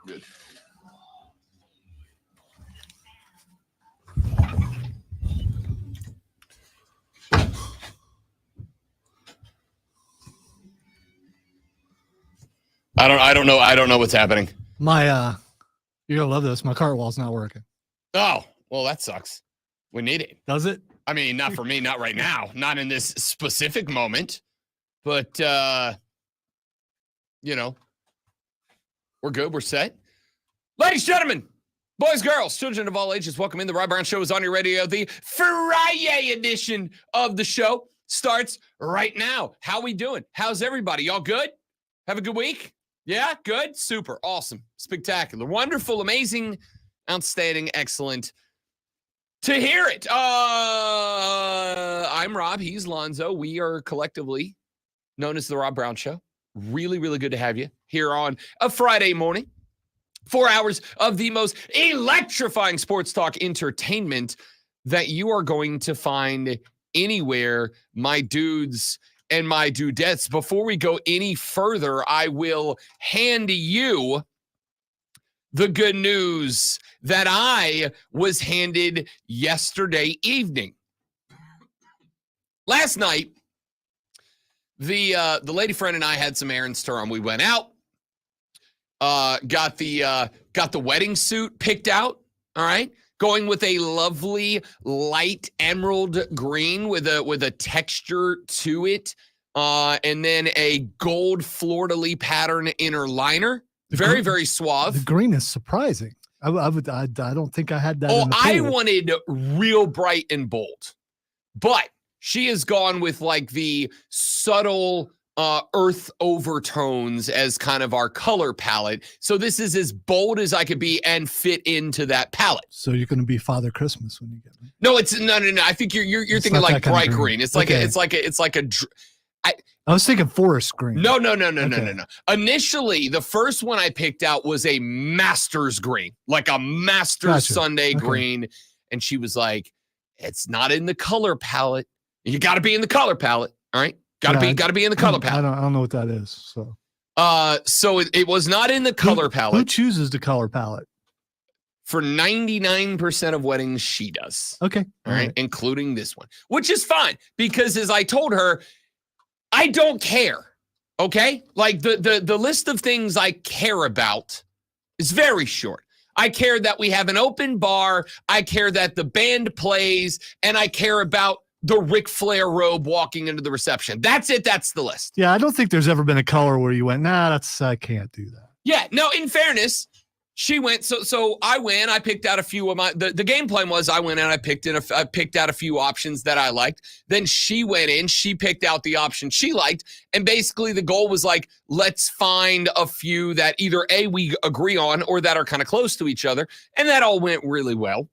Good. I don't know what's happening. My you're gonna love this. My cart wall's not working. Oh, well, that sucks. We need it. Does it? I mean, not for me, not right now, not in this specific moment, but you know, we're good. We're set. Ladies, gentlemen, boys, girls, children of all ages, welcome in. The Rob Brown Show is on your radio. The Friday edition of the show starts right now. How we doing? How's everybody? Y'all good? Have a good week? Yeah, good, super, awesome, spectacular, wonderful, amazing, outstanding, excellent. To hear it. I'm Rob. He's Lonzo. We are collectively known as the Rob Brown Show. Really, really good to have you here on a Friday morning. 4 hours of the most electrifying sports talk entertainment that you are going to find anywhere, my dudes and my dudettes. Before we go any further, I will hand you the good news that I was handed yesterday evening. Last night, the lady friend and I had some errands to run. We went out, got the wedding suit picked out. All right, going with a lovely light emerald green with a texture to it, and then a gold fleur-de-lis pattern inner liner. Very, very suave. The green is surprising. I don't think I had that. Oh, in the I pool. wanted real bright and bold, but she has gone with like the subtle earth overtones as kind of our color palette. So this is as bold as I could be and fit into that palette. So you're going to be Father Christmas when you get me. No, it's no. I think you're thinking like bright green. It's like okay. it's like a. I was thinking forest green. No. Initially, the first one I picked out was a Masters green, like a Masters Sunday green. And she was like, it's not in the color palette. You got to be in the color palette. All right. Got to be in the color palette. I don't know what that is. So it was not in the color palette. Who chooses the color palette? For 99% of weddings, she does. Okay. All right. Including this one, which is fine because as I told her, I don't care, okay? Like the list of things I care about is very short. I care that we have an open bar. I care that the band plays. And I care about the Ric Flair robe walking into the reception. That's it. That's the list. Yeah, I don't think there's ever been a color where you went, I can't do that. Yeah, no, in fairness, she went, so I went, I picked out a few of the game plan was I went and I picked out a few options that I liked. Then she went in, she picked out the option she liked. And basically the goal was like, let's find a few that either A, we agree on or that are kind of close to each other. And that all went really well.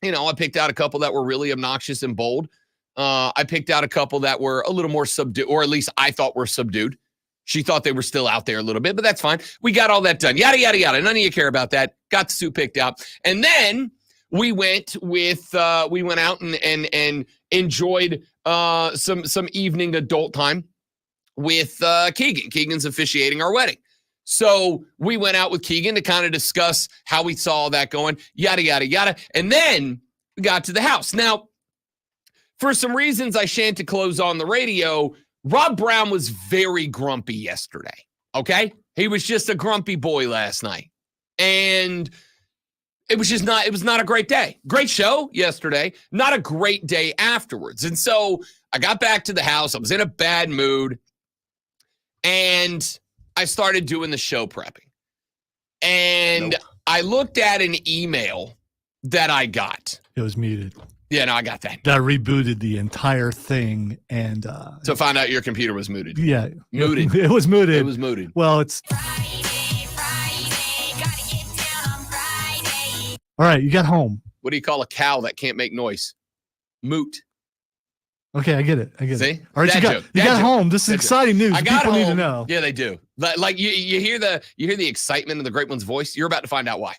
You know, I picked out a couple that were really obnoxious and bold. I picked out a couple that were a little more subdued, or at least I thought were subdued. She thought they were still out there a little bit, but that's fine. We got all that done. Yada, yada, yada. None of you care about that. Got the suit picked out. And then we went out and enjoyed some evening adult time with Keegan. Keegan's officiating our wedding. So we went out with Keegan to kind of discuss how we saw that going, yada, yada, yada. And then we got to the house. Now, for some reasons I shan't disclose on the radio, Rob Brown was very grumpy yesterday, okay? He was just a grumpy boy last night. And it was not a great day. Great show yesterday, not a great day afterwards. And so I got back to the house. I was in a bad mood. And I started doing the show prepping. And I looked at an email that I got. It was muted. Yeah, no, I got that. That rebooted the entire thing, and so find out your computer was muted. Yeah, muted. It was muted. It was muted. Well, it's Friday, gotta get down on Friday. All right. You got home. What do you call a cow that can't make noise? Moot. Okay, I get it. See? All right, you got home. This is exciting news. I got People home. need to know. Yeah, they do. Like you hear the excitement in the great one's voice. You're about to find out why.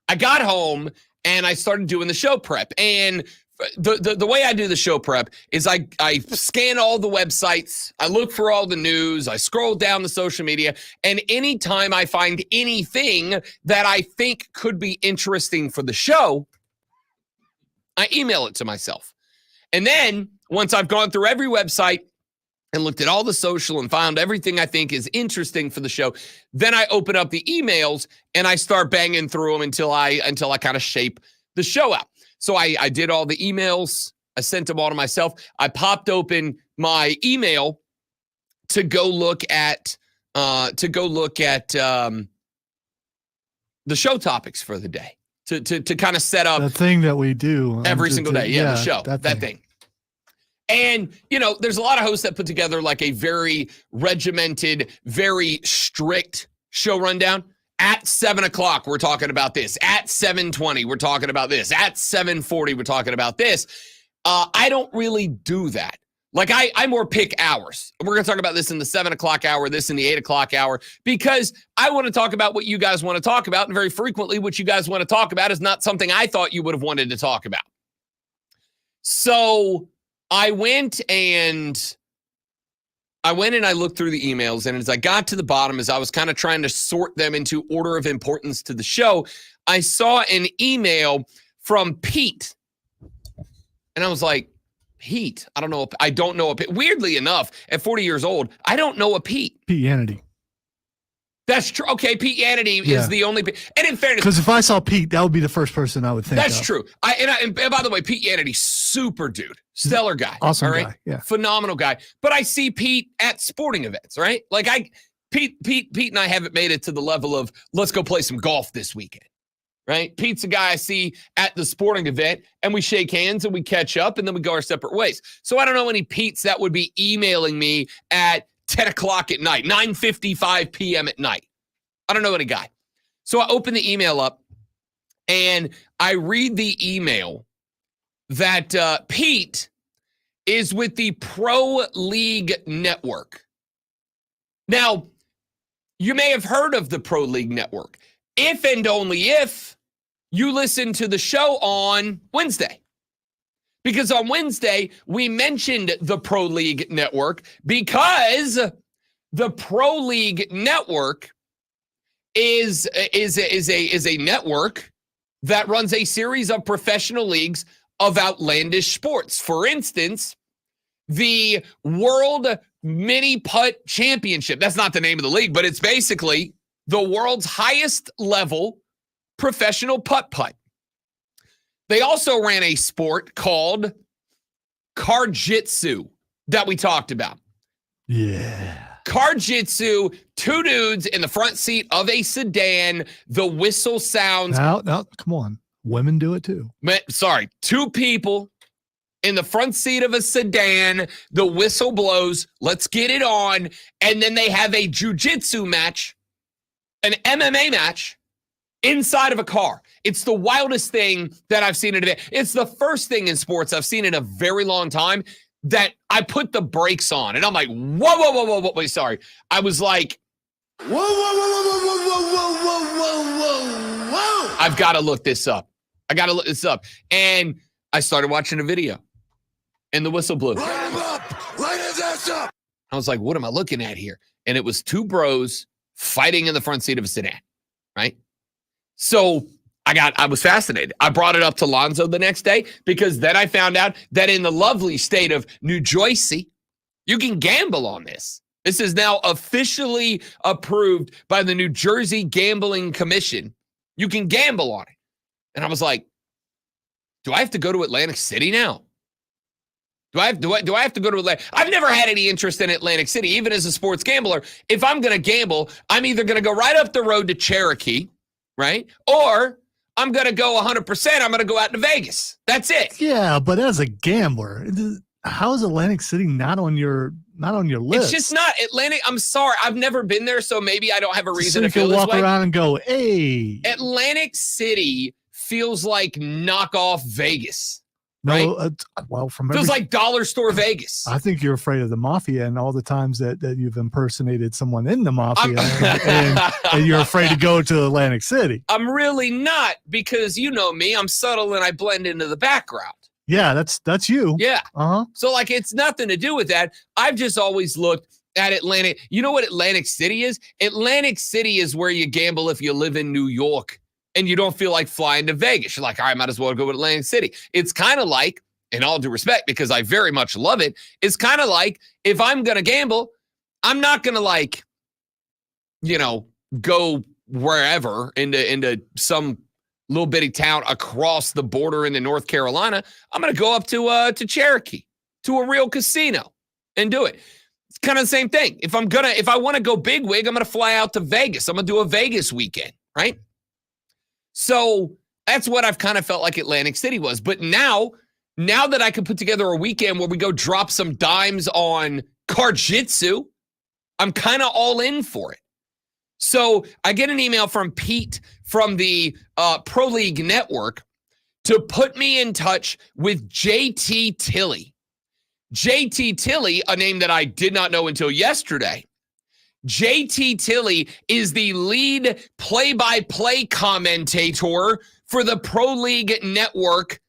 I got home and I started doing the show prep. And the way I do the show prep is I scan all the websites, I look for all the news, I scroll down the social media, and anytime I find anything that I think could be interesting for the show, I email it to myself. And then once I've gone through every website and looked at all the social and found everything I think is interesting for the show, then I open up the emails and I start banging through them until I kind of shape the show out. So I did all the emails. I sent them all to myself. I popped open my email to go look at the show topics for the day to kind of set up the thing that we do every single day. Yeah, the show, that thing. And, there's a lot of hosts that put together like a very regimented, very strict show rundown. At 7 o'clock, we're talking about this. At 7:20, we're talking about this. At 7:40, we're talking about this. I don't really do that. Like, I more pick hours. We're going to talk about this in the 7 o'clock hour, this in the 8 o'clock hour, because I want to talk about what you guys want to talk about. And very frequently, what you guys want to talk about is not something I thought you would have wanted to talk about. So I went and I looked through the emails, and as I got to the bottom, as I was kind of trying to sort them into order of importance to the show, I saw an email from Pete. And I was like, Pete? I don't know a Pete. Weirdly enough, at 40 years old, I don't know a Pete. Pete Yanity. That's true. Okay, Pete Yanity is the only. And in fairness, because if I saw Pete, that would be the first person I would think. That's true. And by the way, Pete Yanity, super dude, stellar guy, awesome all right? guy, yeah, phenomenal guy. But I see Pete at sporting events, right? Like Pete and I haven't made it to the level of let's go play some golf this weekend, right? Pete's a guy I see at the sporting event, and we shake hands and we catch up, and then we go our separate ways. So I don't know any Petes that would be emailing me at 10 o'clock at night, 9:55 p.m. at night. I don't know any guy. So I open the email up and I read the email that Pete is with the Pro League Network. Now, you may have heard of the Pro League Network if and only if you listen to the show on Wednesday. Because on Wednesday, we mentioned the Pro League Network because the Pro League Network is a network that runs a series of professional leagues of outlandish sports. For instance, the World Mini Putt Championship. That's not the name of the league, but it's basically the world's highest level professional putt. They also ran a sport called CarJitsu that we talked about. Yeah. CarJitsu, two dudes in the front seat of a sedan. The whistle sounds. No, come on. Women do it too. Sorry, two people in the front seat of a sedan. The whistle blows. Let's get it on. And then they have a jiu-jitsu match, an MMA match inside of a car. It's the wildest thing that I've seen in a day. It's the first thing in sports I've seen in a very long time that I put the brakes on. And I'm like, whoa. Wait, sorry. I was like, whoa. I've got to look this up. And I started watching a video. And the whistle blew. Light him up! Light his ass up! I was like, what am I looking at here? And it was two bros fighting in the front seat of a sedan, right? So I was fascinated. I brought it up to Lonzo the next day because then I found out that in the lovely state of New Jersey, you can gamble on this. This is now officially approved by the New Jersey Gambling Commission. You can gamble on it. And I was like, do I have to go to Atlantic City now? Do I have to go to Atlantic? I've never had any interest in Atlantic City, even as a sports gambler. If I'm going to gamble, I'm either going to go right up the road to Cherokee, right? Or I'm going to go 100%. I'm going to go out to Vegas. That's it. Yeah, but as a gambler, how is Atlantic City not on your list? It's just not Atlantic. I'm sorry. I've never been there, so maybe I don't have a reason to feel this way. Walk around and go, hey. Atlantic City feels like knockoff Vegas. No, right? Well, from feels like dollar store Vegas. I think you're afraid of the mafia and all the times that you've impersonated someone in the mafia, and you're afraid to go to Atlantic City. I'm really not, because you know me. I'm subtle and I blend into the background. Yeah, that's you. Yeah. Uh-huh. So, like, it's nothing to do with that. I've just always looked at Atlantic. You know what Atlantic City is? Atlantic City is where you gamble if you live in New York and you don't feel like flying to Vegas. You're like, all right, might as well go to Atlantic City. It's kind of like, in all due respect, because I very much love it, it's kind of like if I'm going to gamble, I'm not going to, like, go wherever into some little bitty town across the border into North Carolina. I'm going to go up to Cherokee, to a real casino and do it. It's kind of the same thing. If I want to go bigwig, I'm going to fly out to Vegas. I'm going to do a Vegas weekend, right? So that's what I've kind of felt like Atlantic City was. But now that I can put together a weekend where we go drop some dimes on CarJitsu, I'm kind of all in for it. So I get an email from Pete from the Pro League Network to put me in touch with JT Tilley. JT Tilley, a name that I did not know until yesterday. JT Tilley is the lead play-by-play commentator for the Pro League Network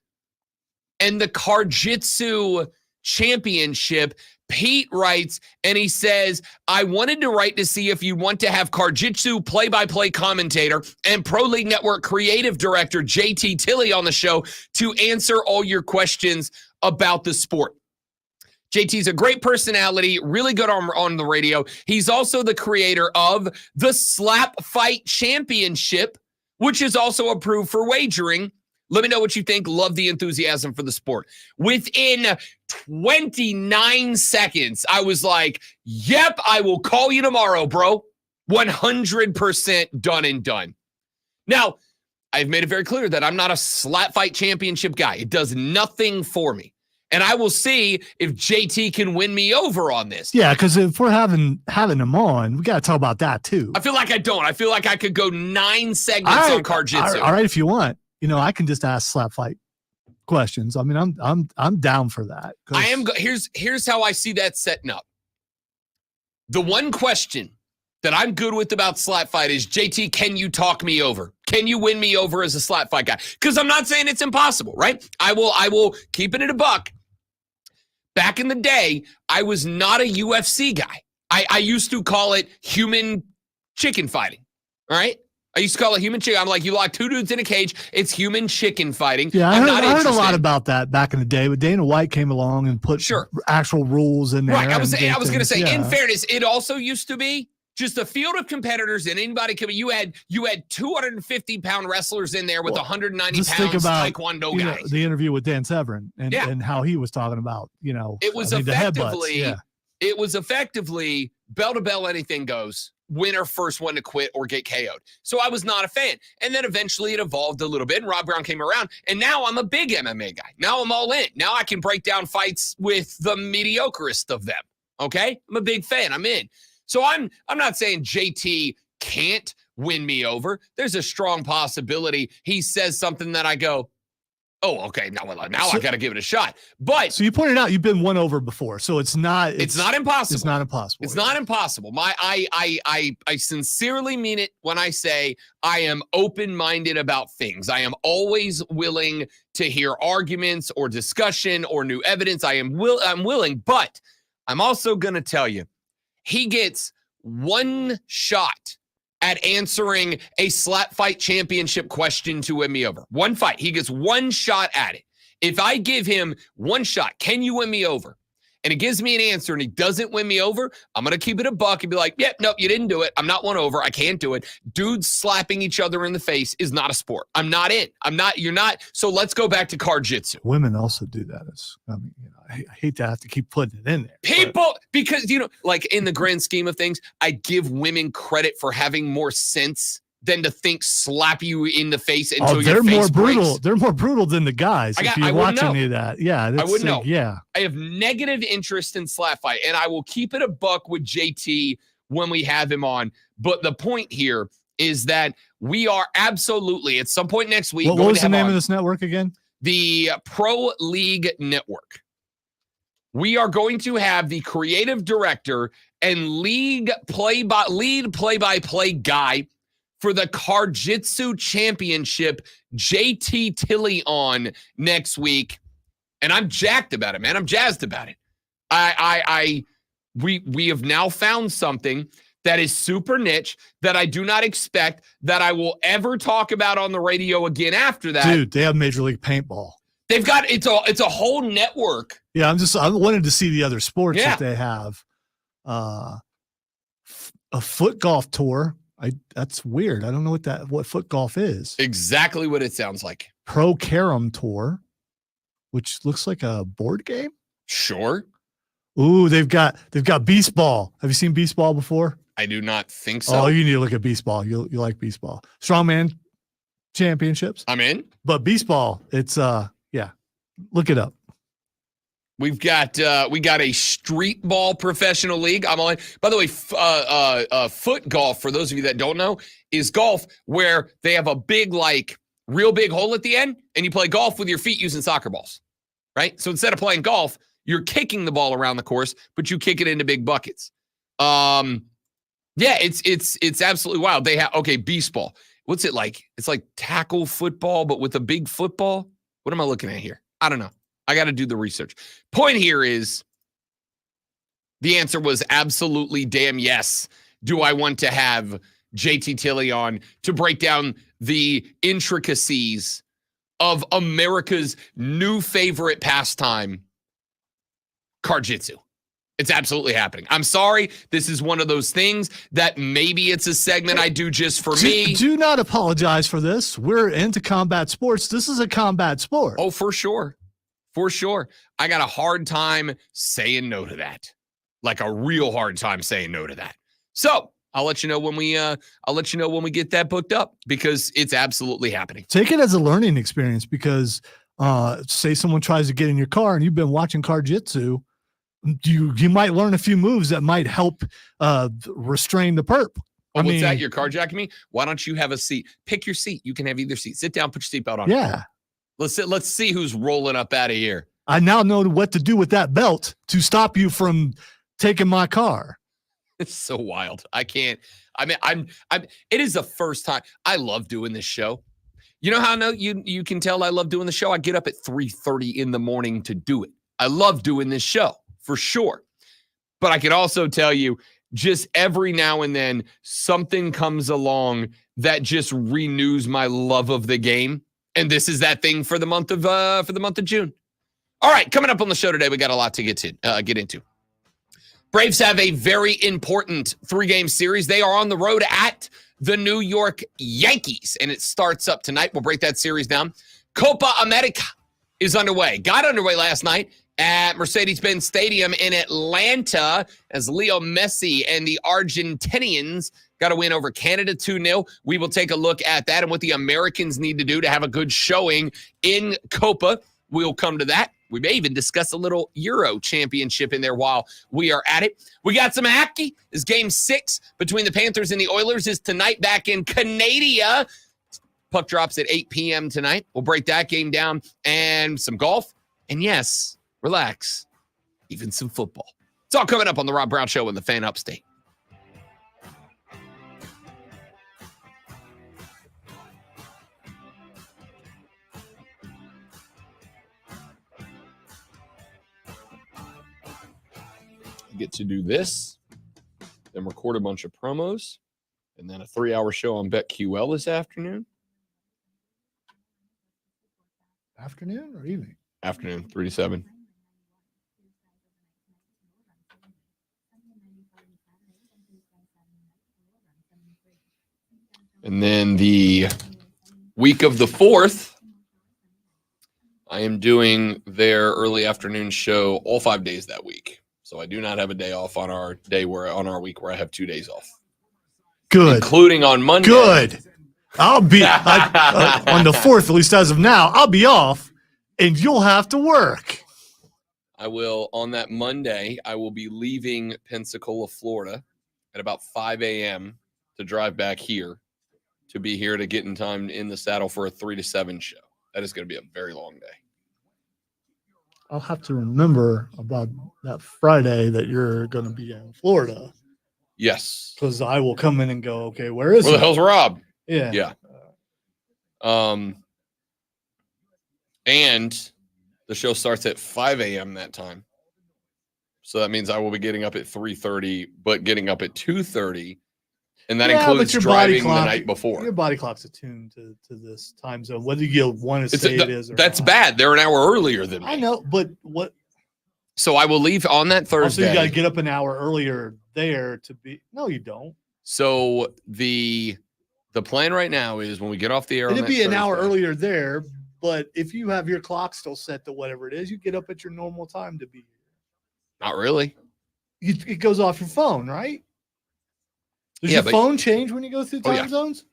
and the CarJitsu Championship. Pete writes, and he says, I wanted to write to see if you want to have CarJitsu play-by-play commentator and Pro League Network creative director JT Tilley on the show to answer all your questions about the sport. JT's a great personality, really good on the radio. He's also the creator of the Slap Fight Championship, which is also approved for wagering. Let me know what you think. Love the enthusiasm for the sport. Within 29 seconds, I was like, yep, I will call you tomorrow, bro. 100% done and done. Now, I've made it very clear that I'm not a slap fight championship guy. It does nothing for me. And I will see if JT can win me over on this. Yeah, because if we're having him on, we got to talk about that too. I feel like I don't. I feel like I could go 9 segments on CarJitsu. All right, if you want. I can just ask slap fight questions. I mean, I'm down for that. I am. Here's how I see that setting up. The one question that I'm good with about slap fight is, JT, can you talk me over? Can you win me over as a slap fight guy? Because I'm not saying it's impossible, right? I will keep it at a buck. Back in the day, I was not a UFC guy. I used to call it human chicken fighting. All right. I used to call it human chicken. I'm like, you lock two dudes in a cage. It's human chicken fighting. Yeah, I heard a lot about that back in the day, but Dana White came along and put actual rules in there. Right. I was going to say, in fairness, it also used to be just a field of competitors, and anybody could be. You had 250-pound wrestlers in there with 190 pounds taekwondo guys. The interview with Dan Severn and how he was talking about, it was it was effectively bell to bell, anything goes. Winner, first one to quit or get KO'd. So I was not a fan. And then eventually it evolved a little bit, and Rob Brown came around, and now I'm a big MMA guy. Now I'm all in. Now I can break down fights with the mediocrist of them. Okay? I'm a big fan. I'm in. So I'm not saying JT can't win me over. There's a strong possibility he says something that I go, oh, okay, now I got to give it a shot. But so you pointed out you've been won over before, so it's not impossible. It's not impossible. It's not Yeah. impossible. I sincerely mean it when I say I am open-minded about things. I am always willing to hear arguments or discussion or new evidence. I'm willing, but I'm also going to tell you, he gets one shot at answering a slap fight championship question to win me over. One fight. He gets one shot at it. If I give him one shot, can you win me over? And he gives me an answer and he doesn't win me over, I'm going to keep it a buck and be like, yep, nope, you didn't do it. I'm not won over. I can't do it. Dudes slapping each other in the face is not a sport. I'm not in. You're not. So let's go back to CarJitsu. Women also do that. I hate to have to keep putting it in there. Because, like in the grand scheme of things, I give women credit for having more sense than to think slap you in the face until your face more brutal. breaks. They're more brutal than the guys. If you watch any of that, yeah, I wouldn't know. Yeah, I have negative interest in slap fight, and I will keep it a buck with JT when we have him on. But the point here is that we are absolutely at some point next week. What was the name of this network again? The Pro League Network. We are going to have the creative director and lead play-by-play guy for the CarJitsu Championship, JT Tilley, on next week. And I'm jacked about it, man. I'm jazzed about it. We have now found something that is super niche that I do not expect that I will ever talk about on the radio again after that. Dude, they have Major League Paintball. They've got it's a whole network. Yeah, I wanted to see the other sports Yeah. that they have. A foot golf tour. That's weird. I don't know what foot golf is. Exactly what it sounds like. Pro Carom tour, which looks like a board game. Sure. Ooh, they've got Beast Ball. Have you seen Beast Ball before? I do not think so. Oh, you need to look at Beast Ball. You like Beast Ball. Strongman championships. I'm in. But Beast Ball, it's yeah. Look it up. We got a street ball professional league. I'm on. By the way, foot golf, for those of you that don't know, is golf where they have a big, like, real big hole at the end, and you play golf with your feet using soccer balls, right? So instead of playing golf, you're kicking the ball around the course, but you kick it into big buckets. Yeah, it's absolutely wild. They have beast ball. What's it like? It's like tackle football, but with a big football. What am I looking at here? I don't know. I got to do the research. Point here is the answer was absolutely damn yes. Do I want to have JT Tilley on to break down the intricacies of America's new favorite pastime, CarJitsu? It's absolutely happening. I'm sorry. This is one of those things that maybe it's a segment I do just for me. Do not apologize for this. We're into combat sports. This is a combat sport. Oh, for sure. For sure. I got a hard time saying no to that. Like a real hard time saying no to that. So I'll let you know when we get that booked up, because it's absolutely happening. Take it as a learning experience, because say someone tries to get in your car and you've been watching CarJitsu, you might learn a few moves that might help restrain the perp. Oh, what's that? You're carjacking me? Why don't you have a seat? Pick your seat. You can have either seat. Sit down, put your seatbelt on. Yeah. Let's see who's rolling up out of here. I now know what to do with that belt to stop you from taking my car. It's so wild. I can't. I mean, it is the first time. I love doing this show. You know how you can tell I love doing the show? I get up at 3:30 in the morning to do it. I love doing this show for sure. But I can also tell you, just every now and then something comes along that just renews my love of the game. And this is that thing for the month of June. All right, coming up on the show today, we got a lot to get into. Braves have a very important 3-game series. They are on the road at the New York Yankees, and it starts up tonight. We'll break that series down. Copa America is underway. Got underway last night at Mercedes-Benz Stadium in Atlanta as Leo Messi and the Argentinians got a win over Canada 2-0. We will take a look at that and what the Americans need to do to have a good showing in Copa. We'll come to that. We may even discuss a little Euro championship in there while we are at it. We got some hockey. This game 6 between the Panthers and the Oilers is tonight back in Canada. Puck drops at 8 p.m. tonight. We'll break that game down, and some golf. And yes, relax, even some football. It's all coming up on the Rob Brown Show in the Fan Upstate. Get to do this, then record a bunch of promos, and then a 3-hour show on BetQL this afternoon. Afternoon or evening? Afternoon, 3 to 7. And then the week of the 4th, I am doing their early afternoon show all 5 days that week. So I do not have a day off on our week where I have 2 days off. Good. Including on Monday. Good. I'll be on the 4th, at least as of now, I'll be off and you'll have to work. I will, on that Monday, I will be leaving Pensacola, Florida at about 5 a.m. to drive back here to be here to get in time in the saddle for a 3 to 7 show. That is going to be a very long day. I'll have to remember about that Friday that you're going to be in Florida. Yes. Because I will come in and go, okay, where is Where the hell's Rob? Yeah. Yeah. And The show starts at 5 a.m. that time. So that means I will be getting up at 3:30, but getting up at 2:30. And that includes driving the night before. Your body clock's attuned to this time zone, whether you want to say it is or that's not. Bad. They're an hour earlier than me. I know, but what? So I will leave on that Thursday. Also, you got to get up an hour earlier there to be. No, you don't. So the plan right now is when we get off the air, It'd be an hour earlier there, but if you have your clock still set to whatever it is, you get up at your normal time to be here. Not really. It goes off your phone, right? Does your phone change when you go through time zones?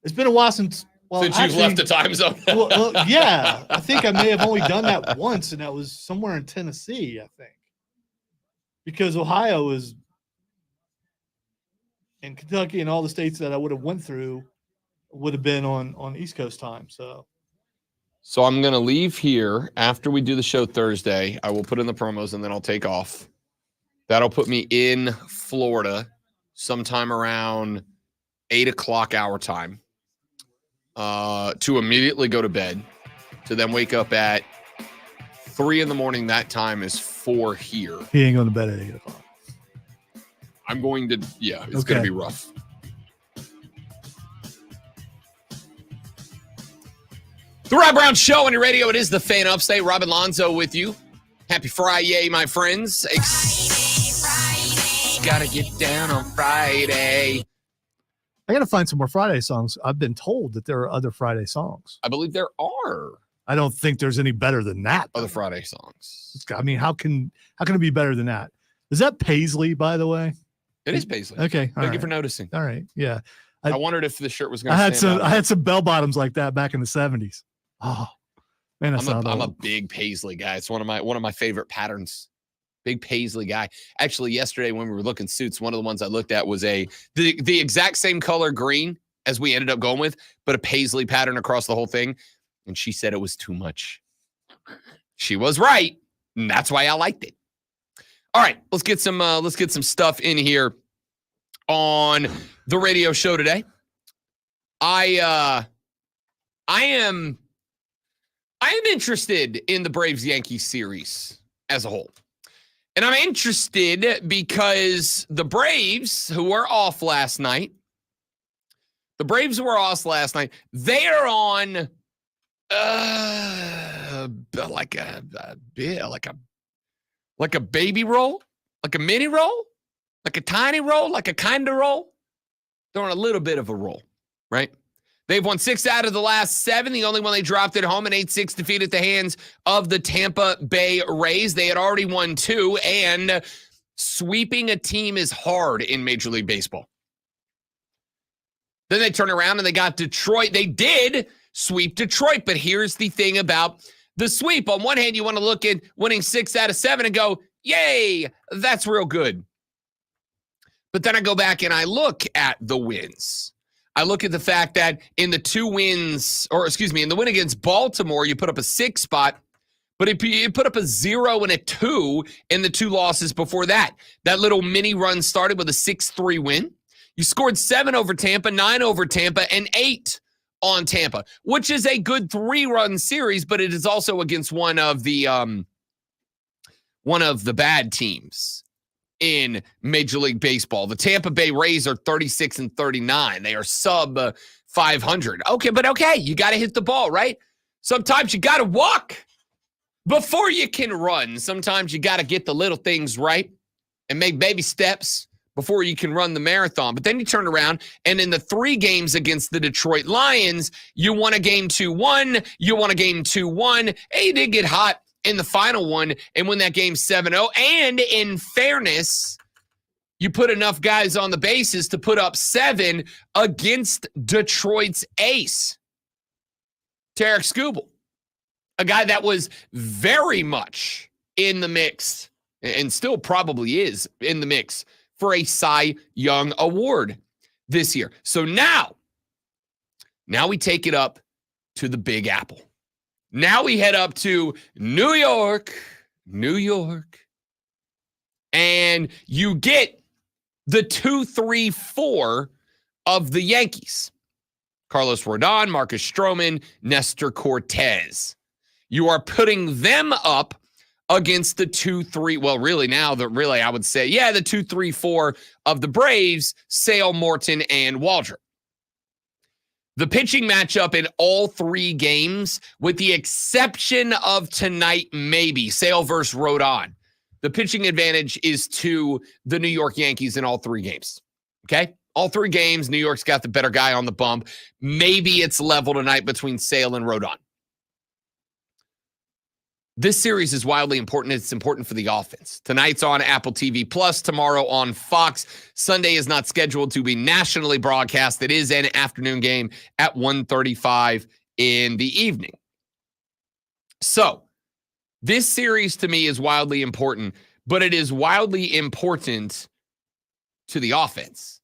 It's been a while since you've left the time zone. Yeah, I think I may have only done that once, and that was somewhere in Tennessee, I think, because Ohio is, and Kentucky and all the states that I would have went through would have been on East Coast time. So I'm going to leave here after we do the show Thursday. I will put in the promos and then I'll take off. That'll put me in Florida sometime around 8 o'clock our time to immediately go to bed, to then wake up at 3 in the morning. That time is 4 here. He ain't going to bed at 8 o'clock. I'm going to, it's going to be rough. The Rob Brown Show on your radio. It is the Fan Upstate. Robin Lonzo with you. Happy Friday, my friends. Friday. Gotta get down on Friday. I got to find some more Friday songs. I've been told that there are other Friday songs. I believe there are I don't think there's any better than that. other Friday songs. I mean, how can it be better than that? Is that Paisley, by the way? It is Paisley. Okay. Thank you for noticing. All right. Yeah. I wondered if the shirt was going I to had some bell bottoms like that back in the 70s. Oh, man, I'm a big Paisley guy. It's one of my favorite patterns. Big Paisley guy. Actually, yesterday when we were looking suits, one of the ones I looked at was the exact same color green as we ended up going with, but a Paisley pattern across the whole thing. And she said it was too much. She was right, and that's why I liked it. All right, let's get some stuff in here on the radio show today. I am interested in the Braves-Yankees series as a whole. And I'm interested because the Braves, who were off last night, they are on like a baby roll, like a mini roll, like a tiny roll, like a kind of roll. They're on a little bit of a roll, right? They've won 6 out of the last 7. The only one they dropped at home, an 8-6 defeat at the hands of the Tampa Bay Rays. They had already won 2, and sweeping a team is hard in Major League Baseball. Then they turn around and they got Detroit. They did sweep Detroit, but here's the thing about the sweep. On one hand, you want to look at winning 6 out of 7 and go, yay, that's real good. But then I go back and I look at the wins. I look at the fact that in the 2 wins, in the win against Baltimore, you put up a 6 spot, but you put up a 0 and a 2 in the 2 losses before that. That little mini run started with a 6-3 win. You scored 7 over Tampa, 9 over Tampa, and 8 on Tampa, which is a good 3-run series, but it is also against one of the bad teams in Major League Baseball. The Tampa Bay Rays are 36-39. They are sub 500. Okay, you got to hit the ball, right? Sometimes you got to walk before you can run. Sometimes you got to get the little things right and make baby steps before you can run the marathon. But then you turn around, and in the 3 games against the Detroit Lions, you won a game 2-1, you won a game 2-1, and you did get hot in the final one and win that game 7-0. And in fairness, you put enough guys on the bases to put up 7 against Detroit's ace, Tarek Skubal, a guy that was very much in the mix and still probably is in the mix for a Cy Young Award this year. So now we take it up to the Big Apple. Now we head up to New York, and you get the 2, 3, 4 of the Yankees. Carlos Rodon, Marcus Stroman, Nestor Cortez. You are putting them up against the 2-3. Well, really now, I would say, the 2-3-4 of the Braves, Sale, Morton, and Waldrop. The pitching matchup in all three games, with the exception of tonight, maybe, Sale versus Rodon. The pitching advantage is to the New York Yankees in all three games. Okay? All three games, New York's got the better guy on the bump. Maybe it's level tonight between Sale and Rodon. This series is wildly important. It's important for the offense. Tonight's on Apple TV Plus, tomorrow on Fox. Sunday is not scheduled to be nationally broadcast. It is an afternoon game at 1:35 in the evening. So, this series to me is wildly important, but it is wildly important to the offense.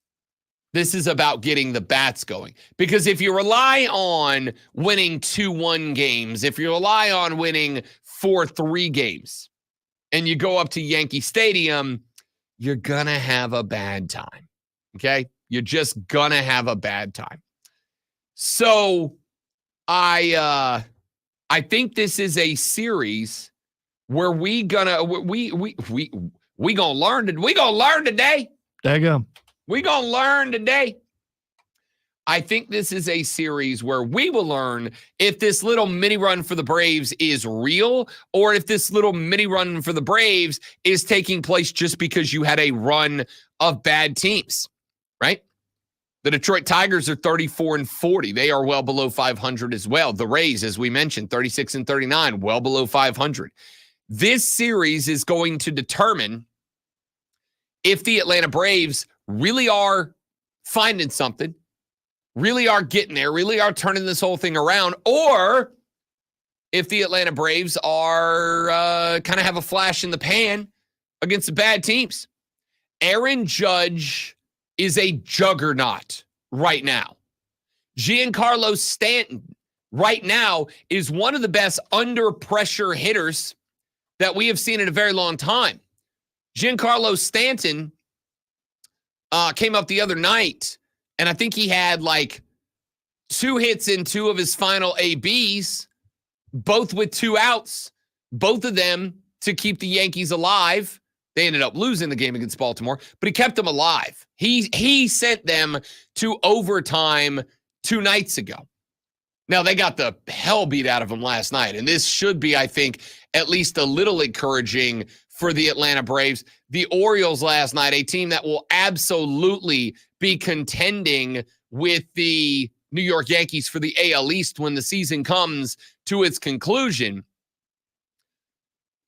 This is about getting the bats going. Because if you rely on winning 2-1 games, if you rely on winning 4-3 games, and you go up to Yankee Stadium, you're going to have a bad time. Okay? You're just going to have a bad time. So I think this is a series where we gonna learn today. There you go. We gonna learn today. I think this is a series where we will learn if this little mini run for the Braves is real, or if this little mini run for the Braves is taking place just because you had a run of bad teams, right? The Detroit Tigers are 34-40. They are well below 500 as well. The Rays, as we mentioned, 36-39, well below 500. This series is going to determine if the Atlanta Braves really are finding something, really are getting there, really are turning this whole thing around, or if the Atlanta Braves are kind of have a flash in the pan against the bad teams. Aaron Judge is a juggernaut right now. Giancarlo Stanton right now is one of the best under pressure hitters that we have seen in a very long time. Giancarlo Stanton came up the other night, and I think he had like 2 hits in 2 of his final ABs, both with 2 outs, both of them to keep the Yankees alive. They ended up losing the game against Baltimore, but he kept them alive. He sent them to overtime 2 nights ago. Now, they got the hell beat out of them last night, and this should be, I think, at least a little encouraging for the Atlanta Braves. The Orioles last night, a team that will absolutely be contending with the New York Yankees for the AL East when the season comes to its conclusion.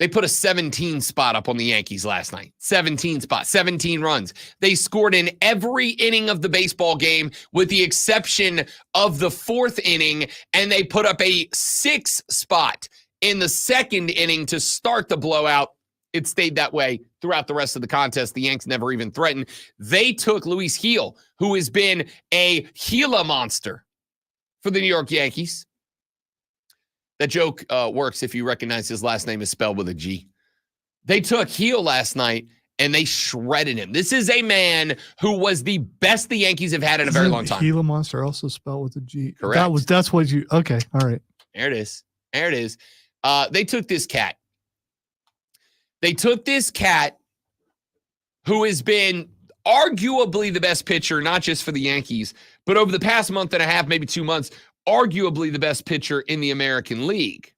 They put a 17 spot up on the Yankees last night. 17 spot, 17 runs. They scored in every inning of the baseball game with the exception of the 4th inning, and they put up a 6 spot in the 2nd inning to start the blowout. It stayed that way throughout the rest of the contest. The Yanks never even threatened. They took Luis Gil, who has been a Gila monster for the New York Yankees. That joke works if you recognize his last name is spelled with a G. They took Gil last night, and they shredded him. This is a man who was the best the Yankees have had in a very long time. Gila monster also spelled with a G. Correct. That's what you, okay, all right. There it is. There it is. They took this cat. They took this cat who has been arguably the best pitcher, not just for the Yankees, but over the past month and a half, maybe 2 months, arguably the best pitcher in the American League.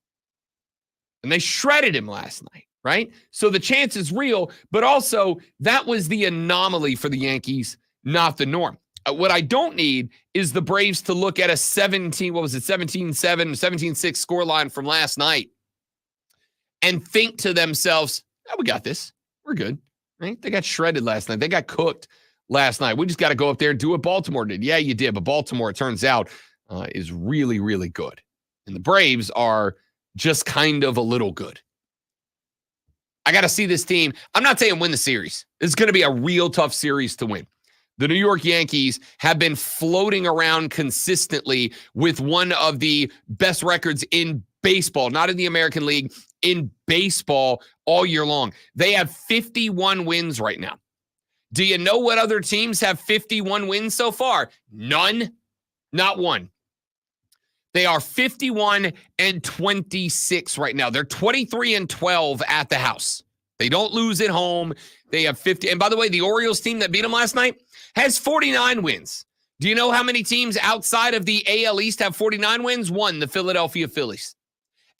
And they shredded him last night, right? So the chance is real, but also that was the anomaly for the Yankees, not the norm. What I don't need is the Braves to look at a 17-7, 17-6 scoreline from last night and think to themselves, oh, we got this. We're good, right? They got shredded last night. They got cooked last night. We just got to go up there and do what Baltimore did. Yeah, you did, but Baltimore, it turns out, is really, really good. And the Braves are just kind of a little good. I got to see this team. I'm not saying win the series. It's going to be a real tough series to win. The New York Yankees have been floating around consistently with one of the best records in baseball, not in the American League, in baseball all year long. They have 51 wins right now. Do you know what other teams have 51 wins so far? None. Not one. They are 51-26 right now. They're 23-12 at the house. They don't lose at home. They have 50. And by the way, the Orioles team that beat them last night has 49 wins. Do you know how many teams outside of the AL East have 49 wins? One, the Philadelphia Phillies.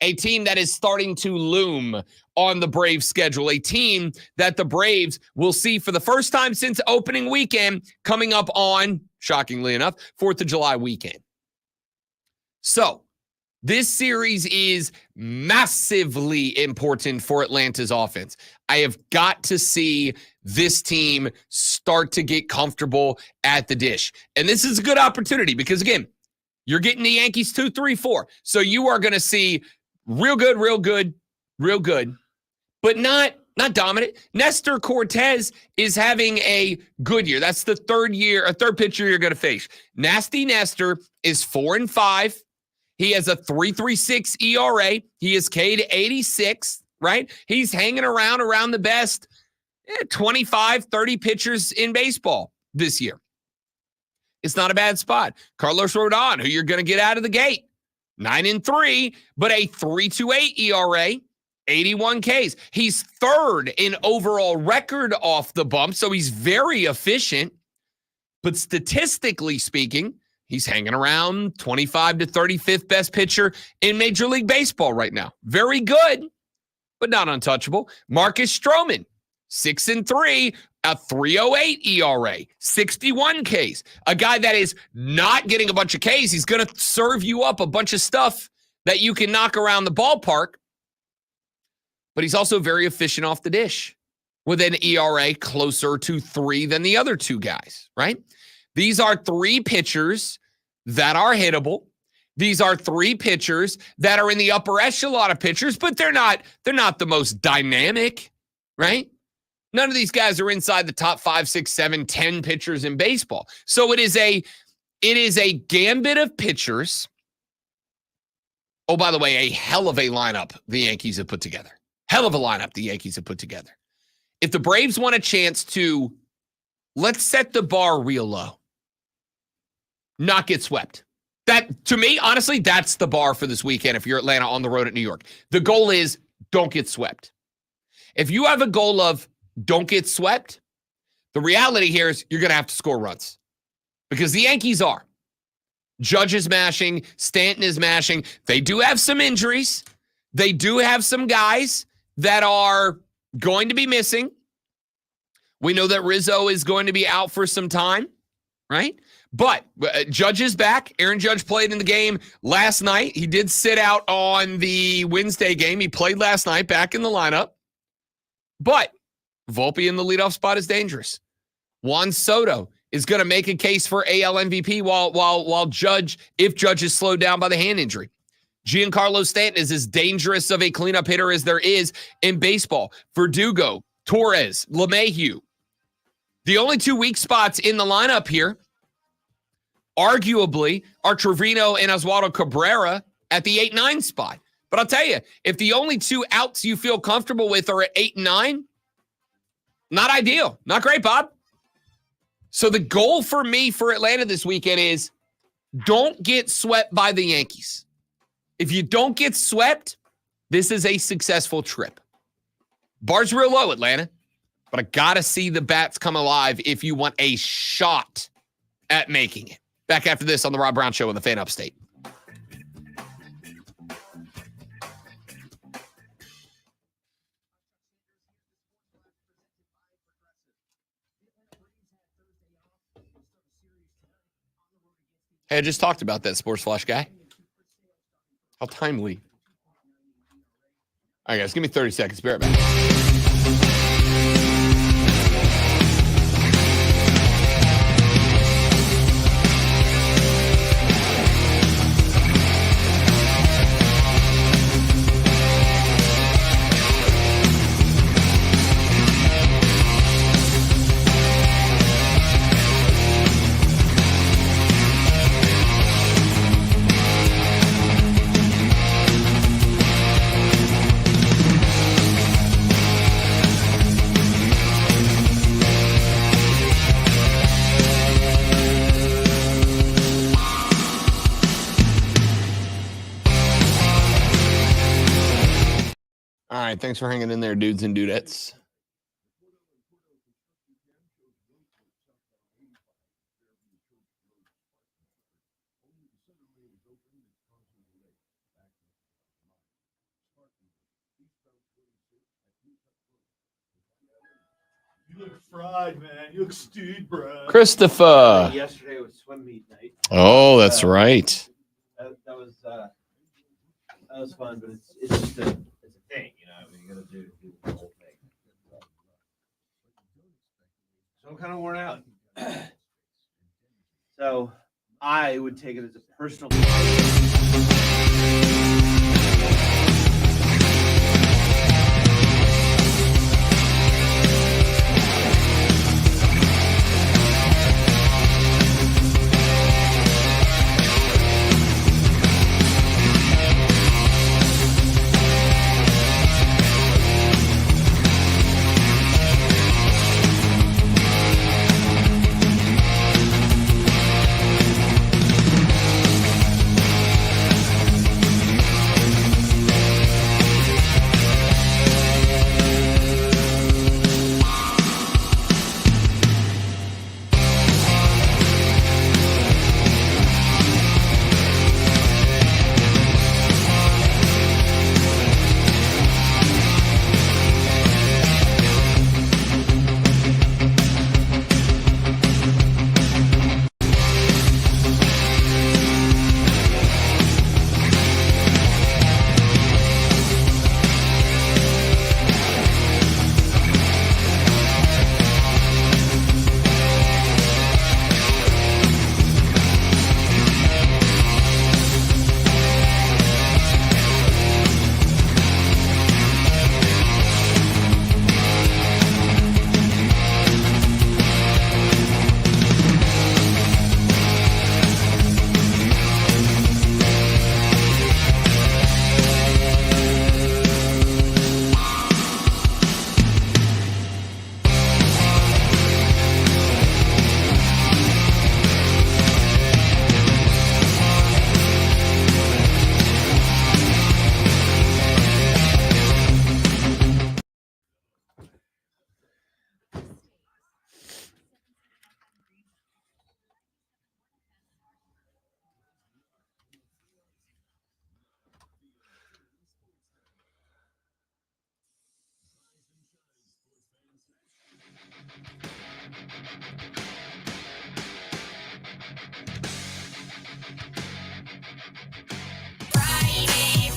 A team that is starting to loom on the Braves schedule. A team that the Braves will see for the first time since opening weekend coming up on, shockingly enough, 4th of July weekend. So, this series is massively important for Atlanta's offense. I have got to see this team start to get comfortable at the dish. And this is a good opportunity because, again, you're getting the Yankees 2, 3, 4. So you are going to see real good, but not dominant. Nestor Cortez is having a good year. That's the third pitcher you're going to face. Nasty Nestor is 4-5. He has a 3.36 ERA. He is K'd 86, right? He's hanging around the best 25, 30 pitchers in baseball this year. It's not a bad spot. Carlos Rodon, who you're going to get out of the gate, 9-3, but a 3.28 ERA, 81 Ks. He's third in overall record off the bump, so he's very efficient. But statistically speaking, he's hanging around 25 to 35th best pitcher in Major League Baseball right now. Very good, but not untouchable. Marcus Stroman, 6-3, a 3.08 ERA, 61 Ks. A guy that is not getting a bunch of Ks. He's going to serve you up a bunch of stuff that you can knock around the ballpark. But he's also very efficient off the dish with an ERA closer to 3 than the other two guys, right? These are three pitchers that are hittable. These are three pitchers that are in the upper echelon of pitchers, but they're not the most dynamic, right? None of these guys are inside the top 5, 6, 7, 10 pitchers in baseball. So it is a gambit of pitchers. Oh, by the way, a hell of a lineup the Yankees have put together. Hell of a lineup the Yankees have put together. If the Braves want a chance to, let's set the bar real low, not get swept. That, to me, honestly, that's the bar for this weekend if you're Atlanta on the road at New York. The goal is don't get swept. If you have a goal of don't get swept, the reality here is you're going to have to score runs because the Yankees are. Judge is mashing. Stanton is mashing. They do have some injuries. They do have some guys that are going to be missing. We know that Rizzo is going to be out for some time, right? But Judge is back. Aaron Judge played in the game last night. He did sit out on the Wednesday game. He played last night, back in the lineup. But Volpe in the leadoff spot is dangerous. Juan Soto is going to make a case for AL MVP while Judge, if Judge is slowed down by the hand injury. Giancarlo Stanton is as dangerous of a cleanup hitter as there is in baseball. Verdugo, Torres, LeMahieu. The only two weak spots in the lineup here, arguably, are Trevino and Oswaldo Cabrera at the 8-9 spot. But I'll tell you, if the only two outs you feel comfortable with are at 8 and 9, not ideal. Not great, Bob. So the goal for me for Atlanta this weekend is don't get swept by the Yankees. If you don't get swept, this is a successful trip. Bar's real low, Atlanta. But I got to see the bats come alive if you want a shot at making it. Back after this on the Rob Brown Show on the Fan Upstate. Hey, I just talked about that, Sports Flash guy. How timely. All right, guys, give me 30 seconds. Be right back. right. Thanks for hanging in there, dudes and dudettes. You look fried, man. You look stewed, bro. Christopher. Yesterday was swim meet night. Oh, that's right. That was fun, but it's just a thing, you know. I mean, you got to do the whole thing. So I'm kind of worn out. So I would take it as a personal.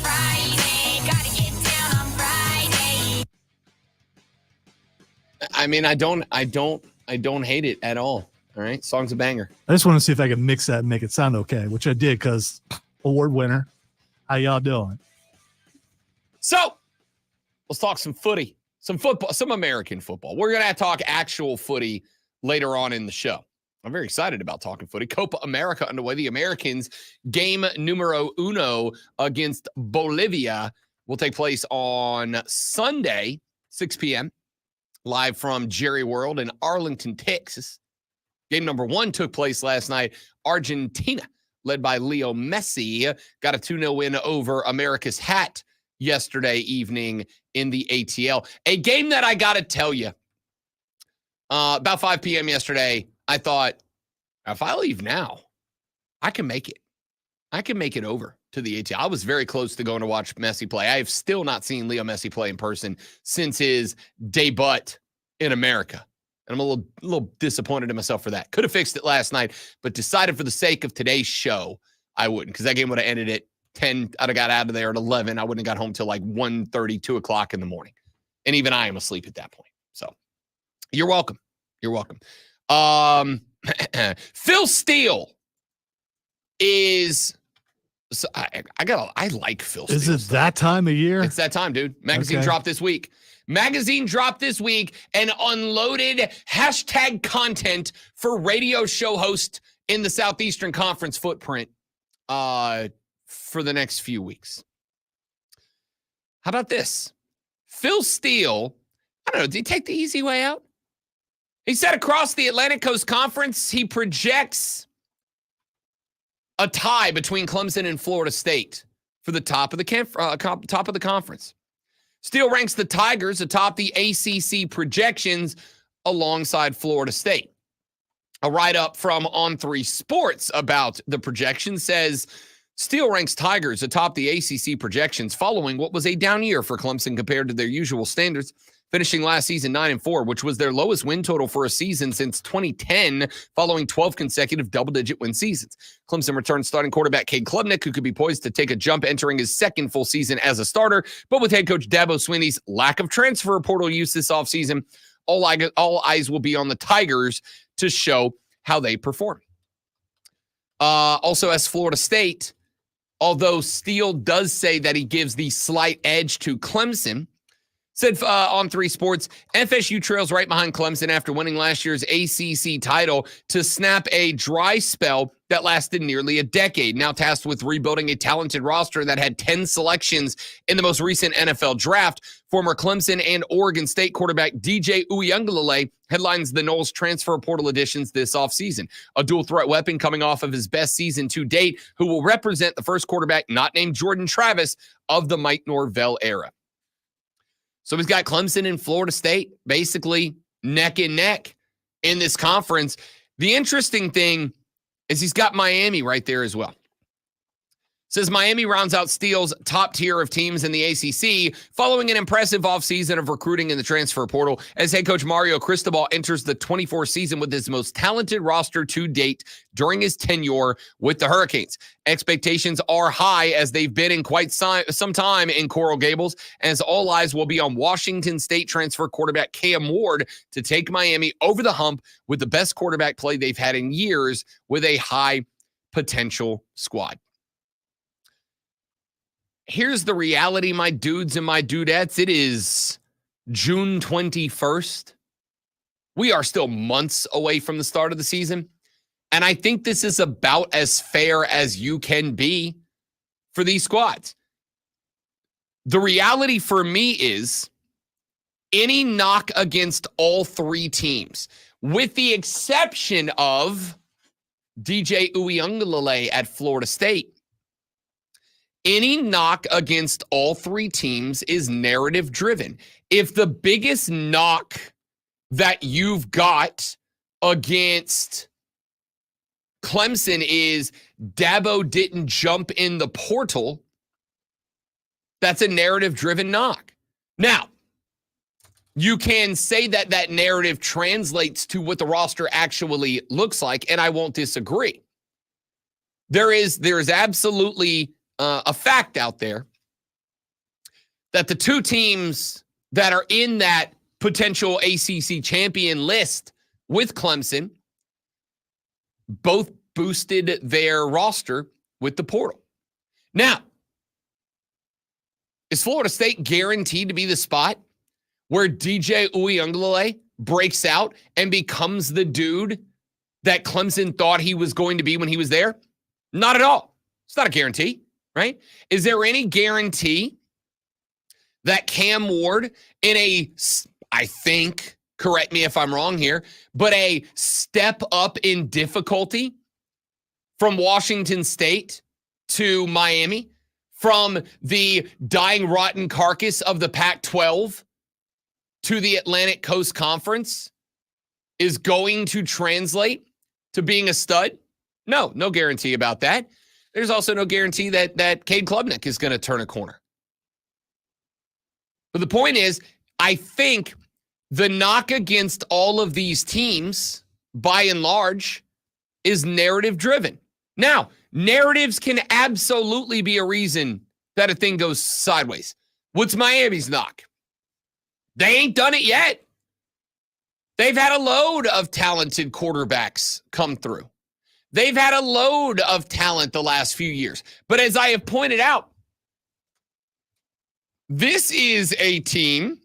Friday, gotta get down on Friday. I mean, I don't hate it at all. All right. Song's a banger. I just want to see if I can mix that and make it sound okay, which I did because award winner. How y'all doing? So let's talk some footy, some football, some American football. We're going to talk actual footy later on in the show. I'm very excited about talking footy. Copa America underway. The Americans game numero uno against Bolivia will take place on Sunday, 6 p.m., live from Jerry World in Arlington, Texas. Game number 1 took place last night. Argentina, led by Leo Messi, got a 2-0 win over America's Hat yesterday evening in the ATL. A game that I got to tell you, about 5 p.m. yesterday, I thought, if I leave now, I can make it. I can make it over to the ATL. I was very close to going to watch Messi play. I have still not seen Leo Messi play in person since his debut in America. And I'm a little disappointed in myself for that. Could have fixed it last night, but decided for the sake of today's show, I wouldn't, because that game would have ended at 10. I'd have got out of there at 11. I wouldn't have got home till like 1:30, 2 o'clock in the morning. And even I am asleep at that point. So you're welcome. You're welcome. Phil Steele is... So I like Phil Steele. Is it that time of year? It's that time, dude. Magazine dropped this week. Magazine dropped this week and unloaded hashtag content for radio show host in the Southeastern Conference footprint for the next few weeks. How about this? Phil Steele, I don't know, did he take the easy way out? He said across the Atlantic Coast Conference, he projects a tie between Clemson and Florida State for the top of the conference. Steele ranks the Tigers atop the ACC projections alongside Florida State. A write-up from On3 Sports about the projections says Steele ranks Tigers atop the ACC projections following what was a down year for Clemson compared to their usual standards, finishing last season 9-4, which was their lowest win total for a season since 2010, following 12 consecutive double-digit win seasons. Clemson returned starting quarterback Cade Klubnik, who could be poised to take a jump entering his second full season as a starter, but with head coach Dabo Swinney's lack of transfer portal use this offseason, all eyes will be on the Tigers to show how they perform. Also, as Florida State, although Steele does say that he gives the slight edge to Clemson, said on 3 Sports, FSU trails right behind Clemson after winning last year's ACC title to snap a dry spell that lasted nearly a decade, now tasked with rebuilding a talented roster that had 10 selections in the most recent NFL draft. Former Clemson and Oregon State quarterback DJ Uiagalelei headlines the Noles transfer portal additions this offseason. A dual threat weapon coming off of his best season to date, who will represent the first quarterback not named Jordan Travis of the Mike Norvell era. So he's got Clemson and Florida State basically neck and neck in this conference. The interesting thing is he's got Miami right there as well. Says Miami rounds out Steele's top tier of teams in the ACC following an impressive offseason of recruiting in the transfer portal as head coach Mario Cristobal enters the 24th season with his most talented roster to date during his tenure with the Hurricanes. Expectations are high as they've been in quite some time in Coral Gables, as all eyes will be on Washington State transfer quarterback Cam Ward to take Miami over the hump with the best quarterback play they've had in years with a high potential squad. Here's the reality, my dudes and my dudettes. It is June 21st. We are still months away from the start of the season. And I think this is about as fair as you can be for these squads. The reality for me is any knock against all 3 teams, with the exception of DJ Uiagalelei at Florida State, any knock against all 3 teams is narrative driven. If the biggest knock that you've got against Clemson is Dabo didn't jump in the portal, that's a narrative driven knock. Now, you can say that that narrative translates to what the roster actually looks like, and I won't disagree. There is absolutely a fact out there that the 2 teams that are in that potential ACC champion list with Clemson both boosted their roster with the portal. Now, is Florida State guaranteed to be the spot where DJ Uiagalelei breaks out and becomes the dude that Clemson thought he was going to be when he was there? Not at all. It's not a guarantee. Right? Is there any guarantee that Cam Ward in I think, correct me if I'm wrong here, but a step up in difficulty from Washington State to Miami, from the dying rotten carcass of the Pac-12 to the Atlantic Coast Conference is going to translate to being a stud? No guarantee about that. There's also no guarantee that Cade Klubnik is going to turn a corner. But the point is, I think the knock against all of these teams, by and large, is narrative driven. Now, narratives can absolutely be a reason that a thing goes sideways. What's Miami's knock? They ain't done it yet. They've had a load of talented quarterbacks come through. They've had a load of talent the last few years. But as I have pointed out, this is a team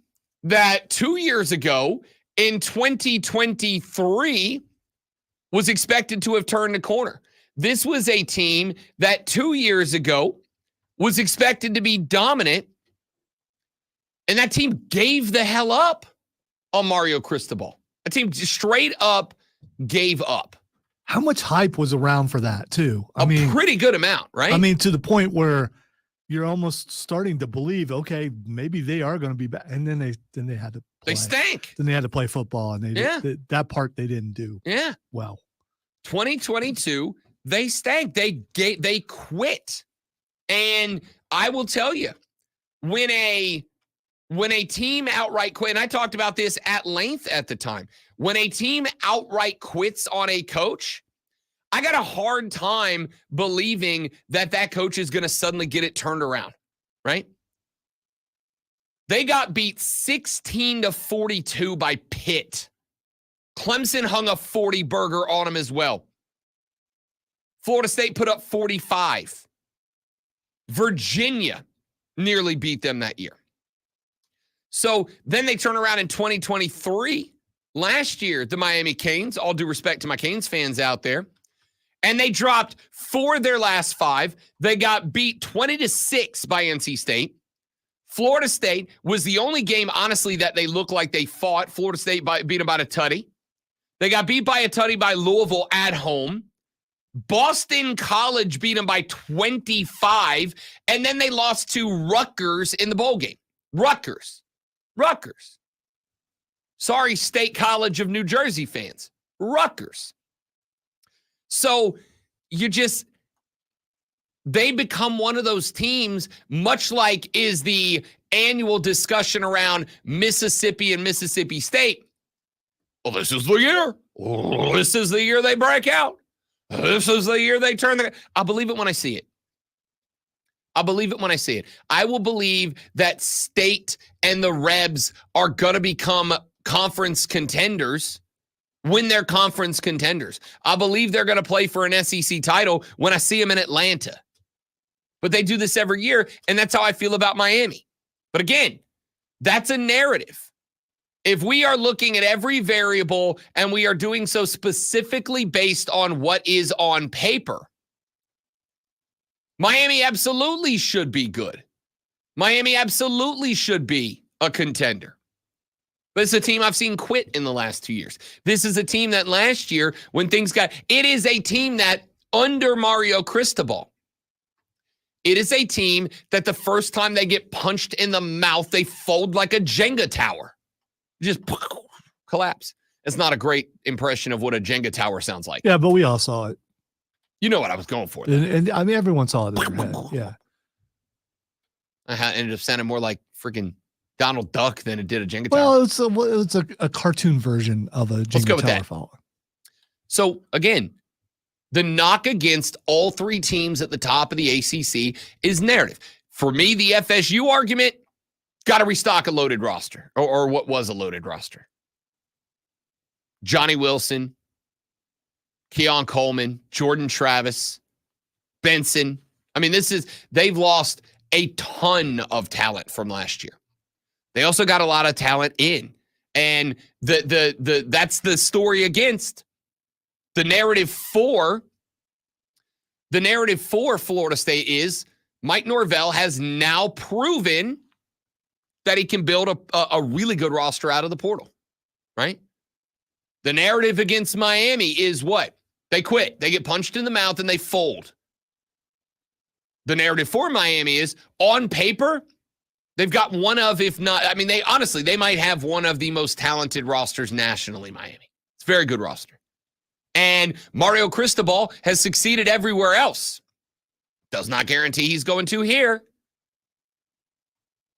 that 2 years ago in 2023 was expected to have turned the corner. This was a team that 2 years ago was expected to be dominant, and that team gave the hell up on Mario Cristobal. A team straight up gave up. How much hype was around for that, too? I mean, pretty good amount, right? I mean, to the point where you're almost starting to believe, okay, maybe they are going to be back. And then they had to play. They stank. Then they had to play football, and that part they didn't do. Yeah. Well, 2022, they stank. They quit. And I will tell you, when a team outright quit, and I talked about this at length at the time, when a team outright quits on a coach, I got a hard time believing that coach is going to suddenly get it turned around, right? They got beat 16-42 by Pitt. Clemson hung a 40 burger on them as well. Florida State put up 45. Virginia nearly beat them that year. So then they turn around in 2023. Last year, the Miami Canes, all due respect to my Canes fans out there, and they dropped 4 of their last 5. They got beat 20-6 by NC State. Florida State was the only game, honestly, that they looked like they fought. Florida State beat them by a tutty. They got beat by a tutty by Louisville at home. Boston College beat them by 25, and then they lost to Rutgers in the bowl game. Rutgers. Sorry, State College of New Jersey fans. Rutgers. So they become one of those teams, much like is the annual discussion around Mississippi and Mississippi State. Well, this is the year. This is the year they break out. This is the year they turn I'll believe it when I see it. I will believe that State and the Rebs are going to become conference contenders when they're conference contenders. I believe they're going to play for an SEC title when I see them in Atlanta. But they do this every year, and that's how I feel about Miami. But again, that's a narrative. If we are looking at every variable and we are doing so specifically based on what is on paper, Miami absolutely should be good. Miami absolutely should be a contender. But it's a team I've seen quit in the last 2 years. This is a team that last year, when things it is a team that under Mario Cristobal, it is a team that the first time they get punched in the mouth, they fold like a Jenga tower. Just collapse. It's not a great impression of what a Jenga tower sounds like. Yeah, but we all saw it. You know what I was going for. And I mean, everyone saw it in their head. Yeah. I ended up sounding more like freaking Donald Duck than it did a Jenga tower. Well, it's a cartoon version of a Jenga tower fall. So again, the knock against all 3 teams at the top of the ACC is narrative. For me, the FSU argument, got to restock a loaded roster, or what was a loaded roster. Johnny Wilson, Keon Coleman, Jordan Travis, Benson. I mean, they've lost a ton of talent from last year. They also got a lot of talent in. And that's the story against. The narrative for Florida State is Mike Norvell has now proven that he can build a really good roster out of the portal, right? The narrative against Miami is what? They quit. They get punched in the mouth and they fold. The narrative for Miami is, on paper, they've got one of, if not, I mean, they might have one of the most talented rosters nationally, Miami. It's a very good roster. And Mario Cristobal has succeeded everywhere else. Does not guarantee he's going to here.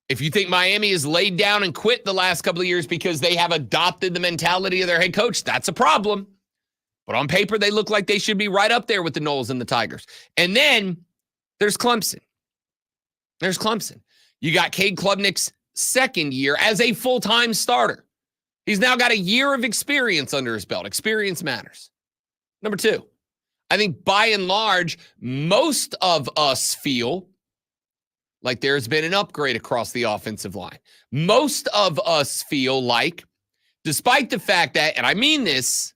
If you think Miami has laid down and quit the last couple of years because they have adopted the mentality of their head coach, that's a problem. But on paper, they look like they should be right up there with the Noles and the Tigers. And then there's Clemson. You got Cade Klubnik's second year as a full-time starter. He's now got a year of experience under his belt. Experience matters. Number 2, I think by and large, most of us feel like there's been an upgrade across the offensive line. Most of us feel like, despite the fact that, and I mean this,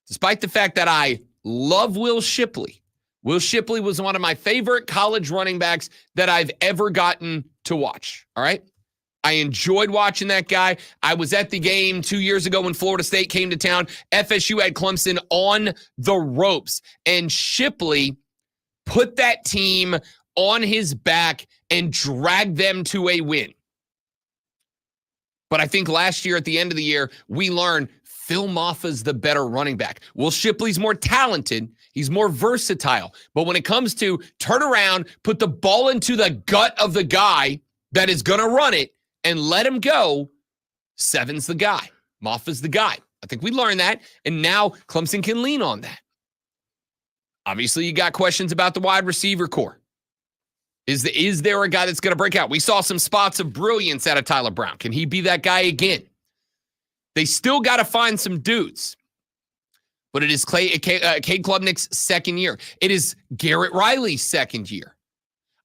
despite the fact that I love Will Shipley. Will Shipley was one of my favorite college running backs that I've ever gotten to watch, all right? I enjoyed watching that guy. I was at the game 2 years ago when Florida State came to town. FSU had Clemson on the ropes, and Shipley put that team on his back and drag them to a win. But I think last year at the end of the year, we learned Phil Maffa's the better running back. Will Shipley's more talented. He's more versatile. But when it comes to turn around, put the ball into the gut of the guy that is going to run it and let him go, Seven's the guy. Maffa's the guy. I think we learned that, and now Clemson can lean on that. Obviously, you got questions about the wide receiver core. Is there a guy that's going to break out? We saw some spots of brilliance out of Tyler Brown. Can he be that guy again? They still got to find some dudes. But it is Cade Klubnik's second year. It is Garrett Riley's second year.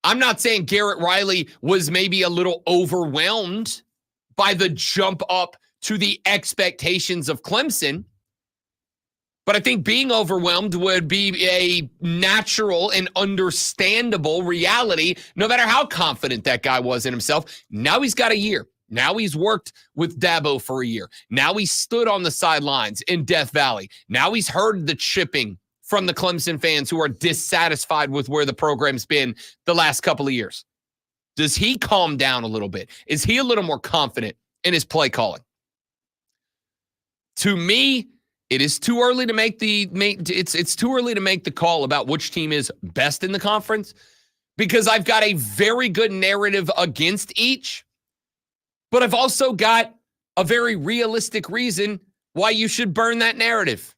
I'm not saying Garrett Riley was maybe a little overwhelmed by the jump up to the expectations of Clemson. But I think being overwhelmed would be a natural and understandable reality, no matter how confident that guy was in himself. Now he's got a year. Now he's worked with Dabo for a year. Now he stood on the sidelines in Death Valley. Now he's heard the chipping from the Clemson fans who are dissatisfied with where the program's been the last couple of years. Does he calm down a little bit? Is he a little more confident in his play calling? To me, it is too early to it's too early to make the call about which team is best in the conference, because I've got a very good narrative against each, but I've also got a very realistic reason why you should burn that narrative.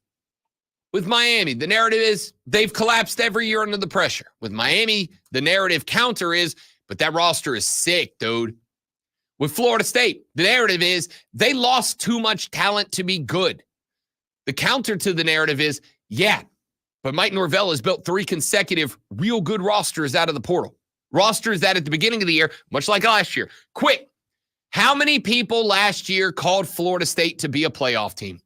With Miami, the narrative is they've collapsed every year under the pressure. With Miami, the narrative counter is, but that roster is sick, dude. With Florida State, the narrative is they lost too much talent to be good. The counter to the narrative is, yeah, but Mike Norvell has built 3 consecutive real good rosters out of the portal. Rosters that at the beginning of the year, much like last year. Quick, how many people last year called Florida State to be a playoff team?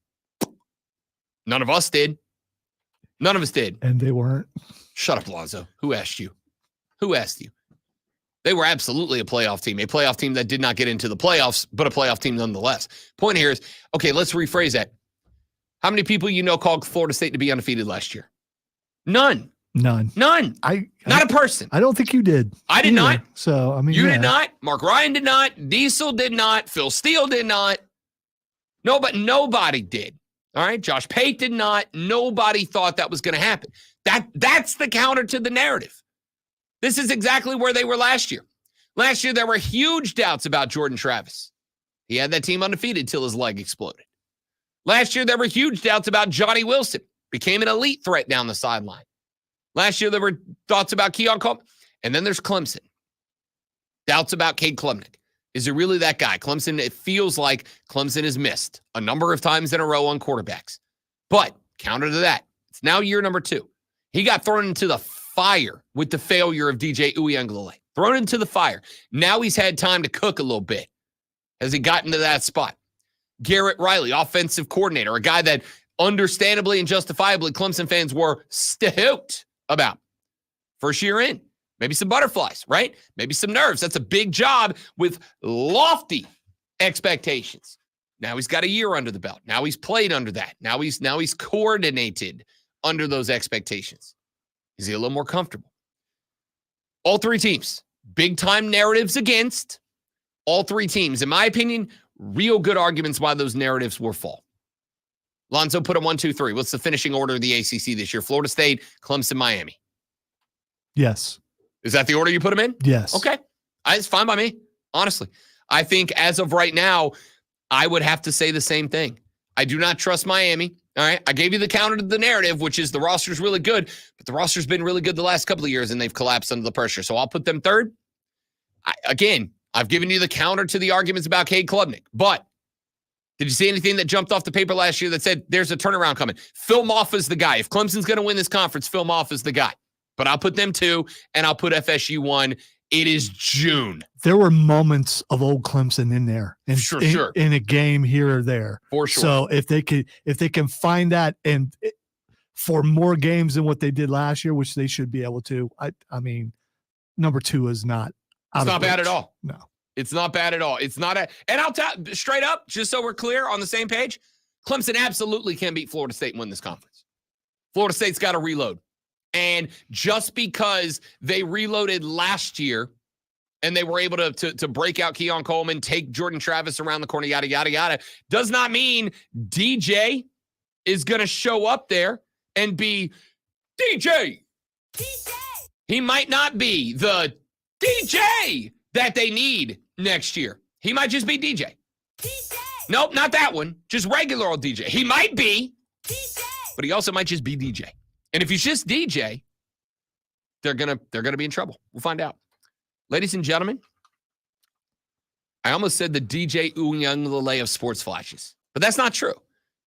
None of us did. None of us did. And they weren't. Shut up, Lonzo. Who asked you? Who asked you? They were absolutely a playoff team that did not get into the playoffs, but a playoff team nonetheless. Point here is, okay, let's rephrase that. How many people you know called Florida State to be undefeated last year? None. Not a person. I don't think you did. I did not. So, I mean, you did not. Mark Ryan did not. Diesel did not. Phil Steele did not. No, but nobody did. All right. Josh Pate did not. Nobody thought that was going to happen. That's the counter to the narrative. This is exactly where they were last year. Last year, there were huge doubts about Jordan Travis. He had that team undefeated till his leg exploded. Last year, there were huge doubts about Johnny Wilson. Became an elite threat down the sideline. Last year, there were thoughts about Keon Coleman. And then there's Clemson. Doubts about Cade Klubnik. Is he really that guy? Clemson, it feels like Clemson has missed a number of times in a row on quarterbacks. But counter to that, it's now year number 2. He got thrown into the fire with the failure of DJ Uiagalelei. Thrown into the fire. Now he's had time to cook a little bit. Has he gotten to that spot? Garrett Riley, offensive coordinator, a guy that understandably and justifiably Clemson fans were stoked about. First year in. Maybe some butterflies, right? Maybe some nerves. That's a big job with lofty expectations. Now he's got a year under the belt. Now he's played under that. Now he's coordinated under those expectations. Is he a little more comfortable? All 3 teams, big time narratives against. All 3 teams, in my opinion, real good arguments why those narratives were false. Lonzo, put them 1, 2, 3. What's the finishing order of the ACC this year? Florida State, Clemson, Miami. Yes. Is that the order you put them in? Yes. Okay. It's fine by me, honestly. I think as of right now, I would have to say the same thing. I do not trust Miami. All right. I gave you the counter to the narrative, which is the roster's really good, but the roster's been really good the last couple of years and they've collapsed under the pressure. So I'll put them 3rd. I've given you the counter to the arguments about Cade Klubnik, but did you see anything that jumped off the paper last year that said there's a turnaround coming? Phil Maffa's the guy. If Clemson's going to win this conference, Phil Maffa's the guy. But I'll put them 2, and I'll put FSU 1. It is June. There were moments of old Clemson in there, Sure. in a game here or there, For sure. So if they can find that and for more games than what they did last year, which they should be able to, I mean, number 2 is not. It's not bad at all. No, it's not bad at all. It's not and I'll tell straight up, just so we're clear on the same page, Clemson absolutely can beat Florida State and win this conference. Florida State's got to reload. And just because they reloaded last year and they were able to break out Keon Coleman, take Jordan Travis around the corner, yada, yada, yada, does not mean DJ is going to show up there and be DJ. He might not be the DJ that they need next year. He might just be DJ. Nope, not that one. Just regular old DJ. He might be, but he also might just be DJ. And if he's just DJ, they're gonna be in trouble. We'll find out. Ladies and gentlemen, I almost said the DJ Uiagalelei of sports flashes, but that's not true.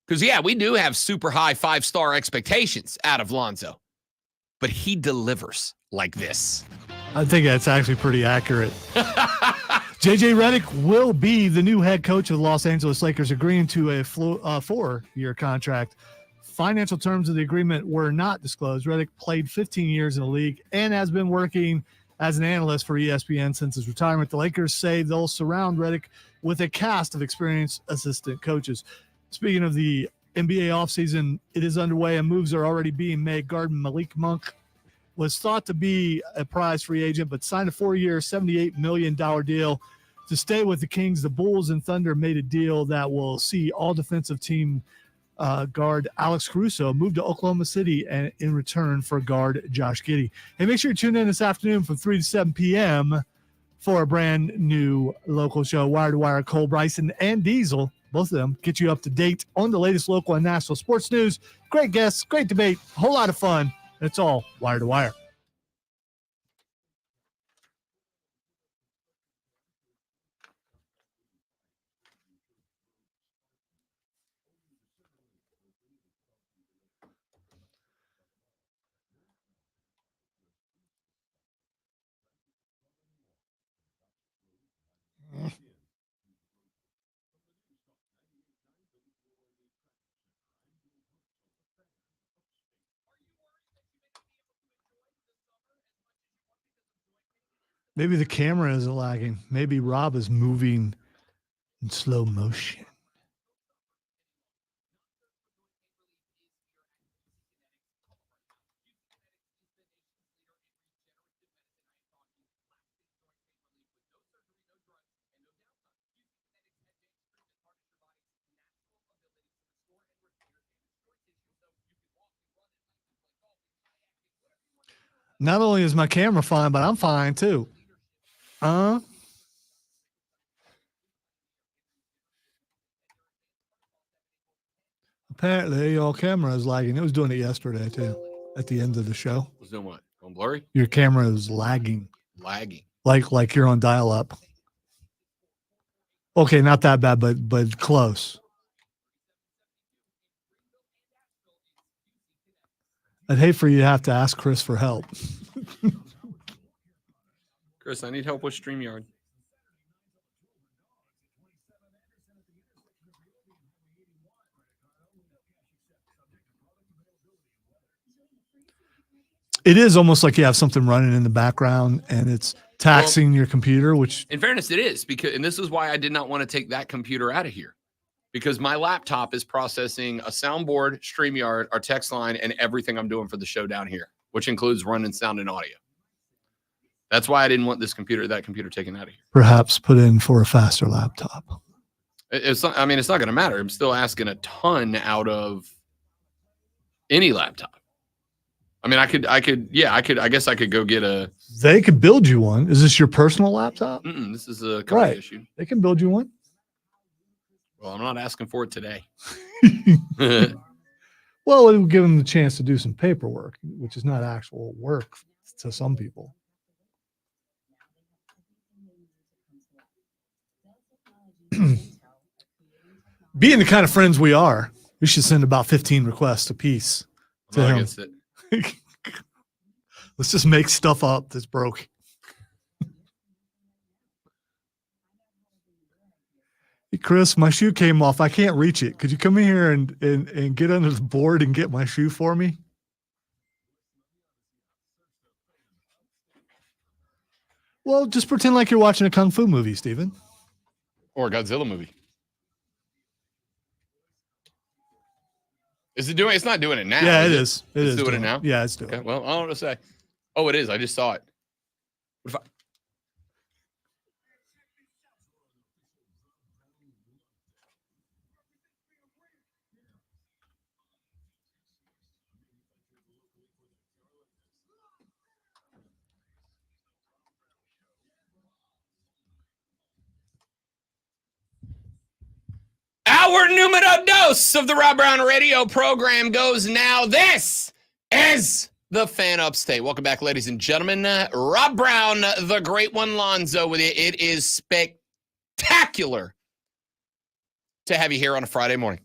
Because, yeah, we do have super high 5-star expectations out of Lonzo, but he delivers like this. I think that's actually pretty accurate. JJ Redick will be the new head coach of the Los Angeles Lakers, agreeing to a 4-year contract. Financial terms of the agreement were not disclosed. Redick played 15 years in the league and has been working as an analyst for ESPN since his retirement. The Lakers say they'll surround Redick with a cast of experienced assistant coaches. Speaking of the NBA offseason, it is underway and moves are already being made. Guard Malik Monk was thought to be a prize free agent, but signed a 4-year, $78 million deal to stay with the Kings. The Bulls and Thunder made a deal that will see all defensive team guard Alex Caruso moved to Oklahoma City and in return for guard Josh Giddey. Hey, make sure you tune in this afternoon from 3 to 7 p.m. for a brand new local show. Wire to Wire, Cole Bryson and Diesel, both of them, get you up to date on the latest local and national sports news. Great guests, great debate, a whole lot of fun. It's all Wire to Wire. Maybe the camera isn't lagging. Maybe Rob is moving in slow motion. Not only is my camera fine, but I'm fine too. Apparently your camera is lagging. It was doing it yesterday too at the end of the show. Was doing what? Going blurry? Your camera is lagging. Lagging. Like you're on dial-up. Okay, not that bad, but close. I'd hate for you to have to ask Chris for help. Chris, I need help with StreamYard. It is almost like you have something running in the background and it's taxing your computer, which in fairness, it is because, and this is why I did not want to take that computer out of here, because my laptop is processing a soundboard, StreamYard, our text line, and everything I'm doing for the show down here, which includes running sound and audio. That's why I didn't want that computer taken out of here. perhaps put in for a faster laptop. It's not going to matter. I'm still asking a ton out of any laptop. I mean, I guess I could go get a. They could build you one. Is this your personal laptop? This is a company issue. They can build you one. Well, I'm not asking for it today. Well, it will give them the chance to do some paperwork, which is not actual work to some people. Being the kind of friends we are, we should send about 15 requests apiece to I'm not him. against it. Let's just make stuff up that's broke. Hey, Chris, my shoe came off. I can't reach it. Could you come in here and get under the board and get my shoe for me? Well, just pretend like you're watching a kung fu movie, Steven. Or a Godzilla movie. Is it doing? It's not doing it now. Yeah, it is. It's doing it now? Yeah, it's doing Okay. it. Well, I don't know what to say. Oh, it is. I just saw it. What if I? Our numero dos of the Rob Brown radio program goes now. This is the Fan Upstate. Welcome back, ladies and gentlemen. Rob Brown, the great one, Lonzo, with you. It is spectacular to have you here on a Friday morning.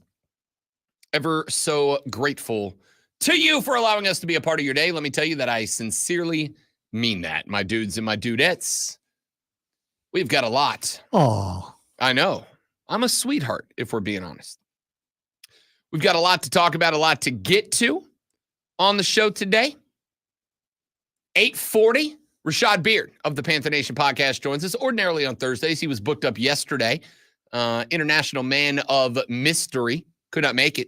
Ever so grateful to you for allowing us to be a part of your day. Let me tell you that I sincerely mean that. My dudes and my dudettes, we've got a lot. Oh, I know. I'm a sweetheart, if we're being honest. We've got a lot to talk about, a lot to get to on the show today. 8:40, Rashad Beard of the Panther Nation podcast joins us. Ordinarily on Thursdays, he was booked up yesterday. International man of mystery. Could not make it.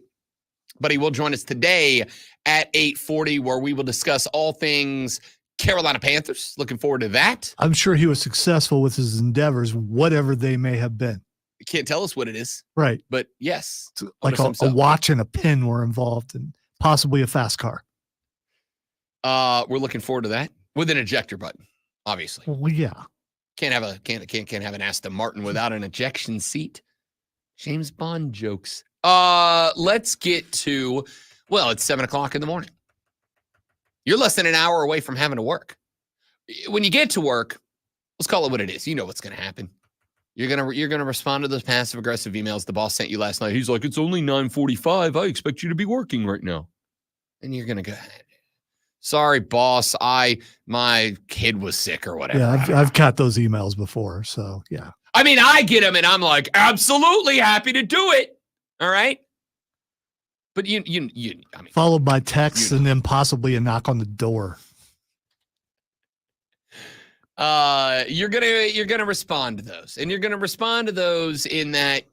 But he will join us today at 8:40, where we will discuss all things Carolina Panthers. Looking forward to that. I'm sure he was successful with his endeavors, whatever they may have been. You can't tell us what it is, Right. but yes. It's like a watch and a pin were involved, and possibly a fast car. We're looking forward to that with an ejector button, obviously. Well, yeah. Can't have an Aston Martin without an ejection seat. James Bond jokes. Let's get to, well, it's 7:00 in the morning. You're less than an hour away from having to work. When you get to work, let's call it what it is. You know what's going to happen. You're gonna respond to those passive aggressive emails the boss sent you last night. He's like, it's only 9:45. I expect you to be working right now. And you're gonna go, sorry, boss. My kid was sick or whatever. Yeah, I've got those emails before. So yeah. I mean, I get them and I'm like, absolutely happy to do it. All right. But I mean, followed by texts and then possibly a knock on the door. You're gonna respond to those, and you're gonna respond to those in that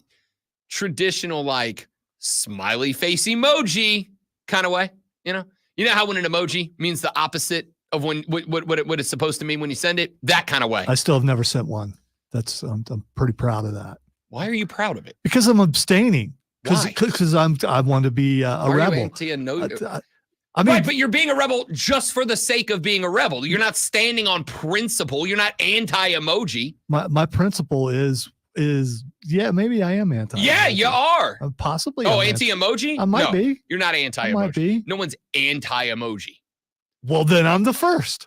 traditional like smiley face emoji kind of way. You know how when an emoji means the opposite of what it's supposed to mean when you send it, that kind of way. I still have never sent one. I'm pretty proud of that. Why are you proud of it? Because I'm abstaining. Why? Because I want to be a rebel. I mean, right, but you're being a rebel just for the sake of being a rebel. You're not standing on principle. You're not anti-emoji. My principle is yeah, maybe I am anti. Yeah, you are. Possibly. Oh, anti-emoji? I might be. You're not anti-emoji. I might be. No one's anti-emoji. Well, then I'm the first.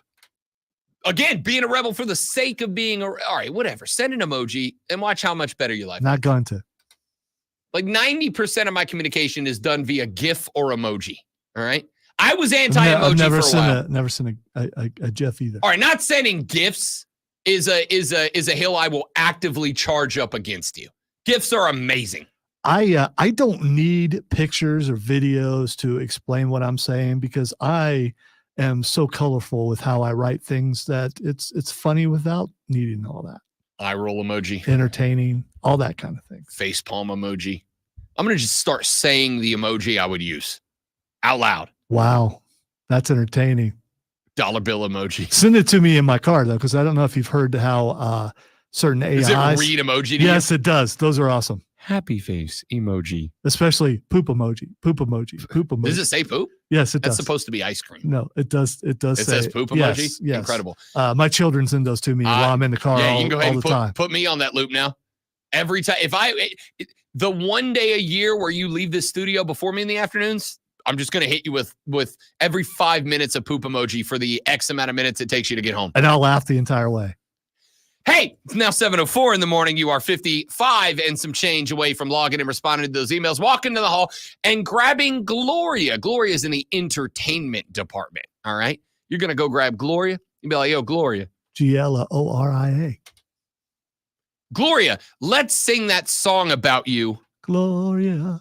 Again, being a rebel for the sake of being all right, whatever. Send an emoji and watch how much better your life. Not going to. Like 90% of my communication is done via GIF or emoji. All right. I was anti-emoji for a while. Never sent a GIF either. All right, not sending GIFs is a hill I will actively charge up against you. GIFs are amazing. I don't need pictures or videos to explain what I'm saying because I am so colorful with how I write things that it's funny without needing all that. Eye roll emoji. Entertaining, all that kind of thing. Face palm emoji. I'm going to just start saying the emoji I would use out loud. Wow, that's entertaining. Dollar bill emoji. Send it to me in my car, though, because I don't know if you've heard how certain AIs. Does it read emoji to Yes, it does. Those are awesome. Happy face emoji. Especially poop emoji. Poop emoji. Poop emoji. Does it say poop? Yes, it does. That's supposed to be ice cream. No, it does. It does. It says poop emoji? Yes. Incredible. My children send those to me while I'm in the car yeah, you can go ahead all and the time. Put me on that loop now. Every time. The one day a year where you leave this studio before me in the afternoons, I'm just going to hit you with every 5 minutes of poop emoji for the X amount of minutes it takes you to get home. And I'll laugh the entire way. Hey, it's now 7:04 in the morning. You are 55 and some change away from logging and responding to those emails. Walk into the hall and grabbing Gloria. Gloria is in the entertainment department. All right. You're going to go grab Gloria. You'll be like, yo, Gloria. Gloria. Gloria, let's sing that song about you. Gloria.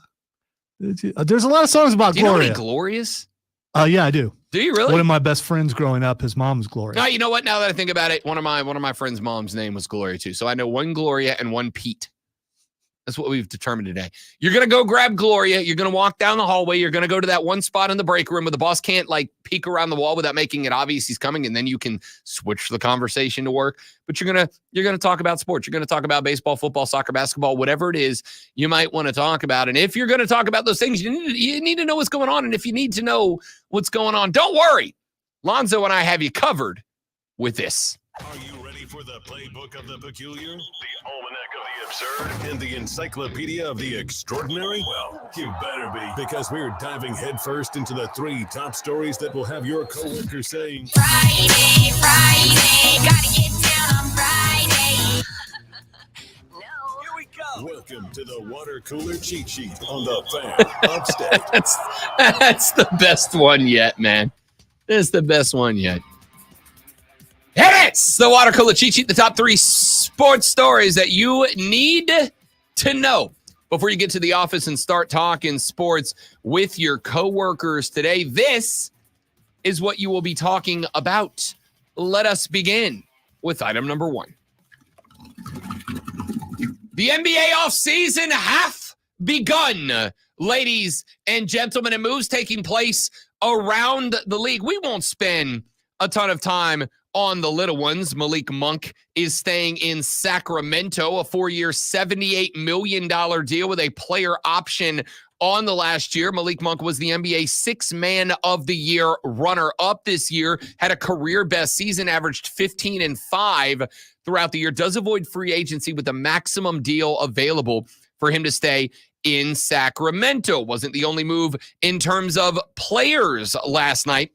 There's a lot of songs about Do you know Gloria. any Glorias? Yeah, I do. Do you really? One of my best friends growing up, his mom was Gloria. You know what? Now that I think about it, one of my friends' mom's name was Gloria too. So I know one Gloria and one Pete. That's what we've determined today. You're going to go grab Gloria. You're going to walk down the hallway. You're going to go to that one spot in the break room where the boss can't like peek around the wall without making it obvious he's coming. And then you can switch the conversation to work. But you're going to talk about sports. You're going to talk about baseball, football, soccer, basketball, whatever it is you might want to talk about. And if you're going to talk about those things, you need to know what's going on. And if you need to know what's going on, don't worry. Lonzo and I have you covered with this. Are you ready for the playbook of the peculiar, the almanac of the absurd, and the encyclopedia of the extraordinary? Well, you better be, because we're diving headfirst into the 3 top stories that will have your coworker saying, Friday, gotta get down on Friday. No. Here we go. Welcome to the water cooler cheat sheet on the Fan Upstate. That's the best one yet, man. That's the best one yet. It's the water cooler cheat sheet, the top 3 sports stories that you need to know before you get to the office and start talking sports with your coworkers today. This is what you will be talking about. Let us begin with item number 1. The NBA offseason hath begun, ladies and gentlemen, and moves taking place around the league. We won't spend a ton of time on the little ones. Malik Monk is staying in Sacramento, a 4-year, $78 million deal with a player option on the last year. Malik Monk was the NBA 6th Man of the Year runner-up this year, had a career-best season, averaged 15 and 5 throughout the year, does avoid free agency with the maximum deal available for him to stay in Sacramento. Wasn't the only move in terms of players last night,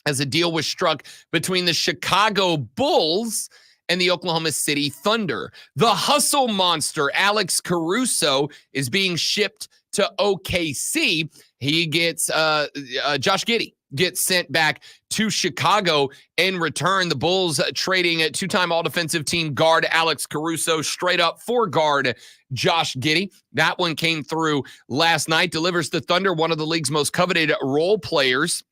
as a deal was struck between the Chicago Bulls and the Oklahoma City Thunder. The hustle monster, Alex Caruso, is being shipped to OKC. He gets Josh Giddey gets sent back to Chicago. In return, the Bulls trading a 2-time all-defensive team guard Alex Caruso straight up for guard Josh Giddey. That one came through last night. Delivers the Thunder one of the league's most coveted role players.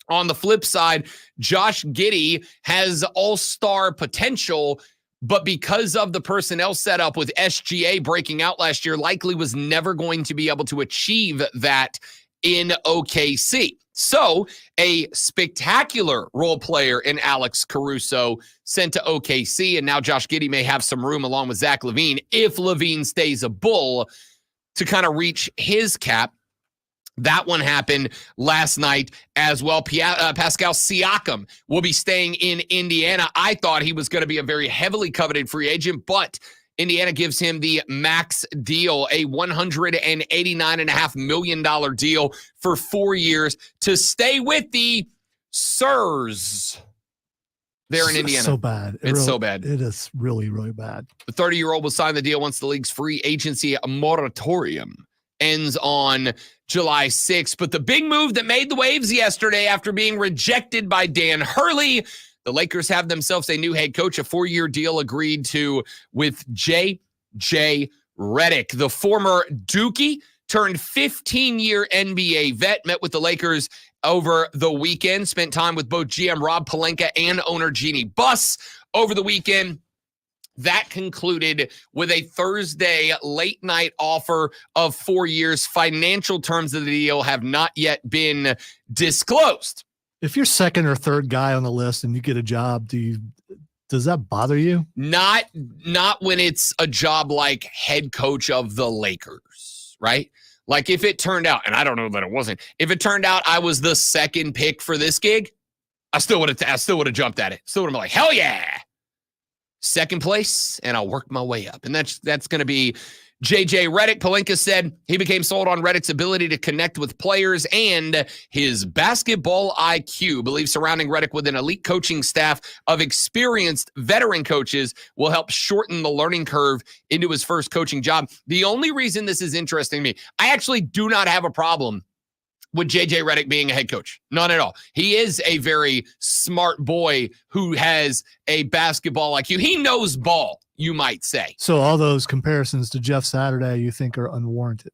On the flip side, Josh Giddey has all-star potential, but because of the personnel setup with SGA breaking out last year, likely was never going to be able to achieve that in OKC. So a spectacular role player in Alex Caruso sent to OKC, and now Josh Giddey may have some room along with Zach LaVine, if LaVine stays a Bull, to kind of reach his cap. That one happened last night as well. Pascal Siakam will be staying in Indiana. I thought he was going to be a very heavily coveted free agent, but Indiana gives him the max deal, a $189.5 million deal for 4 years to stay with the Sirs there in Indiana. So bad. It's so bad. It is really, really bad. The 30-year-old will sign the deal once the league's free agency moratorium ends on July 6th. But the big move that made the waves yesterday after being rejected by Dan Hurley, the Lakers have themselves a new head coach, a 4-year deal agreed to with J.J. Redick. The former Dookie turned 15-year NBA vet, met with the Lakers over the weekend, spent time with both GM Rob Pelinka and owner Jeannie Buss over the weekend. That concluded with a Thursday late night offer of 4 years. Financial terms of the deal have not yet been disclosed. If you're second or third guy on the list and you get a job, does that bother you? Not when it's a job like head coach of the Lakers, right? Like if it turned out, and I don't know that it wasn't, if it turned out I was the second pick for this gig, I still would have jumped at it. Still would have been like, hell yeah. Second place, and I'll work my way up. And that's going to be J.J. Redick. Pelinka said he became sold on Redick's ability to connect with players and his basketball IQ. Believes surrounding Redick with an elite coaching staff of experienced veteran coaches will help shorten the learning curve into his first coaching job. The only reason this is interesting to me, I actually do not have a problem with J.J. Redick being a head coach. None at all. He is a very smart boy who has a basketball IQ. He knows ball, you might say. So all those comparisons to Jeff Saturday you think are unwarranted?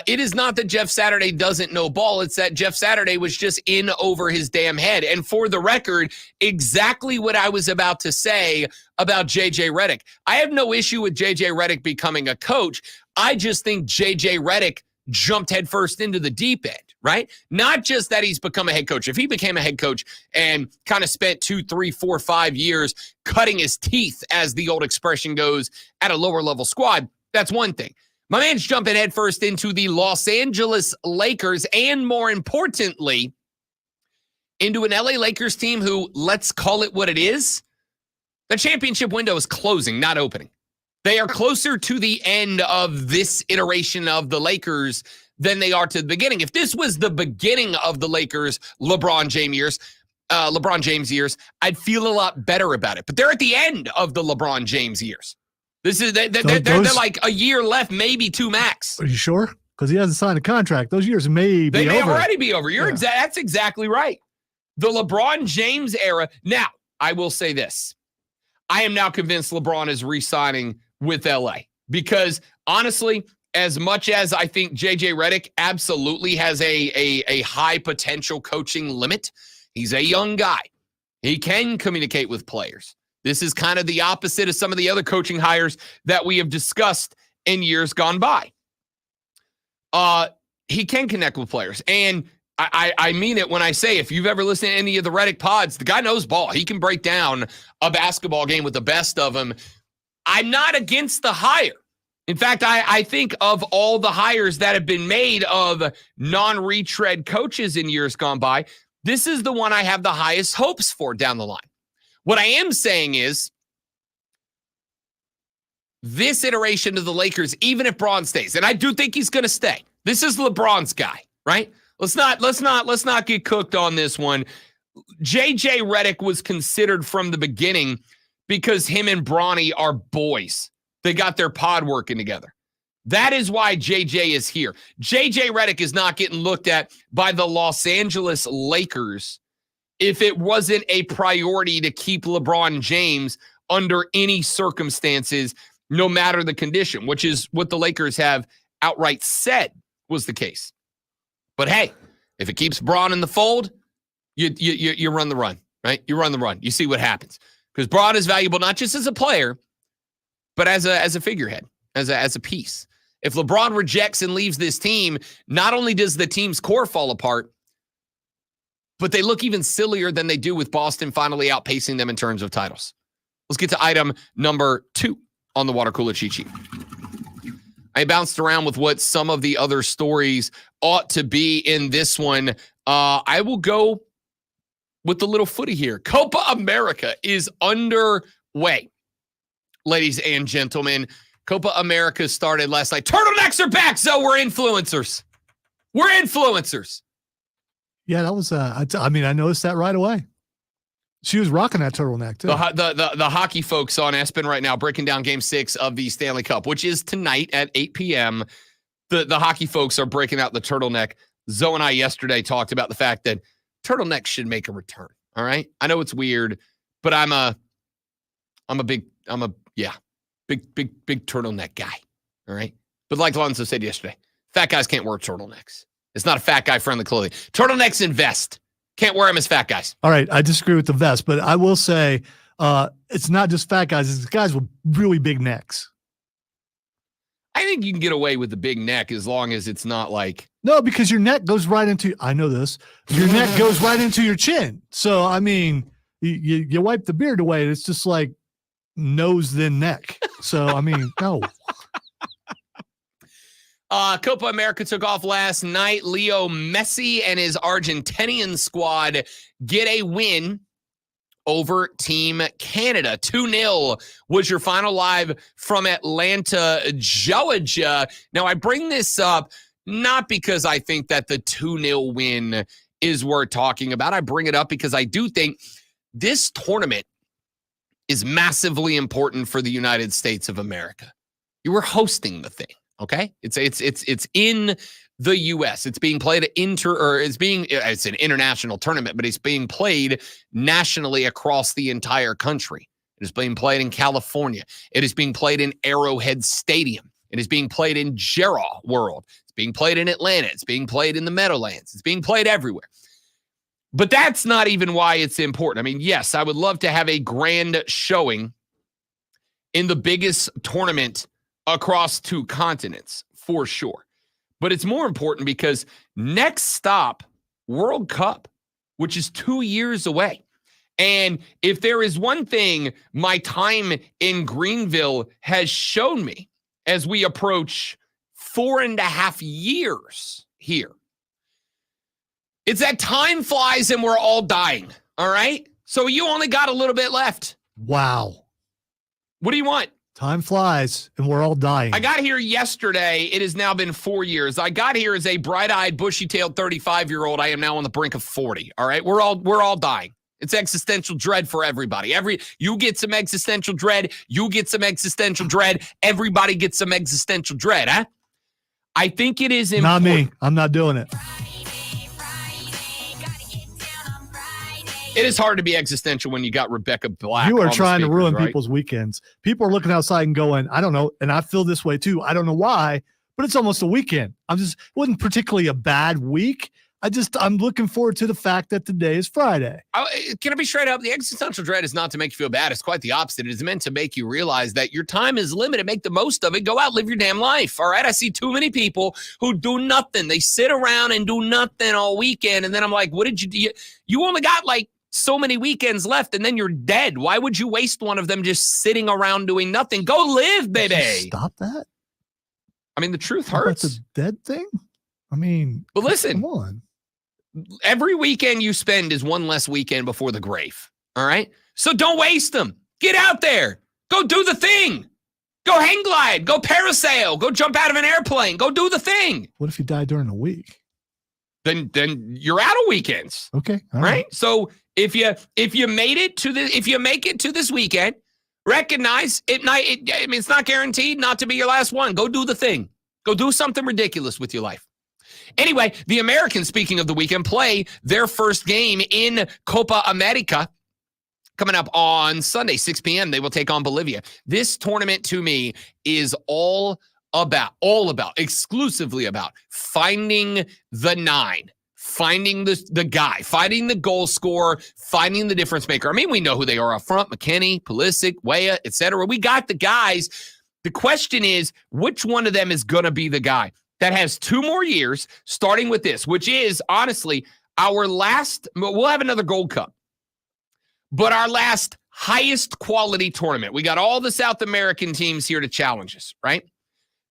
It is not that Jeff Saturday doesn't know ball. It's that Jeff Saturday was just in over his damn head. And for the record, exactly what I was about to say about J.J. Redick. I have no issue with J.J. Redick becoming a coach. I just think J.J. Redick jumped headfirst into the deep end, right? Not just that he's become a head coach. If he became a head coach and kind of spent 2, 3, 4, 5 years cutting his teeth, as the old expression goes, at a lower level squad, that's one thing. My man's jumping headfirst into the Los Angeles Lakers, and more importantly, into an LA Lakers team who, let's call it what it is, the championship window is closing, not opening. They are closer to the end of this iteration of the Lakers than they are to the beginning. If this was the beginning of the Lakers LeBron James years, I'd feel a lot better about it. But they're at the end of the LeBron James years. This is they're like a year left, maybe 2 max. Are you sure? Because he hasn't signed a contract. Those years may be over. They may already be over. That's exactly right. The LeBron James era. Now, I will say this. I am now convinced LeBron is re-signing with LA because, honestly, as much as I think J.J. Redick absolutely has a high potential coaching limit, he's a young guy. He can communicate with players. This is kind of the opposite of some of the other coaching hires that we have discussed in years gone by. He can connect with players. And I mean it when I say, if you've ever listened to any of the Redick pods, the guy knows ball. He can break down a basketball game with the best of them. I'm not against the hire. In fact, I think of all the hires that have been made of non-retread coaches in years gone by, this is the one I have the highest hopes for down the line. What I am saying is this iteration of the Lakers, even if Braun stays, and I do think he's going to stay. This is LeBron's guy, right? Let's not get cooked on this one. J.J. Redick was considered from the beginning because him and Bronny are boys. They got their pod working together. That is why J.J. is here. J.J. Redick is not getting looked at by the Los Angeles Lakers if it wasn't a priority to keep LeBron James under any circumstances, no matter the condition, which is what the Lakers have outright said was the case. But hey, if it keeps Braun in the fold, you run the run, right? You run the run. You see what happens. Because Braun is valuable not just as a player, but as a figurehead, as a piece. If LeBron rejects and leaves this team, not only does the team's core fall apart, but they look even sillier than they do with Boston finally outpacing them in terms of titles. Let's get to item number 2 on the water cooler cheat sheet. I bounced around with what some of the other stories ought to be in this one. I will go with the little footy here. Copa America is underway. Ladies and gentlemen, Copa America started last night. Turtlenecks are back, so we're influencers. We're influencers. Yeah, that was, I noticed that right away. She was rocking that turtleneck, too. The hockey folks on ESPN right now breaking down Game 6 of the Stanley Cup, which is tonight at 8 p.m. The hockey folks are breaking out the turtleneck. Zoe and I yesterday talked about the fact that turtlenecks should make a return, all right? I know it's weird, but I'm a big turtleneck guy, all right? But like Lonzo said yesterday, fat guys can't wear turtlenecks. It's not a fat guy-friendly clothing. Turtlenecks and vest. Can't wear them as fat guys. All right, I disagree with the vest, but I will say it's not just fat guys. It's guys with really big necks. I think you can get away with the big neck as long as it's not like... No, because your neck goes right into... I know this. Your neck goes right into your chin. So, I mean, you wipe the beard away, and it's just like nose then neck. So, I mean, no. Copa America took off last night. Leo Messi and his Argentinian squad get a win over Team Canada. 2-0 was your final live from Atlanta, Georgia. Now, I bring this up not because I think that the 2-0 win is worth talking about. I bring it up because I do think this tournament is massively important for the United States of America. You were hosting the thing. Okay, it's in the U.S. It's being played it's an international tournament, but it's being played nationally across the entire country. It is being played in California. It is being played in Arrowhead Stadium. It is being played in Gera World. It's being played in Atlanta. It's being played in the Meadowlands. It's being played everywhere. But that's not even why it's important. I mean, yes, I would love to have a grand showing in the biggest tournament across 2 continents, for sure. But it's more important because next stop, World Cup, which is 2 years away. And if there is one thing my time in Greenville has shown me as we approach 4.5 years here, it's that time flies and we're all dying, all right? So you only got a little bit left. Wow. What do you want? Time flies and we're all dying. I got here yesterday. It has now been 4 years. I got here as a bright-eyed, bushy-tailed 35-year-old. I am now on the brink of 40. All right, we're all dying. It's existential dread for everybody. You get some existential dread. You get some existential dread. Everybody gets some existential dread, huh? I think it is important. Not me. I'm not doing it. It is hard to be existential when you got Rebecca Black. You are on the trying to speakers, ruin right? people's weekends. People are looking outside and going, I don't know. And I feel this way too. I don't know why, but it's almost a weekend. It wasn't particularly a bad week. I'm looking forward to the fact that today is Friday. Can I be straight up? The existential dread is not to make you feel bad. It's quite the opposite. It is meant to make you realize that your time is limited. Make the most of it. Go out, live your damn life. All right. I see too many people who do nothing. They sit around and do nothing all weekend. And then I'm like, what did you do? You only got like so many weekends left and then you're dead. Why would you waste one of them just sitting around doing nothing? Go live, baby. Stop that. I mean, the truth hurts. That's a dead thing. I mean, but listen, come on. Every weekend you spend is one less weekend before the grave. All right. So don't waste them. Get out there. Go do the thing. Go hang glide. Go parasail. Go jump out of an airplane. Go do the thing. What if you die during the week? Then you're out of weekends. Okay. All right. So if you make it to this weekend, recognize it's not guaranteed not to be your last one. Go do the thing. Go do something ridiculous with your life. Anyway, the Americans, speaking of the weekend, play their first game in Copa America coming up on Sunday, 6 p.m. They will take on Bolivia. This tournament to me is all about, exclusively about finding the 9, finding the guy, finding the goal scorer, finding the difference maker. I mean, we know who they are up front: McKinney, Pulisic, Weah, etc. We got the guys. The question is, which one of them is going to be the guy that has 2 more years, starting with this, which is honestly our last. We'll have another Gold Cup, but our last highest quality tournament. We got all the South American teams here to challenge us, right?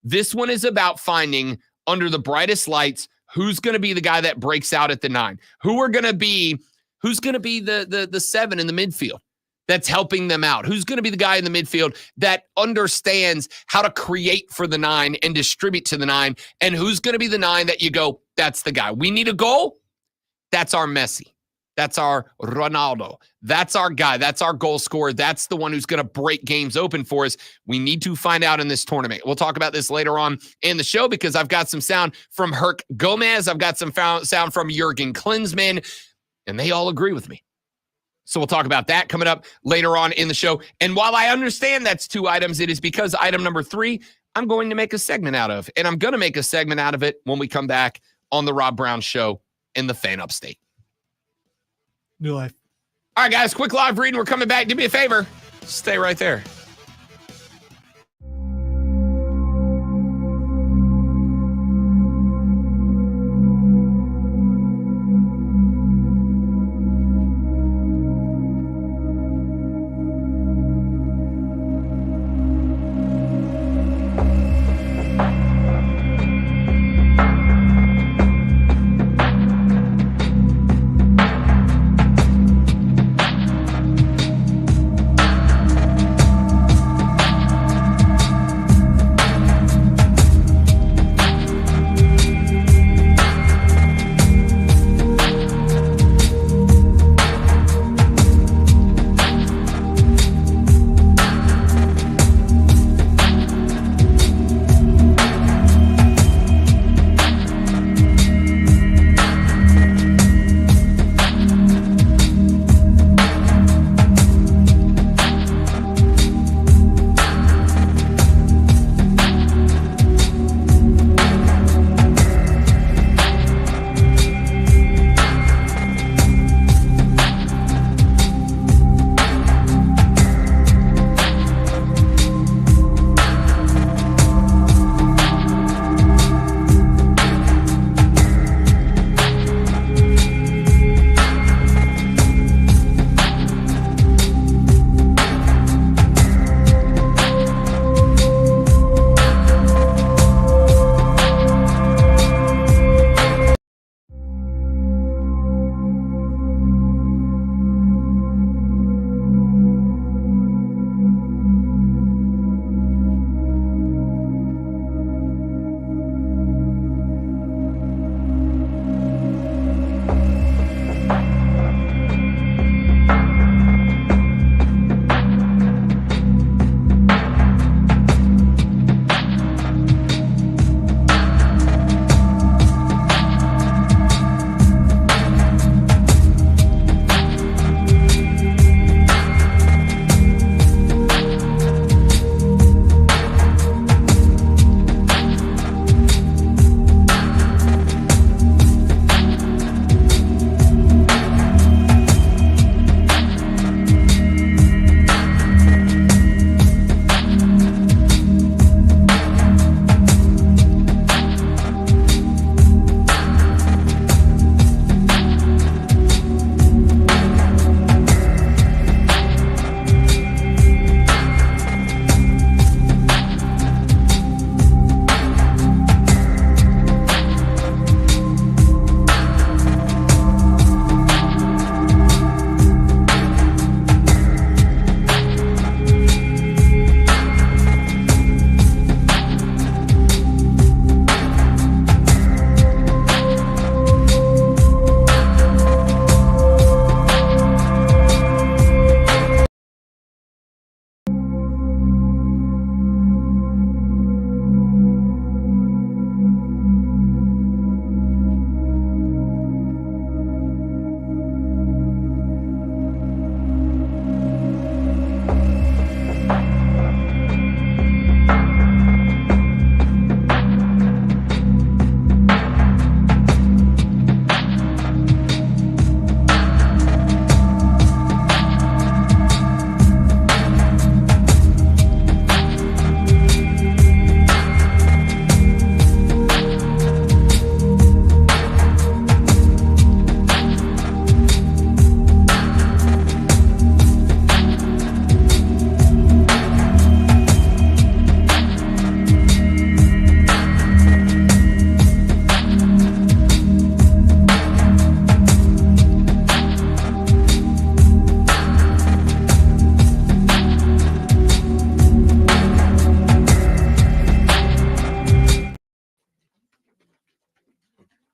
This one is about finding, under the brightest lights, who's going to be the guy that breaks out at the 9. Who's going to be the 7 in the midfield that's helping them out? Who's going to be the guy in the midfield that understands how to create for the 9 and distribute to the 9? And who's going to be the 9 that you go, that's the guy? We need a goal. That's our Messi. That's our Ronaldo. That's our guy. That's our goal scorer. That's the one who's going to break games open for us. We need to find out in this tournament. We'll talk about this later on in the show because I've got some sound from Herc Gomez. I've got some sound from Jurgen Klinsmann, and they all agree with me. So we'll talk about that coming up later on in the show. And while I understand that's 2 items, it is because item number 3, I'm going to make a segment out of. And I'm going to make a segment out of it when we come back on the Rob Brown Show in the Fan Upstate. New life. All right, guys, quick live reading. We're coming back. Do me a favor. Stay right there.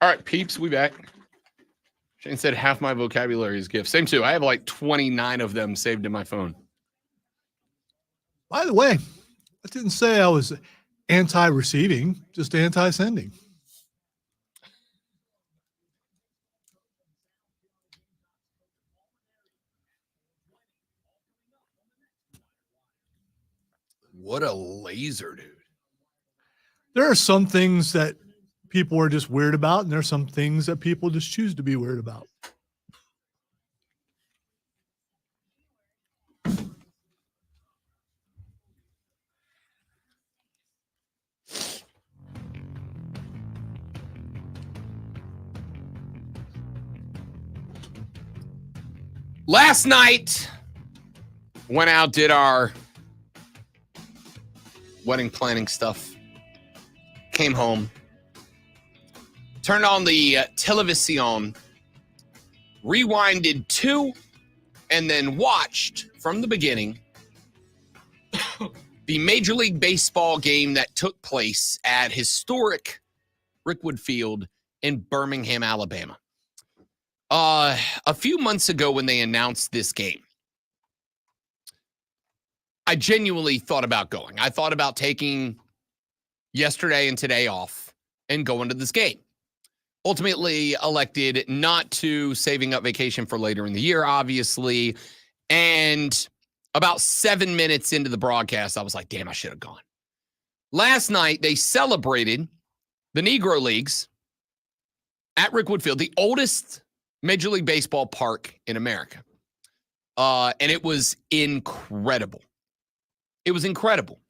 All right, peeps, we back. Shane said half my vocabulary is gifts. Same too. I have like 29 of them saved in my phone. By the way, I didn't say I was anti-receiving, just anti-sending. What a laser, dude. There are some things that people are just weird about, and there are some things that people just choose to be weird about. Last night, went out, did our wedding planning stuff, came home, turned on the television, rewinded to, and then watched from the beginning the Major League Baseball game that took place at historic Rickwood Field in Birmingham, Alabama. A few months ago when they announced this game, I genuinely thought about going. I thought about taking yesterday and today off and going to this game. Ultimately elected not to, saving up vacation for later in the year, obviously. And about 7 minutes into the broadcast, I was like, damn, I should have gone. Last night, they celebrated the Negro Leagues at Rickwood Field, the oldest Major League Baseball park in America. And it was incredible. It was incredible.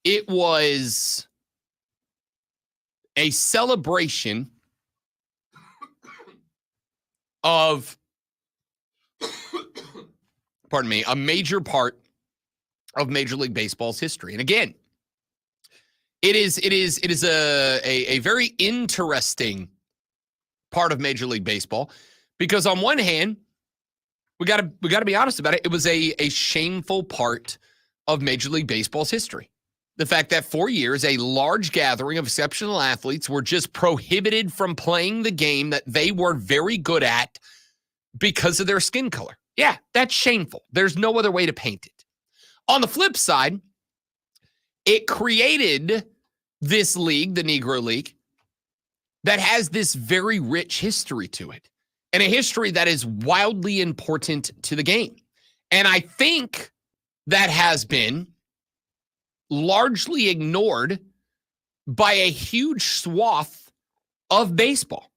It was a celebration of, pardon me, a major part of Major League Baseball's history. And again, it is a very interesting part of Major League Baseball, because on one hand, we got to be honest about it. It was a shameful part of Major League Baseball's history. The fact that for years, a large gathering of exceptional athletes were just prohibited from playing the game that they were very good at because of their skin color. Yeah, that's shameful. There's no other way to paint it. On the flip side, it created this league, the Negro League, that has this very rich history to it, and a history that is wildly important to the game. And I think that has been largely ignored by a huge swath of baseball.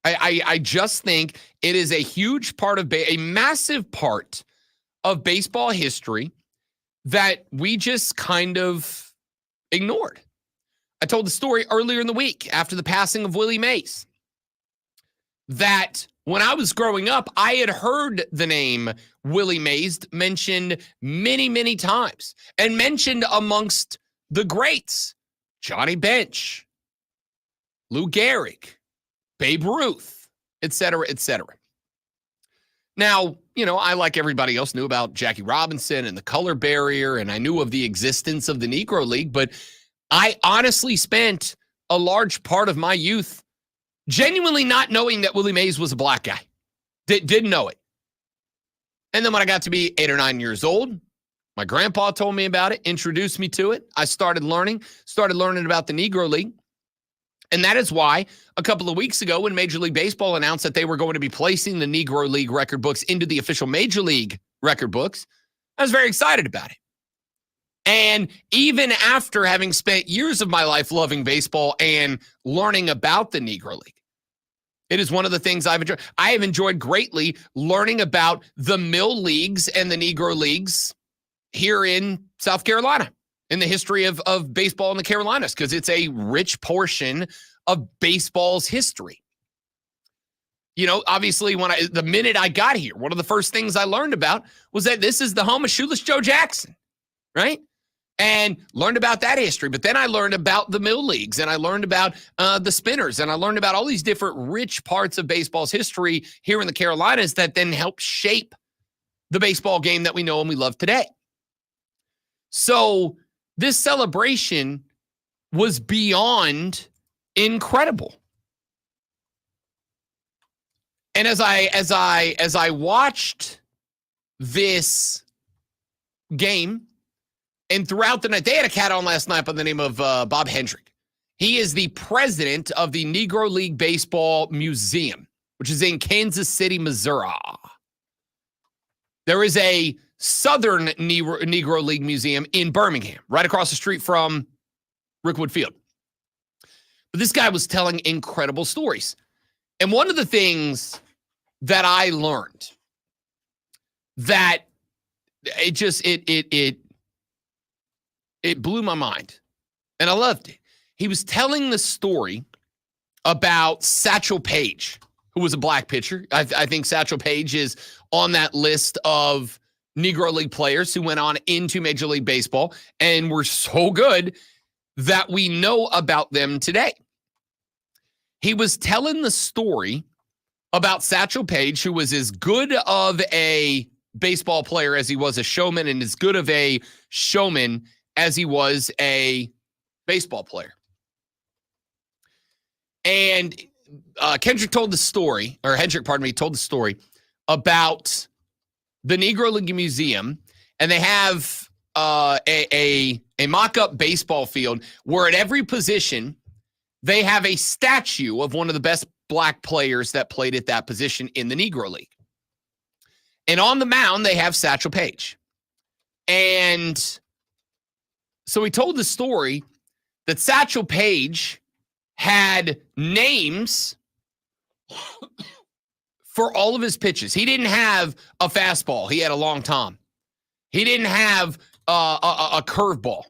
I just think it is a huge part of a massive part of baseball history that we just kind of ignored. I told the story earlier in the week after the passing of Willie Mays that when I was growing up, I had heard the name Willie Mays mentioned many, many times, and mentioned amongst the greats: Johnny Bench, Lou Gehrig, Babe Ruth, et cetera, et cetera. Now, you know, I, like everybody else, knew about Jackie Robinson and the color barrier, and I knew of the existence of the Negro League, but I honestly spent a large part of my youth genuinely not knowing that Willie Mays was a black guy. Didn't know it. And then when I got to be 8 or 9 years old, my grandpa told me about it, introduced me to it. I started learning about the Negro League. And that is why a couple of weeks ago, when Major League Baseball announced that they were going to be placing the Negro League record books into the official Major League record books, I was very excited about it. And even after having spent years of my life loving baseball and learning about the Negro League, it is one of the things I've enjoyed. I have enjoyed greatly learning about the Mill Leagues and the Negro Leagues here in South Carolina, in the history of baseball in the Carolinas, because it's a rich portion of baseball's history. You know, obviously, the minute I got here, one of the first things I learned about was that this is the home of Shoeless Joe Jackson, right? And learned about that history. But then I learned about the Mill Leagues, and I learned about the Spinners, and I learned about all these different rich parts of baseball's history here in the Carolinas that then helped shape the baseball game that we know and we love today. So this celebration was beyond incredible. And as I watched this game, and throughout the night, they had a cat on last night by the name of Bob Hendrick. He is the president of the Negro League Baseball Museum, which is in Kansas City, Missouri. There is a Southern Negro League Museum in Birmingham, right across the street from Rickwood Field. But this guy was telling incredible stories. And one of the things that I learned that it blew my mind, and I loved it. He was telling the story about Satchel Paige, who was a black pitcher. I think Satchel Paige is on that list of Negro League players who went on into Major League Baseball and were so good that we know about them today. He was telling the story about Satchel Paige, who was as good of a baseball player as he was a showman, and as good of a showman as he was a baseball player. And Hendrick told the story about the Negro League Museum, and they have a mock-up baseball field where at every position they have a statue of one of the best black players that played at that position in the Negro League. And on the mound, they have Satchel Paige. And so he told the story that Satchel Paige had names for all of his pitches. He didn't have a fastball. He had a long tom. He didn't have a curveball.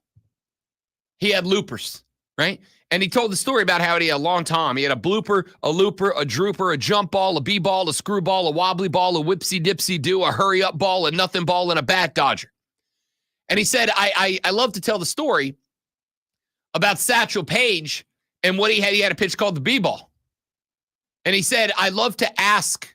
He had loopers, right? And he told the story about how he had a long tom. He had a blooper, a looper, a drooper, a jump ball, a b-ball, a screwball, a wobbly ball, a whipsy-dipsy-do, a hurry-up ball, a nothing ball, and a bat dodger. And he said, I love to tell the story about Satchel Paige and what he had. He had a pitch called the b-ball. And he said, I love to ask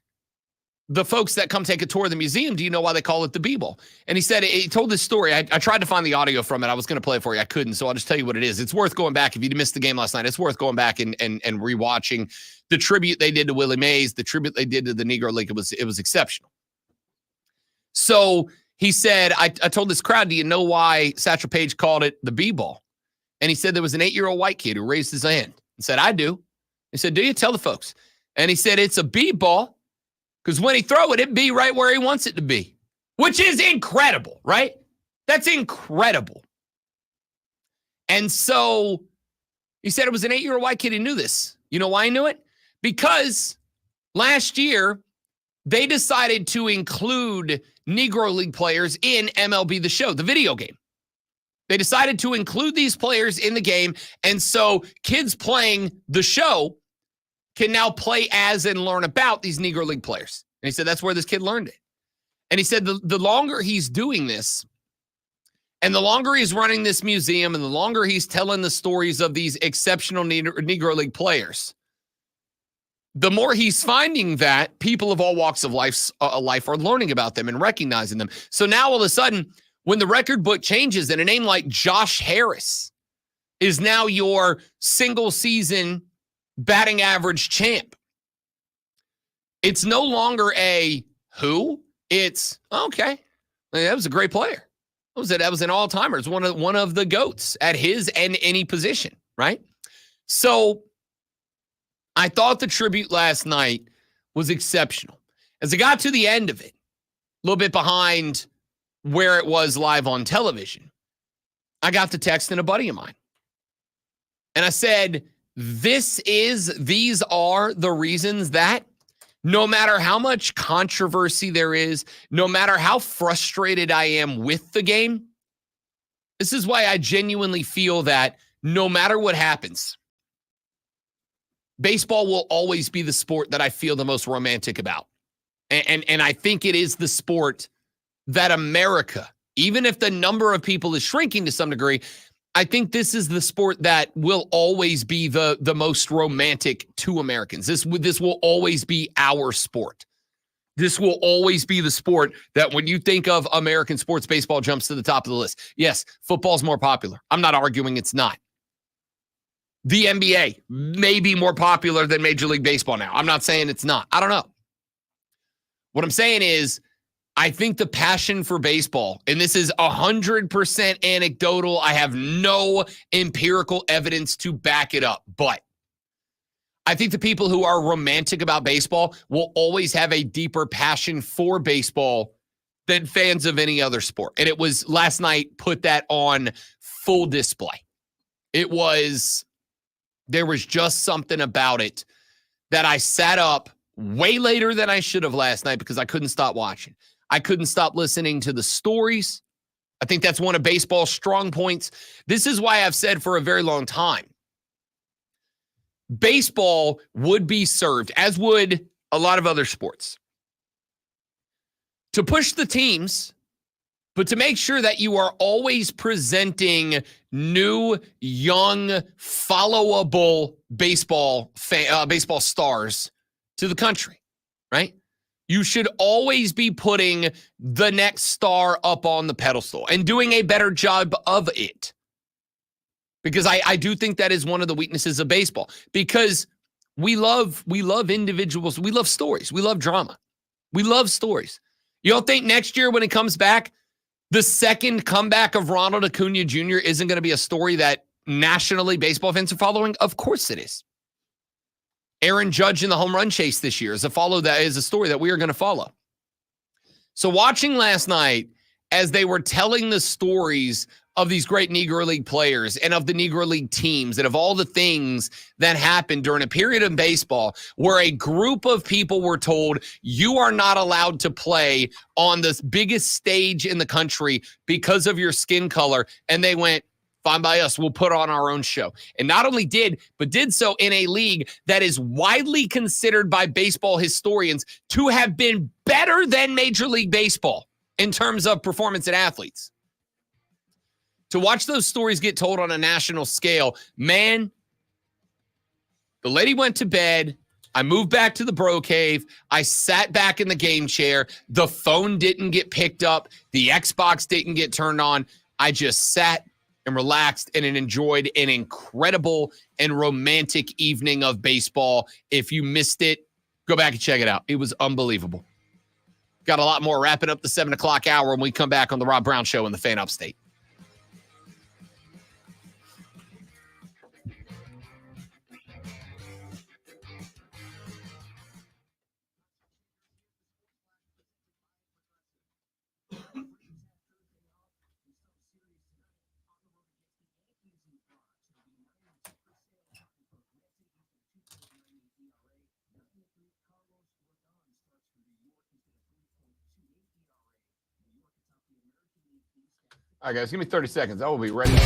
the folks that come take a tour of the museum, do you know why they call it the b-ball? And he said, he told this story. I tried to find the audio from it. I was going to play it for you. I couldn't, so I'll just tell you what it is. It's worth going back. If you missed the game last night, it's worth going back and rewatching the tribute they did to Willie Mays, the tribute they did to the Negro League. It was exceptional. So he said, I told this crowd, do you know why Satchel Paige called it the b-ball? And he said there was an 8-year-old white kid who raised his hand and said, I do. He said, do you? Tell the folks. And he said, it's a b-ball because when he throw it, it'd be right where he wants it to be, which is incredible, right? That's incredible. And so he said it was an 8-year-old white kid who knew this. You know why he knew it? Because last year, they decided to include Negro League players in MLB The Show, the video game. They decided to include these players in the game, and so kids playing the show can now play as and learn about these Negro League players. And he said that's where this kid learned it. And he said the longer he's doing this, and the longer he's running this museum, and the longer he's telling the stories of these exceptional Negro League players, the more he's finding that people of all walks of life are learning about them and recognizing them. So now all of a sudden, when the record book changes and a name like Josh Harris is now your single season batting average champ, it's no longer a who, it's okay. That was a great player. That was an all-timer. It's one of the GOATs at his and any position, right? So I thought the tribute last night was exceptional. As I got to the end of it, a little bit behind where it was live on television, I got the text in a buddy of mine. And I said, these are the reasons that no matter how much controversy there is, no matter how frustrated I am with the game, this is why I genuinely feel that no matter what happens, baseball will always be the sport that I feel the most romantic about. And I think it is the sport that America, even if the number of people is shrinking to some degree, I think this is the sport that will always be the most romantic to Americans. This will always be our sport. This will always be the sport that when you think of American sports, baseball jumps to the top of the list. Yes, football's more popular. I'm not arguing it's not. The NBA may be more popular than Major League Baseball now. I'm not saying it's not. I don't know. What I'm saying is, I think the passion for baseball, and this is 100% anecdotal, I have no empirical evidence to back it up, but I think the people who are romantic about baseball will always have a deeper passion for baseball than fans of any other sport. And it was last night put that on full display. There was just something about it that I sat up way later than I should have last night because I couldn't stop watching. I couldn't stop listening to the stories. I think that's one of baseball's strong points. This is why I've said for a very long time, baseball would be served, as would a lot of other sports, to push the teams, but to make sure that you are always presenting new, young, followable baseball stars to the country, right? You should always be putting the next star up on the pedestal and doing a better job of it. Because I do think that is one of the weaknesses of baseball. Because we love individuals. We love stories. We love drama. We love stories. You don't think next year when it comes back, the second comeback of Ronald Acuna Jr. isn't going to be a story that nationally baseball fans are following? Of course it is. Aaron Judge in the home run chase this year is a story that we are going to follow. So watching last night as they were telling the stories of these great Negro League players and of the Negro League teams and of all the things that happened during a period in baseball where a group of people were told, you are not allowed to play on the biggest stage in the country because of your skin color. And they went, fine by us, we'll put on our own show. And not only did so in a league that is widely considered by baseball historians to have been better than Major League Baseball in terms of performance and athletes. To watch those stories get told on a national scale, man, the lady went to bed. I moved back to the bro cave. I sat back in the game chair. The phone didn't get picked up. The Xbox didn't get turned on. I just sat and relaxed and enjoyed an incredible and romantic evening of baseball. If you missed it, go back and check it out. It was unbelievable. Got a lot more wrapping up the 7 o'clock hour when we come back on the Rob Brown Show in the Fan Upstate. All right, guys, give me 30 seconds. I will be ready.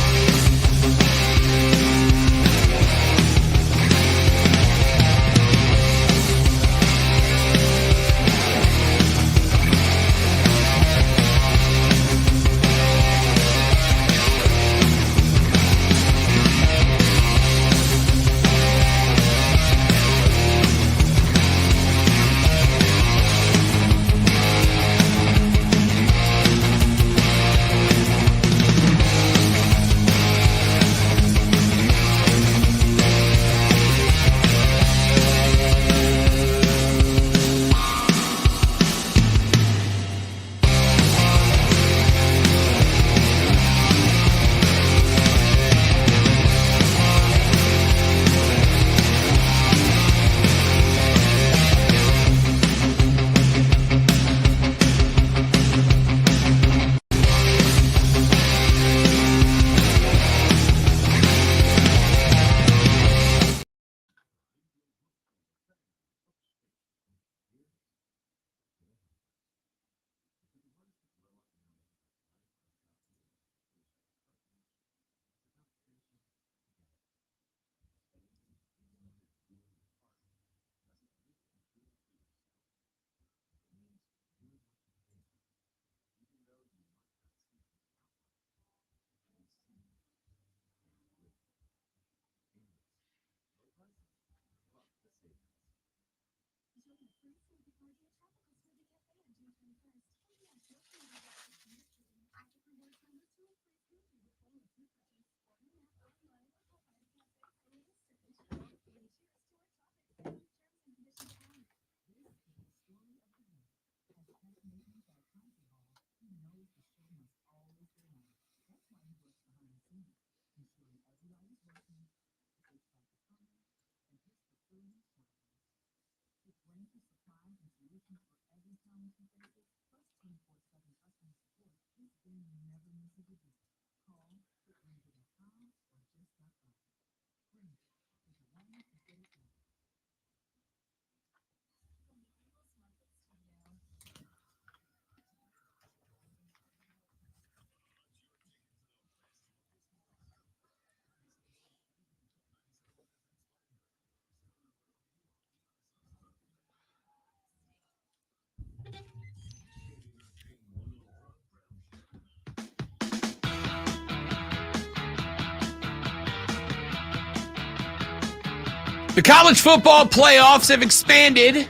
The college football playoffs have expanded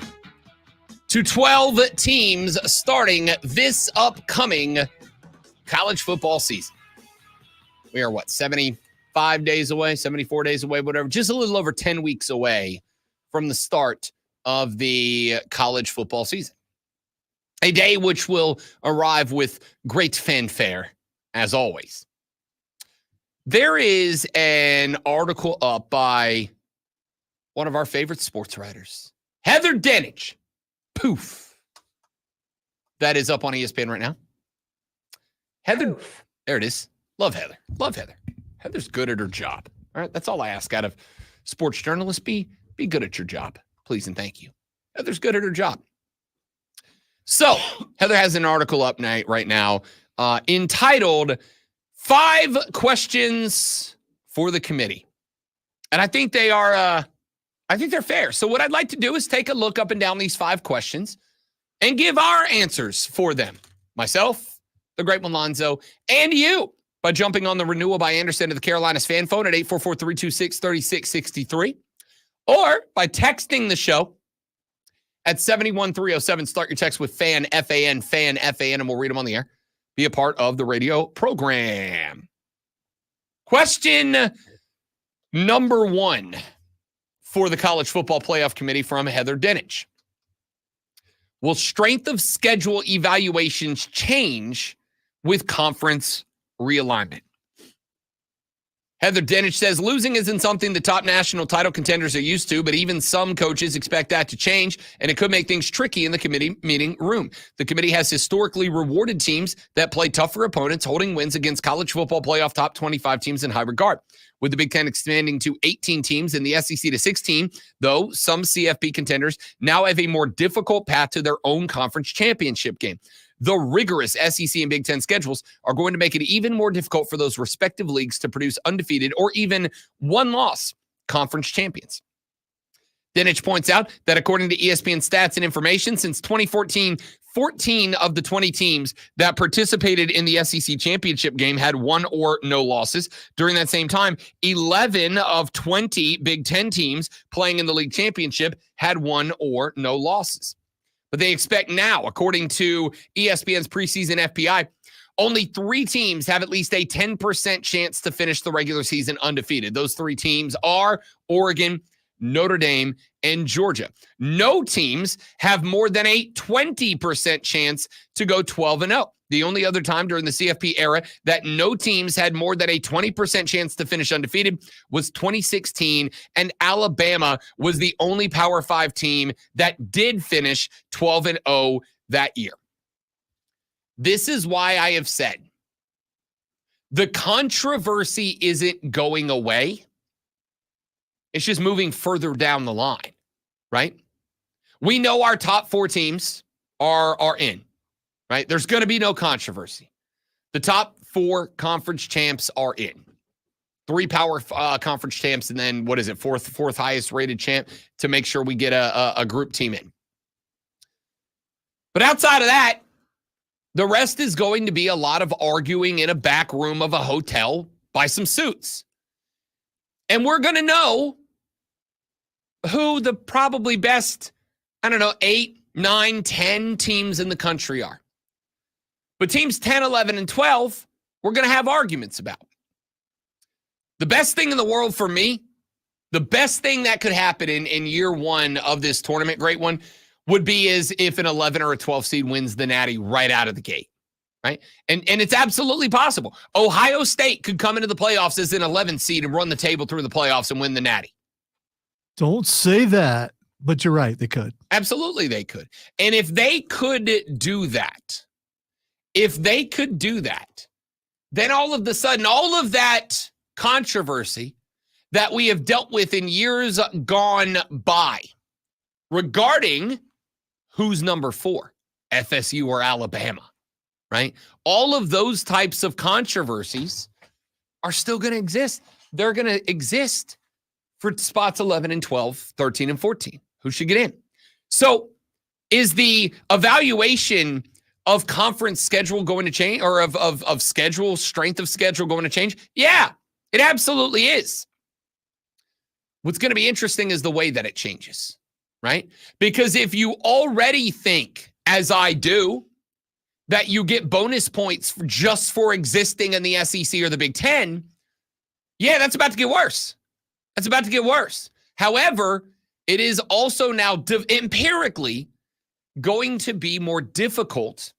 to 12 teams starting this upcoming college football season. We are, 75 days away, 74 days away, whatever, just a little over 10 weeks away from the start of the college football season. A day which will arrive with great fanfare, as always. There is an article up by one of our favorite sports writers, Heather Dinich. Poof. That is up on ESPN right now. Heather, there it is. Love Heather. Love Heather. Heather's good at her job. All right, that's all I ask out of sports journalists. Be good at your job, please and thank you. Heather's good at her job. So Heather has an article up right now entitled 5 Questions for the Committee. And I think they are I think they're fair. So what I'd like to do is take a look up and down these 5 questions and give our answers for them. Myself, the great one Lonzo, and you by jumping on the Renewal by Anderson to the Carolinas fan phone at 844-326-3663 or by texting the show at 71307. Start your text with FAN, F-A-N, FAN, F-A-N, and we'll read them on the air. Be a part of the radio program. Question number 1 for the College Football Playoff Committee from Heather Dinich. Will strength of schedule evaluations change with conference realignment? Heather Dinich says losing isn't something the top national title contenders are used to, but even some coaches expect that to change, and it could make things tricky in the committee meeting room. The committee has historically rewarded teams that play tougher opponents, holding wins against college football playoff top 25 teams in high regard. With the Big Ten expanding to 18 teams and the SEC to 16, though, some CFP contenders now have a more difficult path to their own conference championship game. The rigorous SEC and Big Ten schedules are going to make it even more difficult for those respective leagues to produce undefeated or even one-loss conference champions. Dinich points out that according to ESPN stats and information, since 2014, 14 of the 20 teams that participated in the SEC championship game had 1 or no losses. During that same time, 11 of 20 Big Ten teams playing in the league championship had 1 or no losses. But they expect now, according to ESPN's preseason FPI, only 3 teams have at least a 10% chance to finish the regular season undefeated. Those 3 teams are Oregon, Notre Dame, and Georgia. No teams have more than a 20% chance to go 12-0. The only other time during the CFP era that no teams had more than a 20% chance to finish undefeated was 2016, and Alabama was the only Power 5 team that did finish 12-0 that year. This is why I have said the controversy isn't going away. It's just moving further down the line, right? We know our top 4 teams are in, right? There's going to be no controversy. The top 4 conference champs are in. 3 power conference champs, and then, what is it, fourth highest rated champ to make sure we get a group team in. But outside of that, the rest is going to be a lot of arguing in a back room of a hotel by some suits. And we're going to know who the probably best, 8, 9, 10 teams in the country are. But teams 10, 11, and 12, we're going to have arguments about. The best thing in the world for me, the best thing that could happen in year 1 of this tournament, great one, would be is if an 11 or a 12 seed wins the Natty right out of the gate, right? And it's absolutely possible. Ohio State could come into the playoffs as an 11 seed and run the table through the playoffs and win the Natty. Don't say that. But you're right, they could. Absolutely, they could. And if they could do that, then all of a sudden, all of that controversy that we have dealt with in years gone by regarding who's number 4, FSU or Alabama, right? All of those types of controversies are still going to exist. They're going to exist for spots 11 and 12, 13 and 14. Who should get in? So is the evaluation of conference schedule going to change, or of schedule, strength of schedule going to change? Yeah, it absolutely is. What's going to be interesting is the way that it changes, right? Because if you already think, as I do, that you get bonus points just for existing in the SEC or the Big Ten, yeah, that's about to get worse. That's about to get worse. However, it is also now empirically going to be more difficult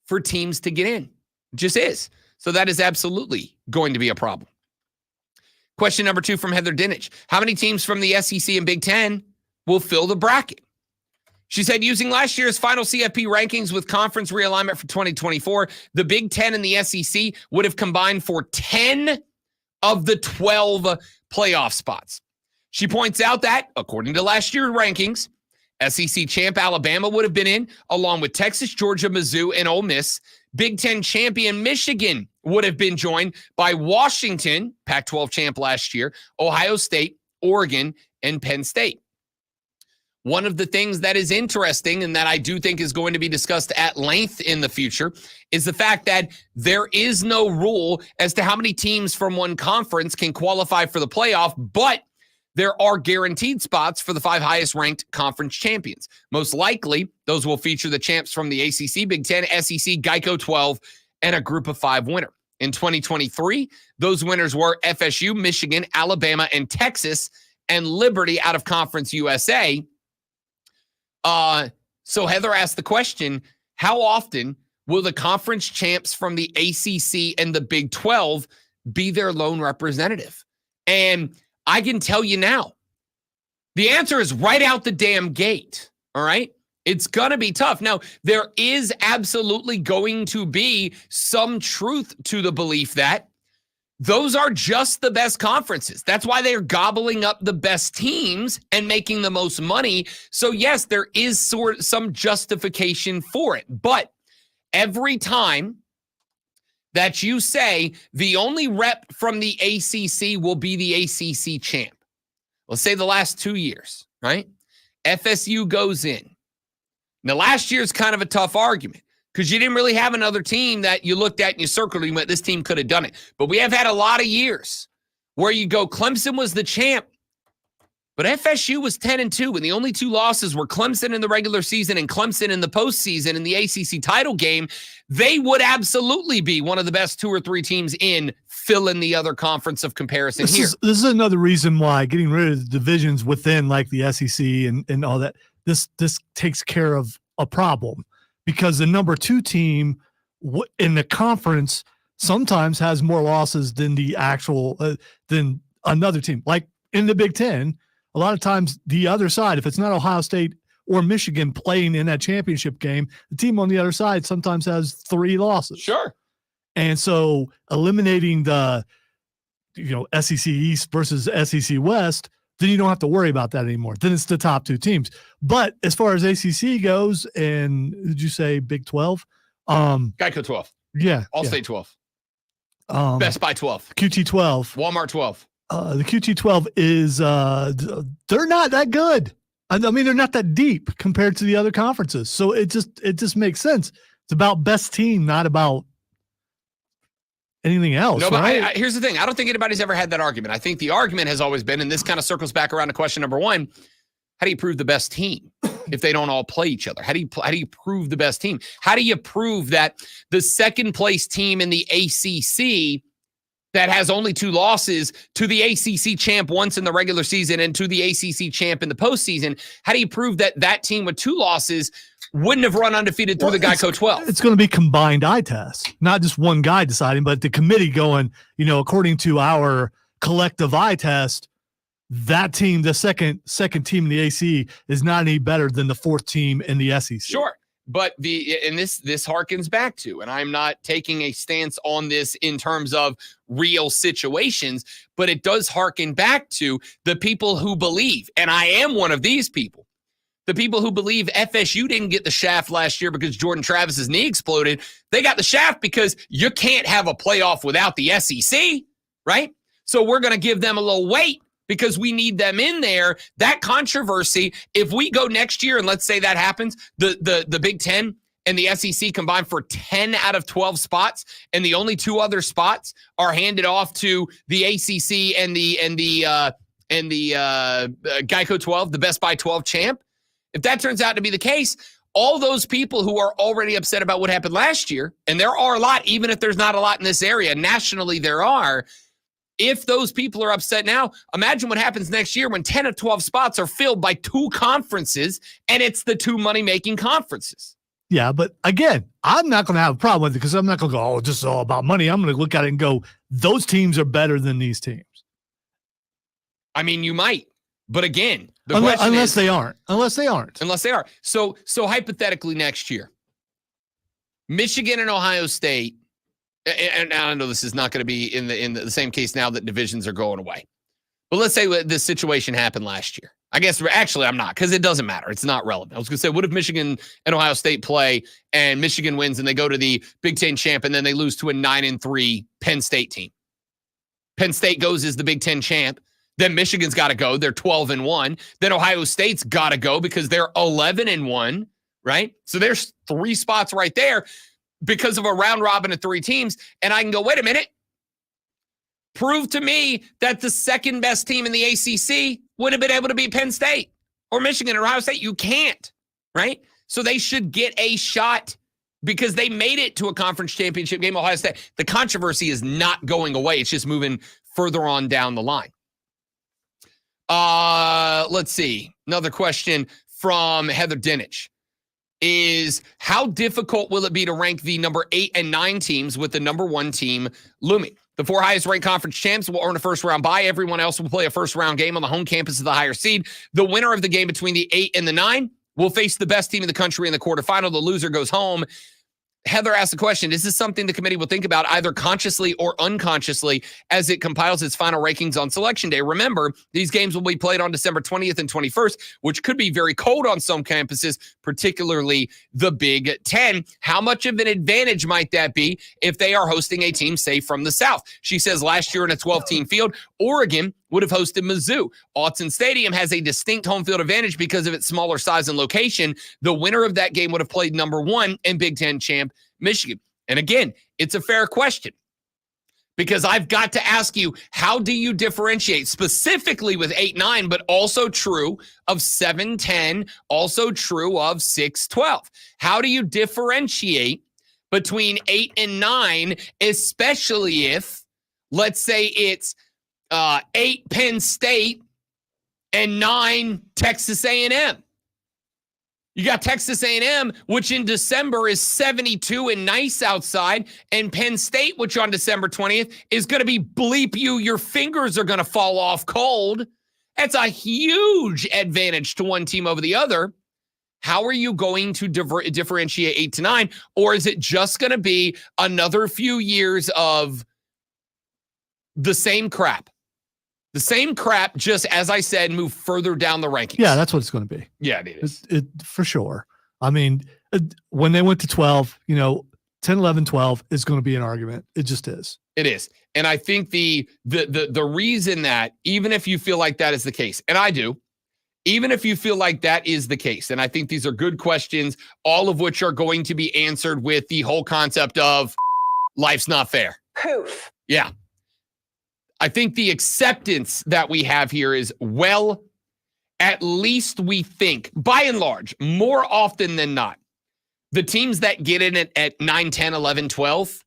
for teams to get in. It just is. So that is absolutely going to be a problem. Question number 2 from Heather Dinich. How many teams from the SEC and Big Ten will fill the bracket? She said, using last year's final CFP rankings with conference realignment for 2024, the Big Ten and the SEC would have combined for 10 of the 12 playoff spots. She points out that, according to last year's rankings, SEC champ Alabama would have been in, along with Texas, Georgia, Mizzou, and Ole Miss. Big Ten champion Michigan would have been joined by Washington, Pac-12 champ last year, Ohio State, Oregon, and Penn State. One of the things that is interesting and that I do think is going to be discussed at length in the future is the fact that there is no rule as to how many teams from one conference can qualify for the playoff, but there are guaranteed spots for the 5 highest ranked conference champions. Most likely, those will feature the champs from the ACC, Big Ten, SEC, Geico 12, and a group of 5 winner. In 2023, those winners were FSU, Michigan, Alabama, and Texas, and Liberty out of Conference USA. So Heather asked the question, how often will the conference champs from the ACC and the Big 12 be their lone representative? And I can tell you now, the answer is right out the damn gate, all right? It's going to be tough. Now, there is absolutely going to be some truth to the belief that those are just the best conferences. That's why they're gobbling up the best teams and making the most money. So, yes, there is some justification for it. But every time that you say the only rep from the ACC will be the ACC champ, let's say the last 2 years, right? FSU goes in. Now, last year's kind of a tough argument because you didn't really have another team that you looked at and you circled and you went, this team could have done it. But we have had a lot of years where you go, Clemson was the champ, but FSU was 10-2, and the only 2 losses were Clemson in the regular season and Clemson in the postseason in the ACC title game. They would absolutely be one of the best 2 or 3 teams in, fill in the other conference of comparison here. This is another reason why getting rid of the divisions within like the SEC and all that, this takes care of a problem, because the number 2 team in the conference sometimes has more losses than the actual than another team. Like in the Big Ten, a lot of times the other side, if it's not Ohio State or Michigan playing in that championship game, the team on the other side sometimes has 3 losses. Sure. And so eliminating the SEC East versus SEC West, then you don't have to worry about that anymore. Then it's the top 2 teams. But as far as ACC goes, and did you say Big 12? Geico 12. Yeah. Allstate 12. Best Buy 12. QT 12. Walmart 12. The QT 12 is they're not that good. I mean, they're not that deep compared to the other conferences. So it just makes sense. It's about best team, not about anything else. No, but right? here's the thing. I don't think anybody's ever had that argument. I think the argument has always been, and this kind of circles back around to question number 1, how do you prove the best team if they don't all play each other? How do you prove the best team? How do you prove that the second place team in the ACC that has only 2 losses to the ACC champ once in the regular season and to the ACC champ in the postseason, how do you prove that that team with 2 losses wouldn't have run undefeated through the Geico 12? It's going to be combined eye tests, not just one guy deciding, but the committee going, according to our collective eye test, that team, the second team in the AC, is not any better than the fourth team in the SEC. Sure. But this harkens back to, and I'm not taking a stance on this in terms of real situations, but it does harken back to the people who believe, and I am one of these people, the people who believe FSU didn't get the shaft last year because Jordan Travis's knee exploded. They got the shaft because you can't have a playoff without the SEC, right? So we're going to give them a little weight because we need them in there. That controversy, if we go next year and let's say that happens, the Big Ten and the SEC combined for 10 out of 12 spots, and the only two other spots are handed off to the ACC and the Geico 12, the Best Buy 12 champ. If that turns out to be the case, all those people who are already upset about what happened last year, and there are a lot, even if there's not a lot in this area, nationally there are. If those people are upset now, imagine what happens next year when 10 of 12 spots are filled by two conferences, and it's the two money-making conferences. Yeah, but again, I'm not going to have a problem with it because I'm not going to go, oh, this is all about money. I'm going to look at it and go, those teams are better than these teams. I mean, you might. But again, unless they aren't. Unless they are. So hypothetically next year, Michigan and Ohio State, and I know this is not going to be in the same case now that divisions are going away. But let's say this situation happened last year. I guess actually I'm not, because it doesn't matter. It's not relevant. I was going to say, what if Michigan and Ohio State play and Michigan wins and they go to the Big Ten champ and then they lose to a 9-3 Penn State team? Penn State goes as the Big Ten champ. Then Michigan's got to go. They're 12-1. Then Ohio State's got to go because they're 11-1, right? So there's 3 spots right there because of a round robin of 3 teams. And I can go, wait a minute. Prove to me that the second best team in the ACC would have been able to beat Penn State or Michigan or Ohio State. You can't, right? So they should get a shot because they made it to a conference championship game, Ohio State. The controversy is not going away. It's just moving further on down the line. Let's see. Another question from Heather Dinich is, how difficult will it be to rank the number 8 and 9 teams with the number 1 team looming? The 4 highest ranked conference champs will earn a first round bye. Everyone else will play a first round game on the home campus of the higher seed. The winner of the game between the 8 and the 9 will face the best team in the country in the quarterfinal. The loser goes home. Heather asked the question, is this something the committee will think about either consciously or unconsciously as it compiles its final rankings on Selection Day? Remember, these games will be played on December 20th and 21st, which could be very cold on some campuses, particularly the Big Ten. How much of an advantage might that be if they are hosting a team, say, from the South? She says last year in a 12-team field, Oregon would have hosted Mizzou. Autzen Stadium has a distinct home field advantage because of its smaller size and location. The winner of that game would have played number 1 and Big Ten champ Michigan. And again, it's a fair question because I've got to ask you, how do you differentiate specifically with 8-9, but also true of 7-10, also true of 6-12? How do you differentiate between 8 and 9, especially if, let's say it's 8 Penn State and 9 Texas A&M? You got Texas A&M, which in December is 72 and nice outside, and Penn State, which on December 20th is going to be bleep you, your fingers are going to fall off cold. That's a huge advantage to one team over the other. How are you going to differentiate 8 to 9? Or is it just going to be another few years of the same crap? The same crap, just as I said, move further down the rankings. Yeah, that's what it's going to be. Yeah, it is. It for sure. I mean, when they went to 12, 10, 11, 12 is going to be an argument. It just is. It is. And I think the reason that, even if you feel like that is the case, and I do, even if you feel like that is the case, and I think these are good questions, all of which are going to be answered with the whole concept of life's not fair. Poof. Yeah. I think the acceptance that we have here is, well, at least we think, by and large, more often than not, the teams that get in at 9, 10, 11, 12,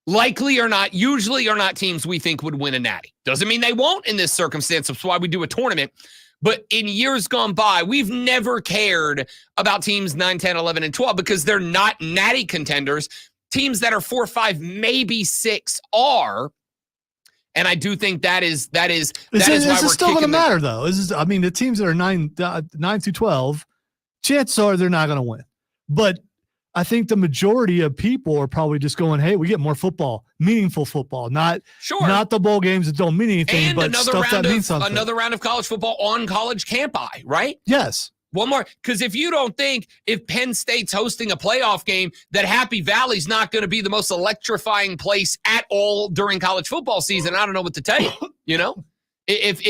likely or not, usually are not teams we think would win a natty. Doesn't mean they won't in this circumstance. That's why we do a tournament. But in years gone by, we've never cared about teams 9, 10, 11, and 12 because they're not natty contenders. Teams that are 4, 5, maybe 6 are. And I do think that is why Is we're it still going to kicking matter, though? I mean, the teams that are 9 through 12, chances are they're not going to win. But I think the majority of people are probably just going, hey, we get more football, meaningful football, not the bowl games that don't mean anything, and but stuff that means something. Another round of college football on college campi, right? Yes. One more, because if you don't think if Penn State's hosting a playoff game that Happy Valley's not going to be the most electrifying place at all during college football season, I don't know what to tell you. You know, if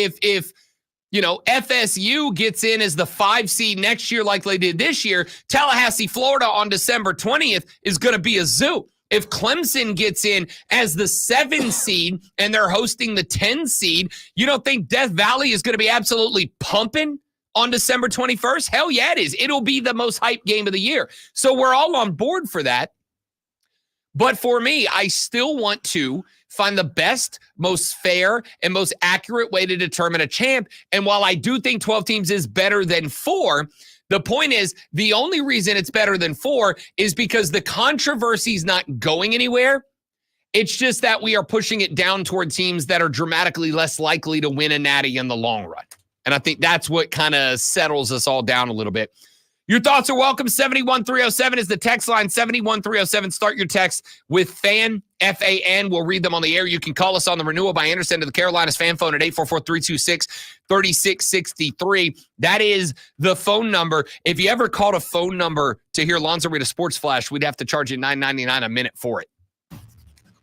FSU gets in as the 5 seed next year like they did this year, Tallahassee, Florida on December 20th is going to be a zoo. If Clemson gets in as the 7 seed and they're hosting the 10 seed, you don't think Death Valley is going to be absolutely pumping on December 21st? Hell yeah, it is. It'll be the most hyped game of the year. So we're all on board for that. But for me, I still want to find the best, most fair, and most accurate way to determine a champ. And while I do think 12 teams is better than 4, the point is the only reason it's better than 4 is because the controversy is not going anywhere. It's just that we are pushing it down toward teams that are dramatically less likely to win a natty in the long run. And I think that's what kind of settles us all down a little bit. Your thoughts are welcome. 71307 is the text line. 71307. Start your text with FAN, F-A-N. We'll read them on the air. You can call us on the Renewal by Anderson to the Carolinas fan phone at 844-326-3663. That is the phone number. If you ever called a phone number to hear Lonzo read a sports flash, we'd have to charge you $9.99 a minute for it.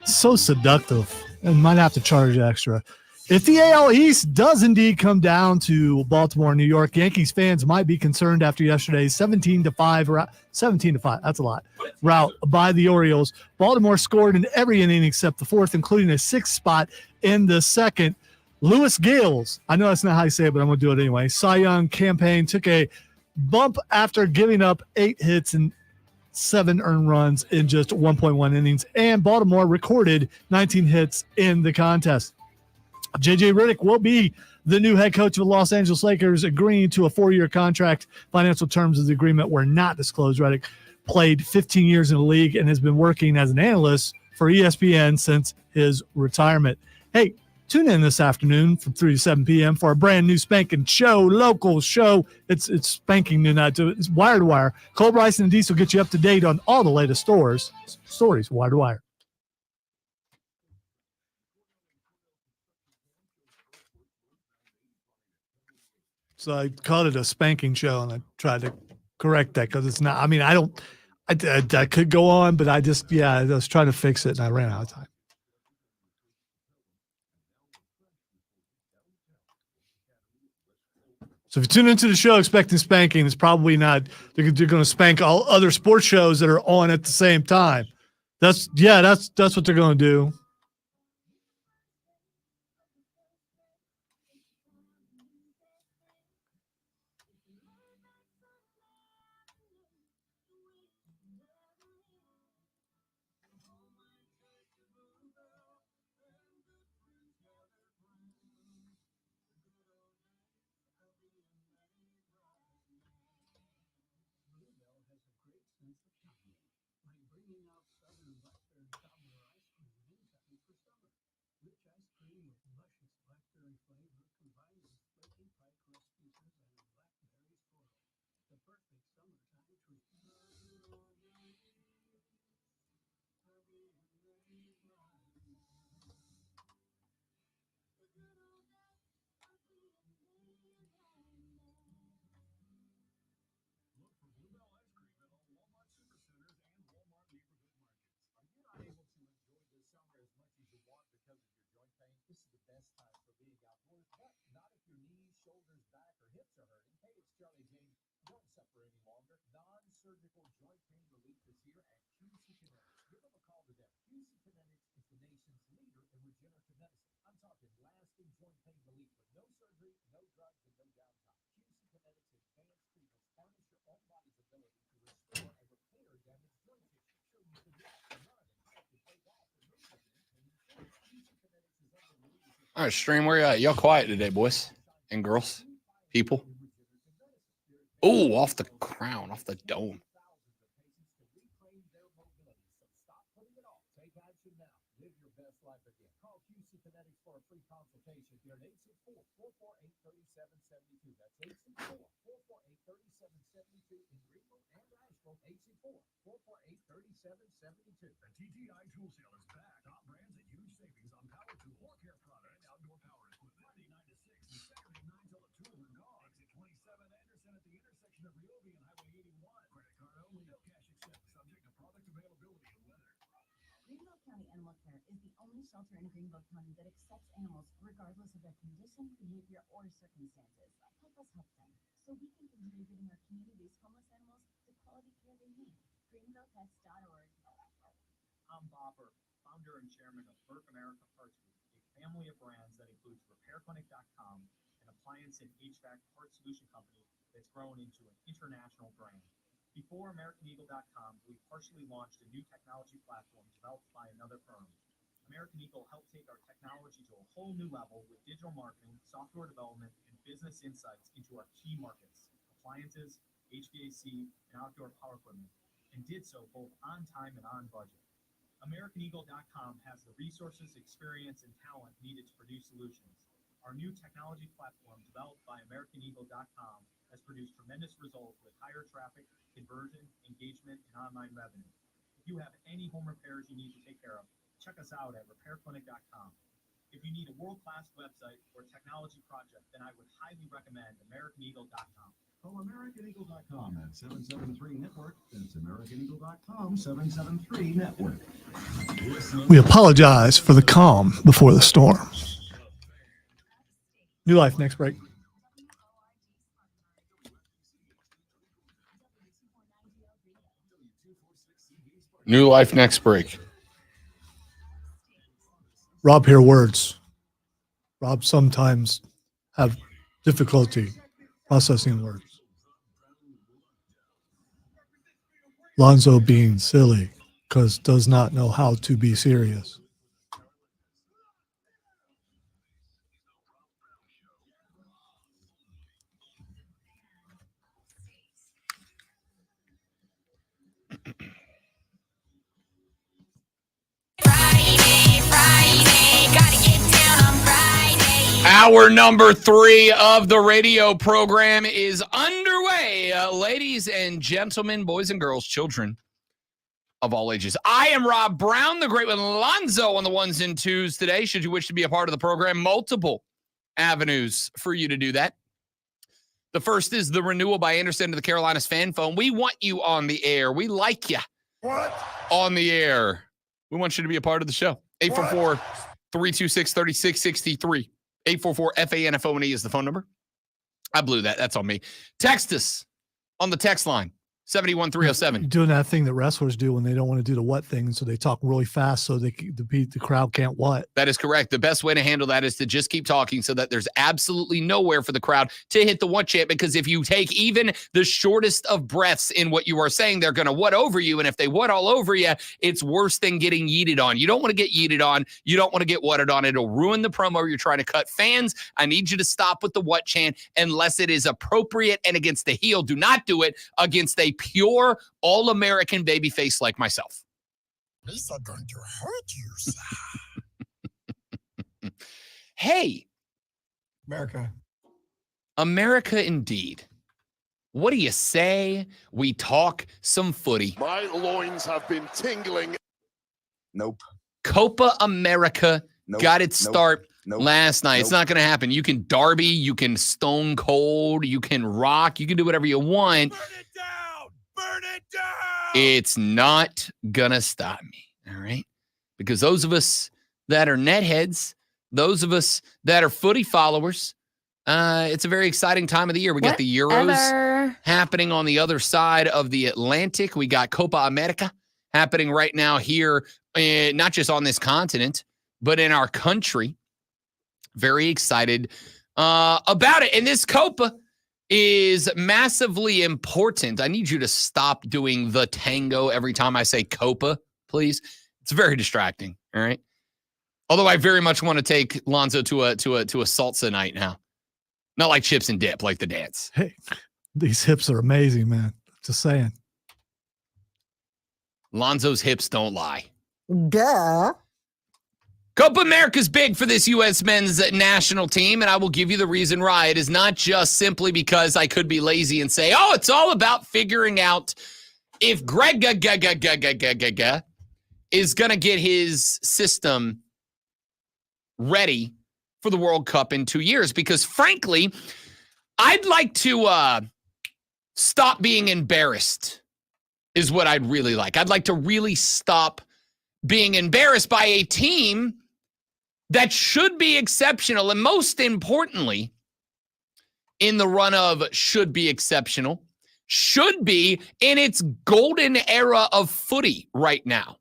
So seductive, and might have to charge extra. If the AL East does indeed come down to Baltimore, New York, Yankees fans might be concerned after yesterday's 17-5, that's a lot, rout by the Orioles. Baltimore scored in every inning except the 4th, including a 6th spot in the 2nd. Louis Gales, I know that's not how you say it, but I'm going to do it anyway. Cy Young campaign took a bump after giving up 8 hits and 7 earned runs in just 1.1 innings, and Baltimore recorded 19 hits in the contest. J.J. Redick will be the new head coach of the Los Angeles Lakers, agreeing to a 4-year contract. Financial terms of the agreement were not disclosed. Redick played 15 years in the league and has been working as an analyst for ESPN since his retirement. Hey, tune in this afternoon from 3 to 7 p.m. for a brand new spanking show, local show. It's spanking tonight. It's Wire to Wire. Cole Bryson and Deese will get you up to date on all the latest stories, Wire to Wire. So I called it a spanking show, and I tried to correct that because it's not. I mean, I could go on, but I was trying to fix it, and I ran out of time. So if you tune into the show expecting spanking, it's probably not. They're going to spank all other sports shows that are on at the same time. That's what they're going to do. All right, stream, where you at? Y'all quiet today, boys and girls, people. Oh, off the crown, off the dome. The TTI Tool Sale is back. Top brands at huge savings on power tool, floor care products, and outdoor power equipment. Friday 9 to 6 and Saturday 9 till the tools are gone. Exit 27 Anderson at the intersection of Ryobi and Highway 81. Credit card only, no cash accepted, subject to product availability and weather. Greenville County Animal Care is the only shelter in Greenville County that accepts animals regardless of their condition, behavior, or circumstances. Help us help them so we can continue giving our community's homeless animals the quality care they need. GreenvillePets.org. I'm Bopper, founder and chairman of Burke America Parts Group, a family of brands that includes RepairClinic.com, an appliance and HVAC parts solution company that's grown into an international brand. Before AmericanEagle.com, we partially launched a new technology platform developed by another firm. American Eagle helped take our technology to a whole new level with digital marketing, software development, and business insights into our key markets, appliances, HVAC, and outdoor power equipment, and did so both on time and on budget. AmericanEagle.com has the resources, experience, and talent needed to produce solutions. Our new technology platform, developed by AmericanEagle.com, has produced tremendous results with higher traffic, conversion, engagement, and online revenue. If you have any home repairs you need to take care of, check us out at RepairClinic.com. If you need a world-class website or technology project, then I would highly recommend AmericanEagle.com. Call AmericanEagle.com at 773-NETWORK. That's AmericanEagle.com, 773-NETWORK. We apologize for the calm before the storm. New Life, next break. New Life, next break. Rob hear words. Rob sometimes have difficulty processing words. Lonzo being silly because does not know how to be serious. Friday, gotta get down on Friday. Hour number 3 of the radio program is underway. Ladies and gentlemen, boys and girls, children of all ages. I am Rob Brown, the great one, Lonzo on the ones and twos today. Should you wish to be a part of the program, multiple avenues for you to do that. The first is the renewal by Anderson to the Carolinas fan phone. We want you on the air. We like you on the air. We want you to be a part of the show. 844-326-3663. 844-FANFONE is the phone number. I blew that. That's on me. Text us on the text line, 71307. Doing that thing that wrestlers do when they don't want to do the what thing, so they talk really fast so the crowd can't what. That is correct. The best way to handle that is to just keep talking so that there's absolutely nowhere for the crowd to hit the what chant, because if you take even the shortest of breaths in what you are saying, they're going to what over you, and if they what all over you, it's worse than getting yeeted on. You don't want to get yeeted on. You don't want to get whatted on. It'll ruin the promo you're trying to cut. Fans, I need you to stop with the what chant unless it is appropriate and against the heel. Do not do it against a pure all-American baby face like myself. These are going to hurt you, sir. Hey, America indeed. What do you say we talk some footy? My loins have been tingling. Nope. Copa America got its start Nope. last night. It's not going to happen. You can Darby, you can Stone Cold, you can Rock, you can do whatever you want. Burn it down! Burn it down! It's not going to stop me, all right? Because those of us that are net heads, those of us that are footy followers, it's a very exciting time of the year. We got the Euros happening on the other side of the Atlantic. We got Copa America happening right now here, not just on this continent, but in our country. Very excited about it. And this Copa is massively important. I need you to stop doing the tango every time I say Copa, please. It's very distracting, all right? Although I very much want to take Lonzo to a salsa night now. Not like chips and dip, like the dance. Hey, these hips are amazing, man. Just saying. Lonzo's hips don't lie. Duh. Copa America's big for this U.S. men's national team, and I will give you the reason why. It is not just simply because I could be lazy and say, oh, it's all about figuring out if Greg is going to get his system ready for the World Cup in 2 years. Because frankly, I'd like to stop being embarrassed is what I'd really like. I'd like to really stop being embarrassed by a team that should be exceptional. And most importantly, in the run of should be exceptional, should be in its golden era of footy right now.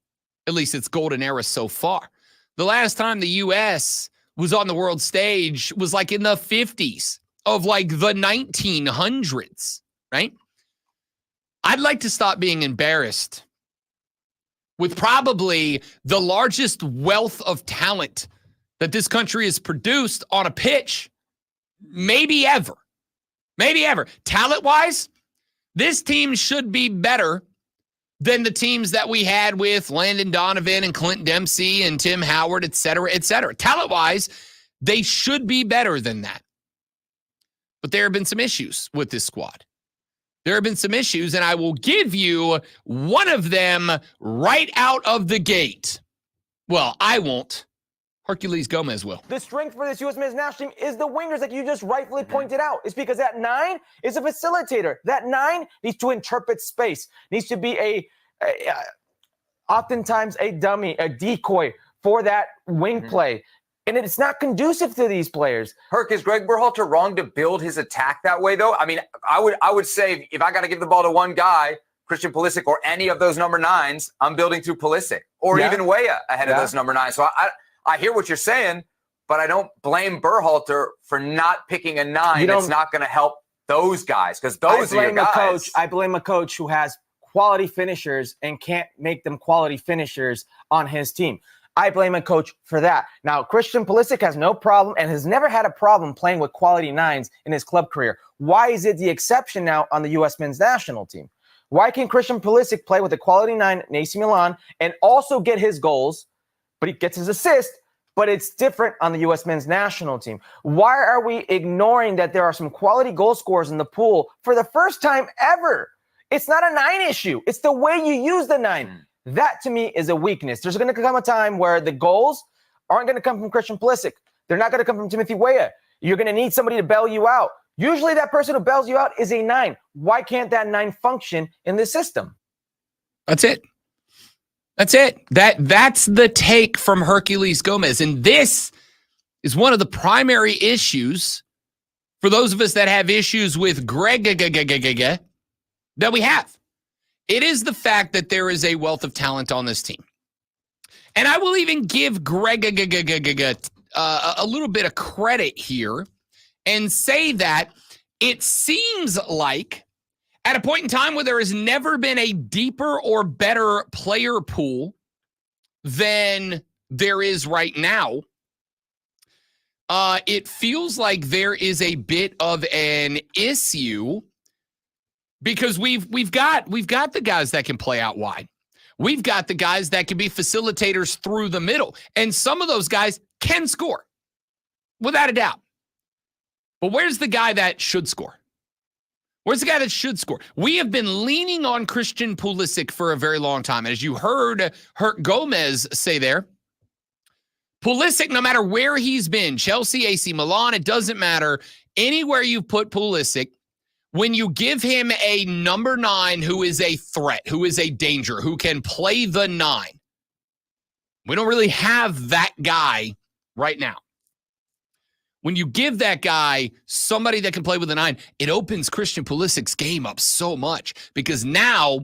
At least its golden era so far. The last time the U.S. was on the world stage was like in the 50s of like the 1900s, right? I'd like to stop being embarrassed with probably the largest wealth of talent that this country has produced on a pitch, maybe ever. Maybe ever. Talent-wise, this team should be better than the teams that we had with Landon Donovan and Clint Dempsey and Tim Howard, et cetera, et cetera. Talent-wise, they should be better than that. But there have been some issues with this squad. There have been some issues, and I will give you one of them right out of the gate. Well, I won't. Hercules Gomez will. The strength for this U.S. men's national team is the wingers that you just rightfully pointed out. It's because that 9 is a facilitator. That 9 needs to interpret space, needs to be oftentimes a dummy, a decoy for that wing play. And it's not conducive to these players. Herc, is Greg Berhalter wrong to build his attack that way, though? I mean, I would say if I got to give the ball to one guy, Christian Pulisic, or any of those number 9s, I'm building through Pulisic, or even Weah ahead of those number 9s. So I hear what you're saying, but I don't blame Berhalter for not picking a 9 that's not going to help those guys, because those are your guys. I blame a coach who has quality finishers and can't make them quality finishers on his team. I blame a coach for that. Now, Christian Pulisic has no problem and has never had a problem playing with quality 9s in his club career. Why is it the exception now on the U.S. men's national team? Why can Christian Pulisic play with a quality 9 in AC Milan and also get his goals, but he gets his assist, but it's different on the U.S. men's national team? Why are we ignoring that there are some quality goal scorers in the pool for the first time ever? It's not a 9 issue. It's the way you use the 9. That, to me, is a weakness. There's going to come a time where the goals aren't going to come from Christian Pulisic. They're not going to come from Timothy Weah. You're going to need somebody to bail you out. Usually that person who bails you out is a 9. Why can't that 9 function in this system? That's it. That's it. That's the take from Hercules Gomez. And this is one of the primary issues for those of us that have issues with Greg that we have. It is the fact that there is a wealth of talent on this team. And I will even give Greg a little bit of credit here and say that it seems like at a point in time where there has never been a deeper or better player pool than there is right now, it feels like there is a bit of an issue because we've got the guys that can play out wide. We've got the guys that can be facilitators through the middle. And some of those guys can score, without a doubt. But where's the guy that should score? Where's the guy that should score? We have been leaning on Christian Pulisic for a very long time. As you heard Herc Gomez say there, Pulisic, no matter where he's been, Chelsea, AC Milan, it doesn't matter. Anywhere you put Pulisic, when you give him a number 9 who is a threat, who is a danger, who can play the 9, we don't really have that guy right now. When you give that guy somebody that can play with a 9, it opens Christian Pulisic's game up so much because now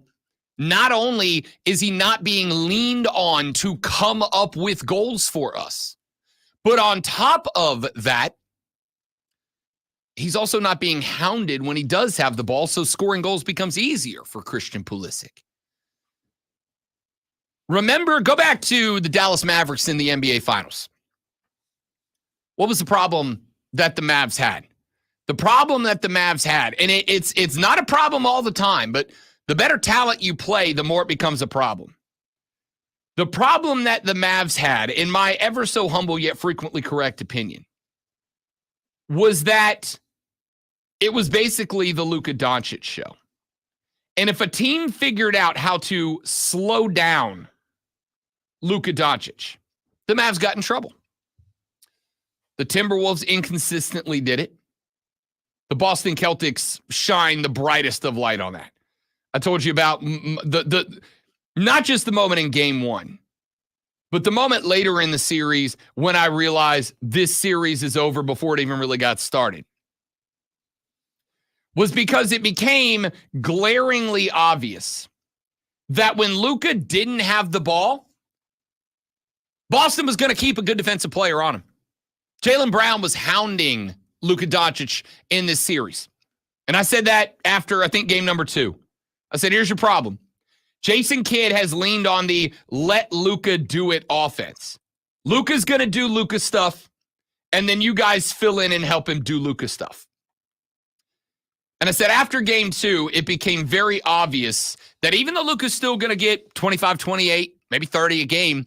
not only is he not being leaned on to come up with goals for us, but on top of that, he's also not being hounded when he does have the ball, so scoring goals becomes easier for Christian Pulisic. Remember, go back to the Dallas Mavericks in the NBA Finals. What was the problem that the Mavs had? The problem that the Mavs had, and it's not a problem all the time, but the better talent you play, the more it becomes a problem. The problem that the Mavs had, in my ever so humble yet frequently correct opinion, was that it was basically the Luka Doncic show. And if a team figured out how to slow down Luka Doncic, the Mavs got in trouble. The Timberwolves inconsistently did it. The Boston Celtics shine the brightest of light on that. I told you about the not just the moment in game one, but the moment later in the series when I realized this series is over before it even really got started. Was because it became glaringly obvious that when Luka didn't have the ball, Boston was going to keep a good defensive player on him. Jaylen Brown was hounding Luka Doncic in this series. And I said that after, I think, game number 2. I said, here's your problem. Jason Kidd has leaned on the let Luka do it offense. Luka's going to do Luka stuff, and then you guys fill in and help him do Luka stuff. And I said after game 2, it became very obvious that even though Luka's still going to get 25, 28, maybe 30 a game,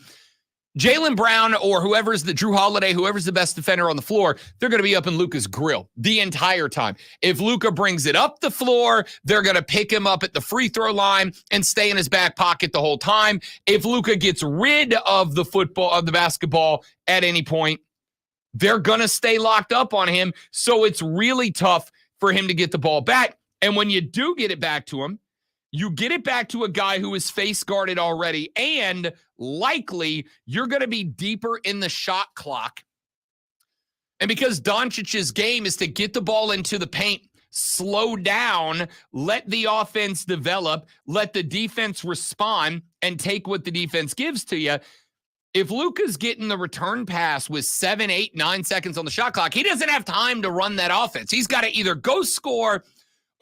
Jaylen Brown or whoever's the Drew Holiday, whoever's the best defender on the floor, they're going to be up in Luka's grill the entire time. If Luka brings it up the floor, they're going to pick him up at the free throw line and stay in his back pocket the whole time. If Luka gets rid of the basketball at any point, they're going to stay locked up on him. So it's really tough for him to get the ball back. And when you do get it back to him, you get it back to a guy who is face guarded already, and likely you're going to be deeper in the shot clock. And because Doncic's game is to get the ball into the paint, slow down, let the offense develop, let the defense respond, and take what the defense gives to you. If Luka's getting the return pass with 7, 8, 9 seconds on the shot clock, he doesn't have time to run that offense. He's got to either go score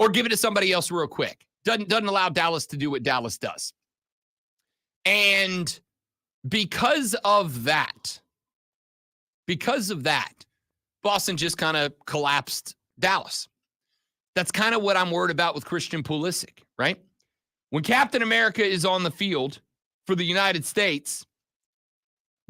or give it to somebody else real quick. Doesn't allow Dallas to do what Dallas does. And because of that, Boston just kind of collapsed Dallas. That's kind of what I'm worried about with Christian Pulisic, right? When Captain America is on the field for the United States,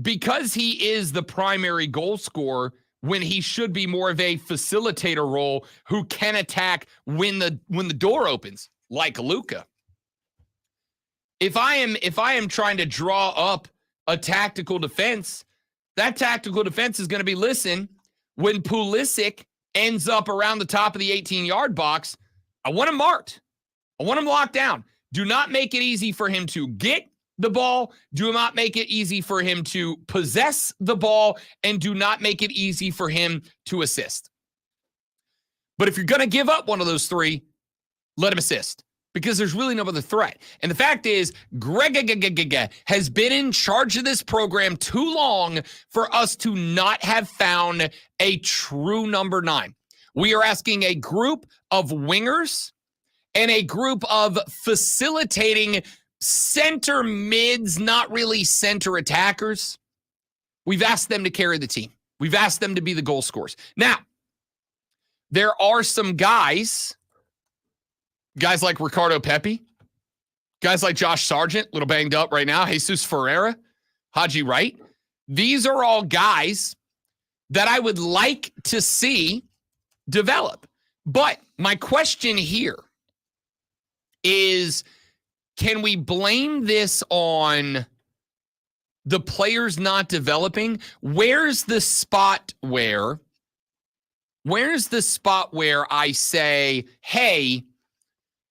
because he is the primary goal scorer when he should be more of a facilitator role who can attack when the door opens, like Luka. If I am trying to draw up a tactical defense, that tactical defense is going to be, listen, when Pulisic ends up around the top of the 18-yard box, I want him marked. I want him locked down. Do not make it easy for him to get the ball. Do not make it easy for him to possess the ball, and do not make it easy for him to assist. But if you're going to give up one of those three, let him assist, because there's really no other threat. And the fact is, Greg has been in charge of this program too long for us to not have found a true number 9. We are asking a group of wingers and a group of facilitating center mids, not really center attackers. We've asked them to carry the team. We've asked them to be the goal scorers. Now, there are some guys like Ricardo Pepi, guys like Josh Sargent, a little banged up right now, Jesus Ferreira, Haji Wright. These are all guys that I would like to see develop. But my question here is, can we blame this on the players not developing? Where's the spot where I say, hey,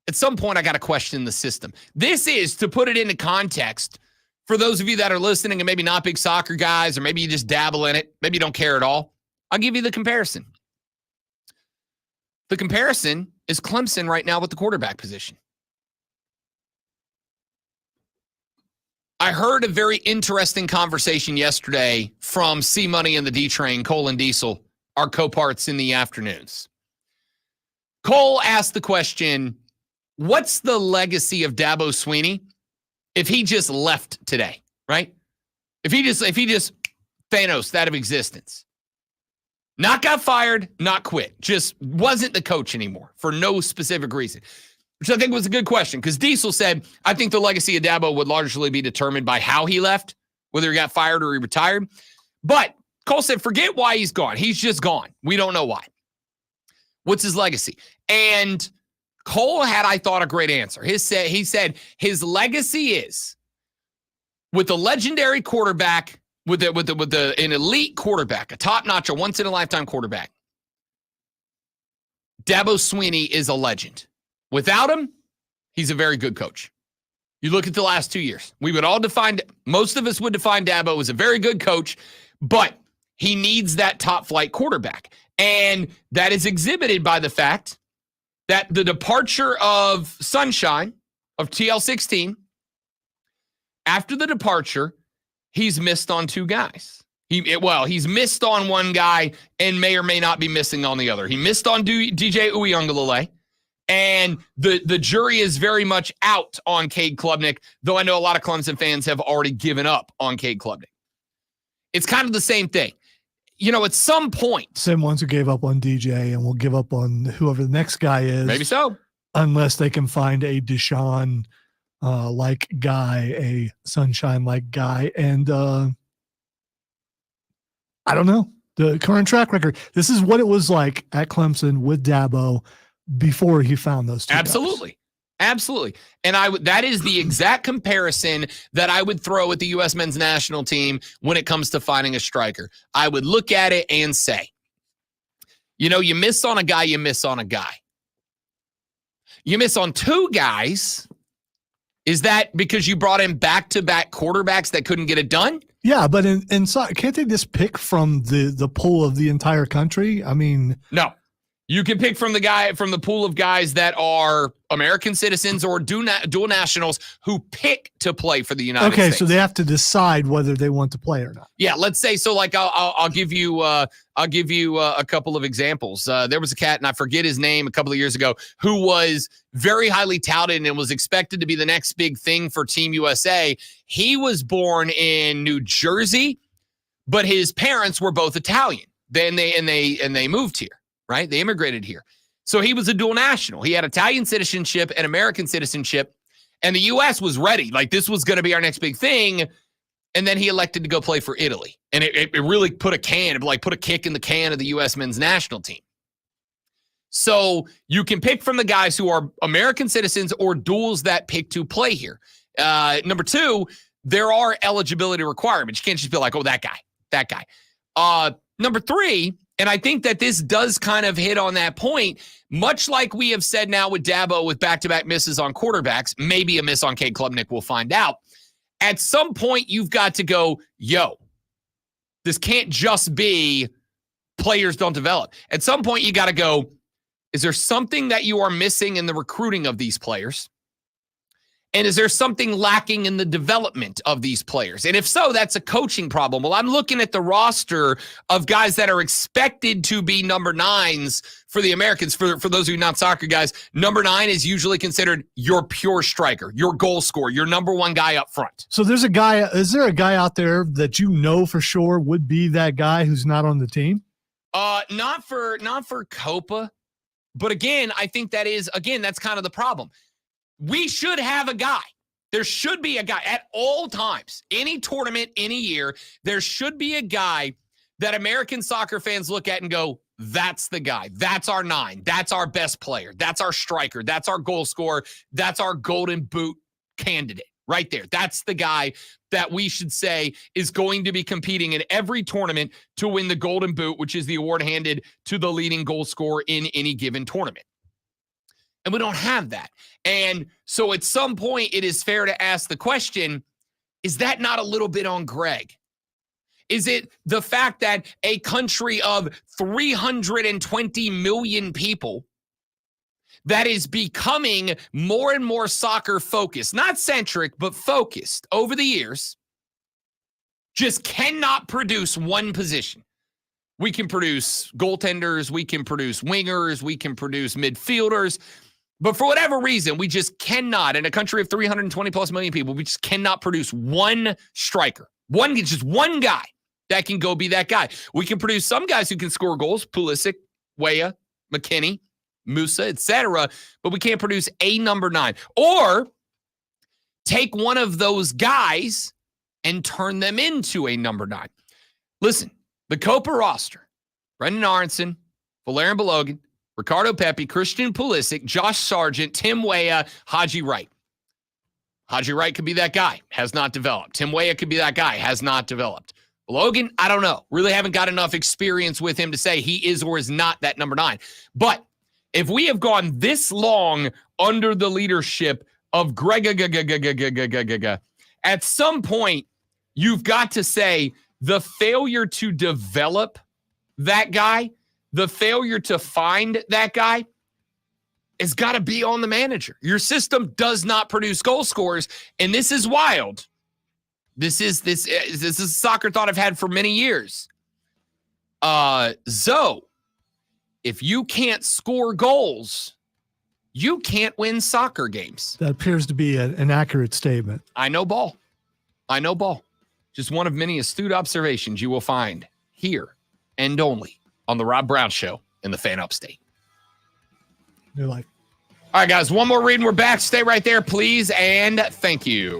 at some point I got to question the system? This is, to put it into context, for those of you that are listening and maybe not big soccer guys, or maybe you just dabble in it, maybe you don't care at all. I'll give you the comparison. The comparison is Clemson right now with the quarterback position. I heard a very interesting conversation yesterday from C Money and the D Train, Cole and Diesel, our co-parts in the afternoons. Cole asked the question, what's the legacy of Dabo Swinney if he just left today, right? If he just Thanos that of existence. Not got fired, not quit. Just wasn't the coach anymore for no specific reason. which I think was a good question because Diesel said, I think the legacy of Dabo would largely be determined by how he left, whether he got fired or he retired. But Cole said, forget why he's gone. He's just gone. We don't know why. What's his legacy? And Cole had, I thought, a great answer. He said his legacy is with a legendary quarterback, with an elite quarterback, a top-notch, a once-in-a-lifetime quarterback. Dabo Swinney is a legend. Without him, he's a very good coach. You look at the last 2 years. We would all most of us would define Dabo as a very good coach, but he needs that top-flight quarterback. And that is exhibited by the fact that the departure of Sunshine, of TL16, after the departure, he's missed on 2 guys. He's missed on one guy and may or may not be missing on the other. He missed on DJ Uiagalelei, and the jury is very much out on Cade Klubnik, though I know a lot of Clemson fans have already given up on Cade Klubnik. It's kind of the same thing. At some point. Same ones who gave up on DJ and will give up on whoever the next guy is. Maybe so. Unless they can find a Deshaun like guy, a Sunshine like guy. And I don't know. The current track record. This is what it was like at Clemson with Dabo before he found those 2 Absolutely. guys. Absolutely. And that is the exact comparison that I would throw at the U.S. men's national team when it comes to finding a striker. I would look at it and say, you miss on a guy, you miss on a guy. You miss on 2 guys. Is that because you brought in back-to-back quarterbacks that couldn't get it done? Yeah, but can't they just pick from the pool of the entire country? I mean, no. You can pick from the pool of guys that are American citizens or dual nationals who pick to play for the United States. Okay, so they have to decide whether they want to play or not. Yeah, let's say so. Like I'll give you a couple of examples. There was a cat, and I forget his name, a couple of years ago, who was very highly touted and was expected to be the next big thing for Team USA. He was born in New Jersey, but his parents were both Italian. Then they moved here. Right? They immigrated here. So he was a dual national. He had Italian citizenship and American citizenship, and the U.S. was ready. Like, this was going to be our next big thing. And then he elected to go play for Italy. And it really put a kick in the can of the U.S. men's national team. So you can pick from the guys who are American citizens or duals that pick to play here. Number 2, there are eligibility requirements. You can't just be like, oh, that guy. Number 3, and I think that this does kind of hit on that point, much like we have said now with Dabo with back-to-back misses on quarterbacks, maybe a miss on Cade Klubnik, we'll find out. At some point, you've got to go, this can't just be players don't develop. At some point, you got to go, is there something that you are missing in the recruiting of these players? And is there something lacking in the development of these players? And if so, that's a coaching problem. Well, I'm looking at the roster of guys that are expected to be number 9s for the Americans. For those of you not soccer guys, number 9 is usually considered your pure striker, your goal scorer, your number 1 guy up front. So is there a guy out there that for sure would be that guy who's not on the team? Not for Copa. But again, I think that's kind of the problem. We should have a guy. There should be a guy at all times. Any tournament, any year, there should be a guy that American soccer fans look at and go, that's the guy. That's our 9. That's our best player. That's our striker. That's our goal scorer. That's our golden boot candidate right there. That's the guy that we should say is going to be competing in every tournament to win the golden boot, which is the award handed to the leading goal scorer in any given tournament. And we don't have that. And so at some point, it is fair to ask the question, is that not a little bit on Greg? Is it the fact that a country of 320 million people that is becoming more and more soccer focused, not centric, but focused over the years, just cannot produce one position? We can produce goaltenders, we can produce wingers, we can produce midfielders. But for whatever reason, we just cannot, in a country of 320 plus million people, we just cannot produce one striker. Just one guy that can go be that guy. We can produce some guys who can score goals, Pulisic, Weah, McKinney, Musa, etc., but we can't produce a number 9. Or take one of those guys and turn them into a number 9. Listen, the Copa roster, Brendan Aronson, Valerian Balogun, Ricardo Pepi, Christian Pulisic, Josh Sargent, Tim Weah, Haji Wright. Haji Wright could be that guy, has not developed. Tim Weah could be that guy, has not developed. Logan, I don't know. Really haven't got enough experience with him to say he is or is not that number 9. But if we have gone this long under the leadership of Greg, at some point, you've got to say the failure to develop that guy, the failure to find that guy, has got to be on the manager. Your system does not produce goal scorers, and this is wild. This is a soccer thought I've had for many years. Zoe, if you can't score goals, you can't win soccer games. That appears to be an accurate statement. I know ball. Just one of many astute observations you will find here and only on the Rob Brown Show in the Fan Upstate. You're like, all right, guys, one more reading. We're back. Stay right there, please, and thank you.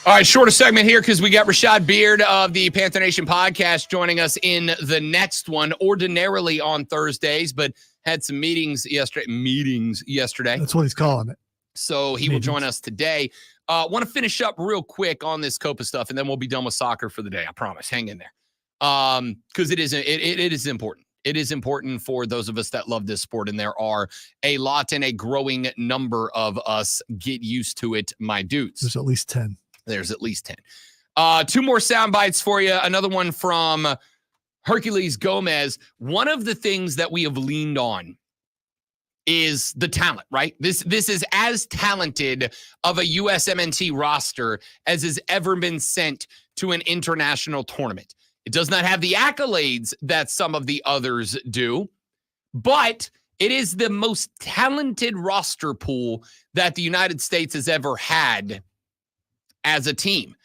All right, shorter segment here because we got Rashad Beard of the Panther Nation podcast joining us in the next one, ordinarily on Thursdays, but had some meetings yesterday. That's what he's calling it. So he will join us today. Want to finish up real quick on this Copa stuff, and then we'll be done with soccer for the day. I promise. Hang in there. Because it is important. It is important for those of us that love this sport, and there are a lot and a growing number of us. Get used to it, my dudes. There's at least 10. There's at least 10. Two more sound bites for you. Another one from Hercules Gomez. One of the things that we have leaned on is the talent, right? This is as talented of a USMNT roster as has ever been sent to an international tournament. It does not have the accolades that some of the others do, but it is the most talented roster pool that the United States has ever had as a team.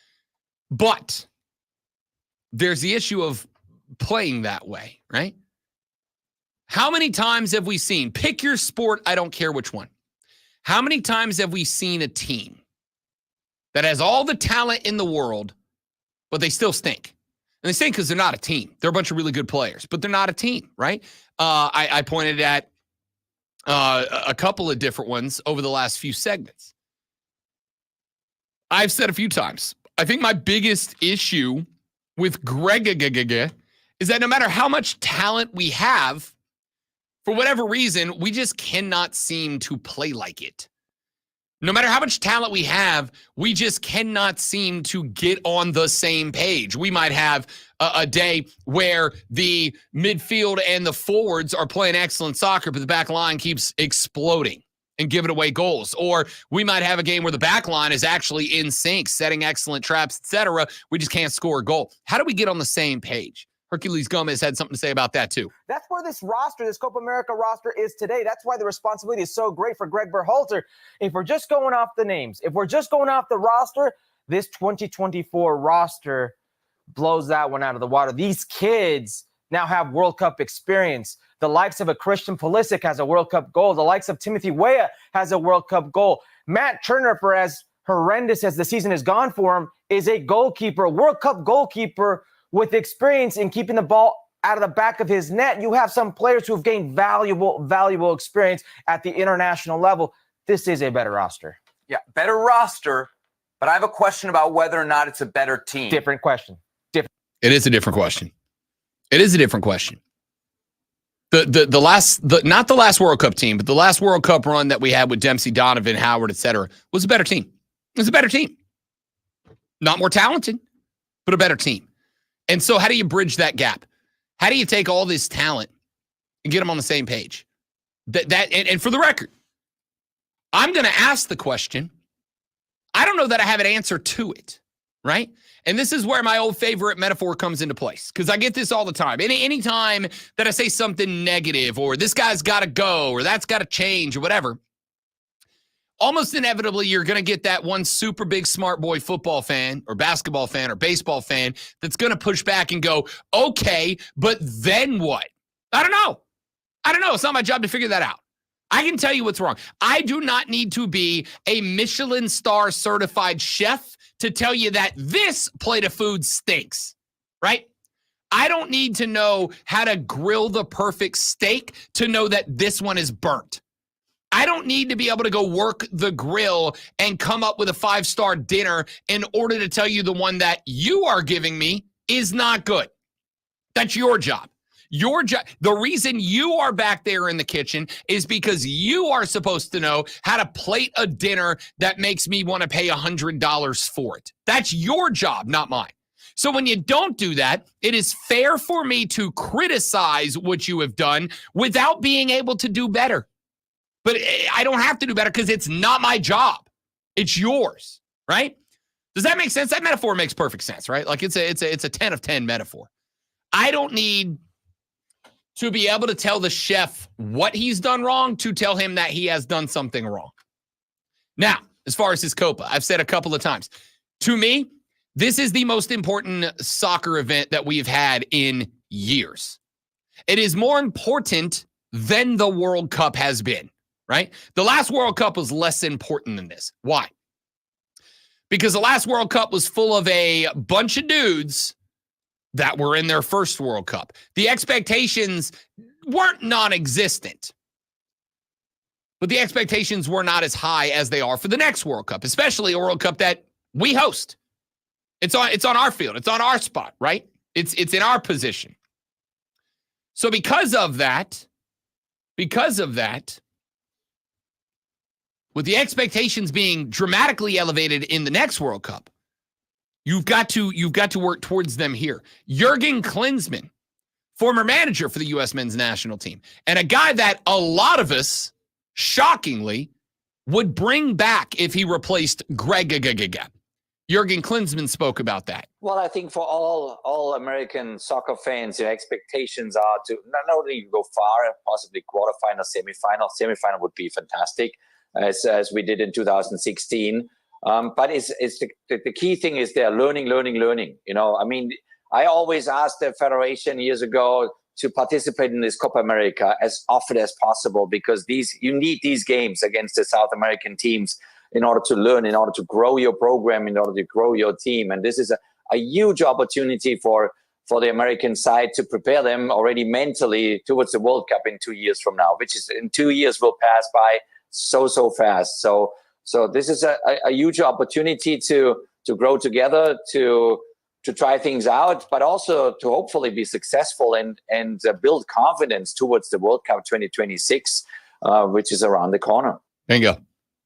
But there's the issue of playing that way, right? How many times have we seen, pick your sport, I don't care which one. How many times have we seen a team that has all the talent in the world, but they still stink? And they stink because they're not a team. They're a bunch of really good players, but they're not a team, right? I pointed at a couple of different ones over the last few segments. I've said a few times, I think my biggest issue with Greg is that no matter how much talent we have, for whatever reason, we just cannot seem to play like it. No matter how much talent we have, we just cannot seem to get on the same page. We might have a day where the midfield and the forwards are playing excellent soccer, but the back line keeps exploding and giving away goals. Or we might have a game where the back line is actually in sync, setting excellent traps, etc. We just can't score a goal. How do we get on the same page? Hercules Gomez had something to say about that too. That's where this roster, this Copa America roster is today. That's why the responsibility is so great for Greg Berhalter. If we're just going off the names, if we're just going off the roster, this 2024 roster blows that one out of the water. These kids now have World Cup experience. The likes of a Christian Pulisic has a World Cup goal. The likes of Timothy Weah has a World Cup goal. Matt Turner, for as horrendous as the season has gone for him, is a goalkeeper, a World Cup goalkeeper with experience in keeping the ball out of the back of his net. You have some players who have gained valuable experience at the international level. This is a better roster. Yeah, better roster, but I have a question about whether or not it's a better team. Different question. It is a different question. It is a different question. Not the last World Cup team, but the last World Cup run that we had with Dempsey, Donovan, Howard, etc., was a better team. It was a better team. Not more talented, but a better team. And so how do you bridge that gap? How do you take all this talent and get them on the same page? And for the record, I'm going to ask the question. I don't know that I have an answer to it, right? And this is where my old favorite metaphor comes into place, because I get this all the time. Any time that I say something negative, or this guy's got to go, or that's got to change, or whatever, almost inevitably, you're going to get that one super big smart boy football fan or basketball fan or baseball fan that's going to push back and go, okay, but then what? I don't know. It's not my job to figure that out. I can tell you what's wrong. I do not need to be a Michelin star certified chef to tell you that this plate of food stinks, right? I don't need to know how to grill the perfect steak to know that this one is burnt. I don't need to be able to go work the grill and come up with a 5-star dinner in order to tell you the one that you are giving me is not good. That's your job. Your job. The reason you are back there in the kitchen is because you are supposed to know how to plate a dinner that makes me want to pay $100 for it. That's your job, not mine. So when you don't do that, it is fair for me to criticize what you have done without being able to do better. But I don't have to do better because it's not my job. It's yours, right? Does that make sense? That metaphor makes perfect sense, right? Like it's a 10 of 10 metaphor. I don't need to be able to tell the chef what he's done wrong to tell him that he has done something wrong. Now, as far as his Copa, I've said a couple of times, to me, this is the most important soccer event that we've had in years. It is more important than the World Cup has been. Right? The last World Cup was less important than this. Why? because the last World Cup was full of a bunch of dudes that were in their first World Cup. The expectations weren't non-existent, but the expectations were not as high as they are for the next World Cup, especially a World Cup that we host. It's on our field. It's on our spot, right? It's in our position. So because of that, with the expectations being dramatically elevated in the next World Cup, you've got to work towards them here. Jurgen Klinsmann, former manager for the U.S. men's national team, and a guy that a lot of us, shockingly, would bring back if he replaced Greg. Jurgen Klinsmann spoke about that. Well, I think for all American soccer fans, your expectations are to not only go far, possibly quarterfinal, semifinal. Semifinal would be fantastic, as we did in 2016. But the key thing is they're learning. You know, I mean, I always asked the federation years ago to participate in this Copa America as often as possible, because you need these games against the South American teams in order to learn, in order to grow your program, in order to grow your team. And this is a huge opportunity for the American side to prepare them already mentally towards the World Cup in 2 years from now, which is in 2 years will pass by so fast. So this is a huge opportunity to grow together, to try things out, but also to hopefully be successful and build confidence towards the World Cup 2026, which is around the corner. Bingo.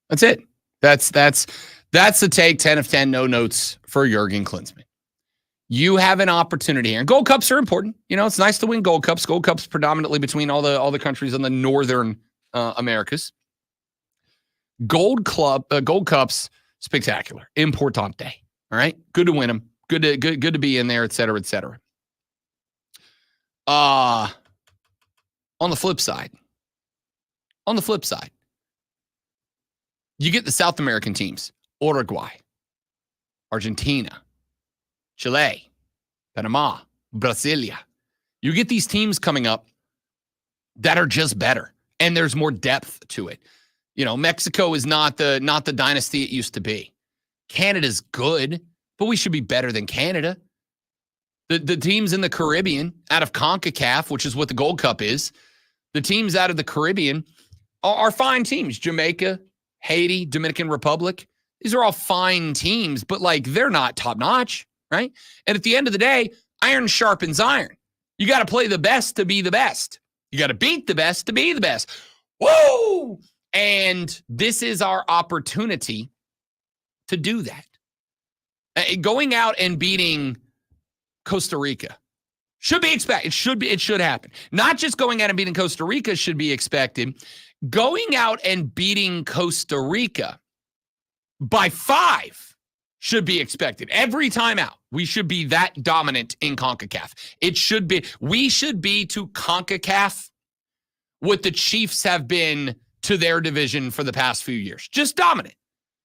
That's it. That's the take. 10 of 10, no notes for Jurgen Klinsmann. You have an opportunity here. And Gold Cups are important. You know, it's nice to win Gold Cups. Gold Cups predominantly between all the countries in the northern Americas. Gold Cups, spectacular. Importante. All right. Good to win them. Good to be in there, et cetera, et cetera. On the flip side, you get the South American teams: Uruguay, Argentina, Chile, Panama, Brasilia. You get these teams coming up that are just better, and there's more depth to it. You know, Mexico is not the dynasty it used to be. Canada's good, but we should be better than Canada. The teams in the Caribbean, out of CONCACAF, which is what the Gold Cup is, the teams out of the Caribbean are fine teams. Jamaica, Haiti, Dominican Republic. These are all fine teams, but like they're not top notch, right? And at the end of the day, iron sharpens iron. You got to play the best to be the best. You got to beat the best to be the best. Woo! And this is our opportunity to do that. Going out and beating Costa Rica should be expected. It should happen. Not just going out and beating Costa Rica should be expected. Going out and beating Costa Rica by 5 should be expected. Every time out, we should be that dominant in CONCACAF. We should be to CONCACAF what the Chiefs have been to their division for the past few years. Just dominant.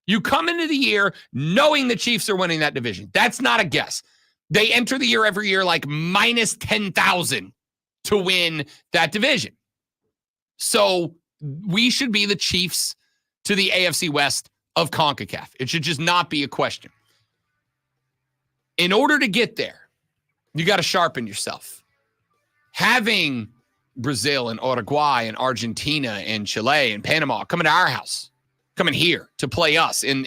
You come into the year knowing the Chiefs are winning that division. That's not a guess. They enter the year every year like minus 10,000 to win that division. So we should be the Chiefs to the AFC West of CONCACAF. It should just not be a question. In order to get there, you got to sharpen yourself. Having Brazil and Uruguay and Argentina and Chile and Panama coming to our house, coming here to play us in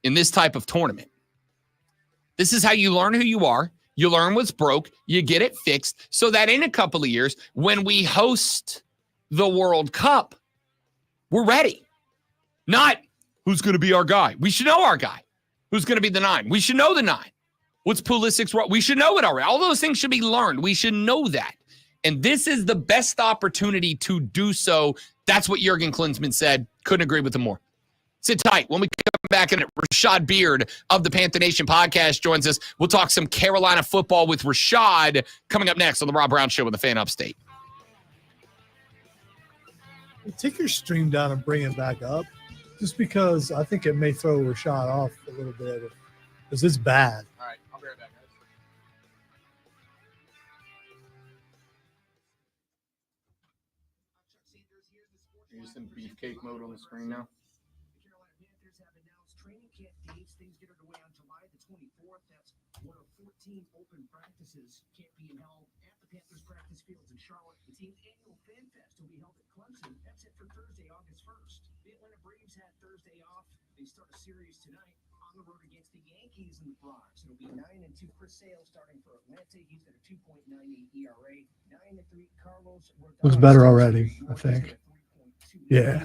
this type of tournament. This is how you learn who you are. You learn what's broke. You get it fixed so that in a couple of years, when we host the World Cup, we're ready. Not who's going to be our guy. We should know our guy. Who's going to be the 9? We should know the 9. What's Pulisic's role? We should know it already. All those things should be learned. We should know that. And this is the best opportunity to do so. That's what Jurgen Klinsmann said. Couldn't agree with him more. Sit tight. When we come back in, Rashad Beard of the Panther Nation podcast joins us. We'll talk some Carolina football with Rashad coming up next on the Rob Brown Show with the Fan Upstate. Take your stream down and bring it back up, just because I think it may throw Rashad off a little bit, because it's bad. All right, I'll be right back, guys. Are you just in beefcake mode on the screen now? The Carolina Panthers have announced training dates. Things get underway on July the 24th. That's one of 14 open practices. Can't be held at the Panthers practice fields in Charlotte. The team's annual Fan Fest will be held at Clemson. That's it for Thursday, August 1st. The Atlanta Braves had Thursday off. They start a series tonight on the road against the Yankees in the Bronx. It'll be 9-2. Chris Sale starting for Atlanta. He's got a 2.98 ERA. 9-3. Carlos Looks better already, I think. Yeah.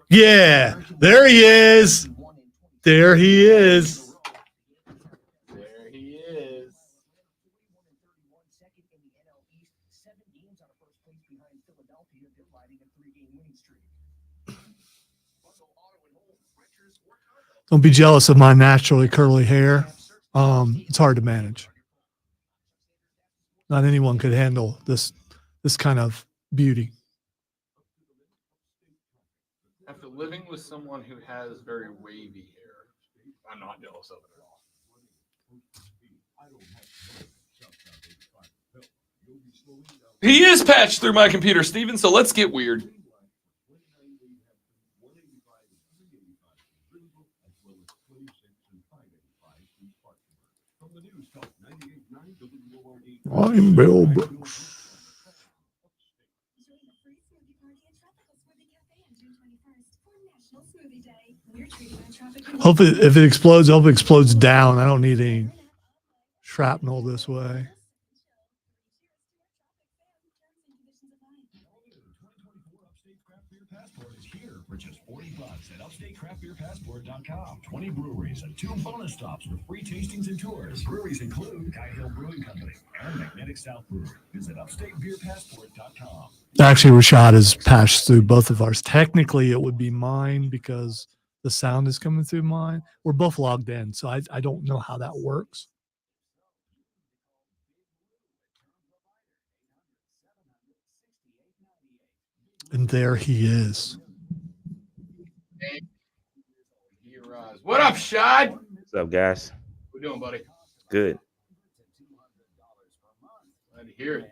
Yeah. There he is. There he is. There he is. Don't be jealous of my naturally curly hair. It's hard to manage. Not anyone could handle this kind of beauty. After living with someone who has very wavy hair, I'm not jealous of it at all. He is patched through my computer, Steven, so let's get weird. I'm Bill Brooks. Hope if it explodes, hope it explodes down. I don't need any shrapnel this way. For just $40 at UpstateCraftBeerPassport.com. 20 breweries and 2 bonus stops with free tastings and tours. Breweries include Guy Hill Brewing Company and Magnetic South Brewery. Visit UpstateBeerPassport.com. Actually, Rashad has patched through both of ours. Technically, it would be mine because the sound is coming through mine. We're both logged in, so I don't know how that works. And there he is. What up, Shad? What's up, guys? What you doing, buddy? Good. Glad to hear it.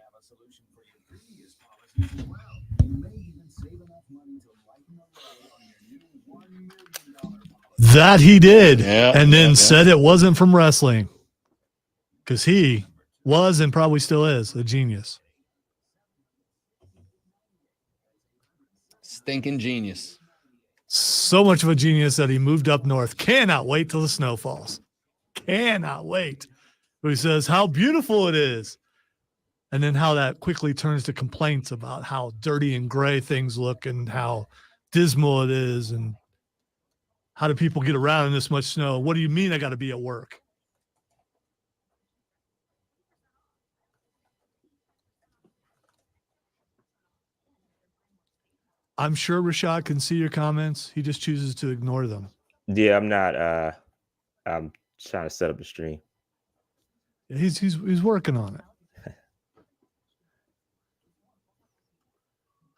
That he did. And then said it wasn't from wrestling. Because he was and probably still is a genius. Stinking genius. So much of a genius that he moved up north. Cannot wait till the snow falls. Cannot wait. But he says how beautiful it is. And then how that quickly turns to complaints about how dirty and gray things look and how dismal it is. And how do people get around in this much snow? What do you mean I got to be at work? I'm sure Rashad can see your comments. He just chooses to ignore them. Yeah, I'm not. I'm trying to set up a stream. Yeah, he's working on it.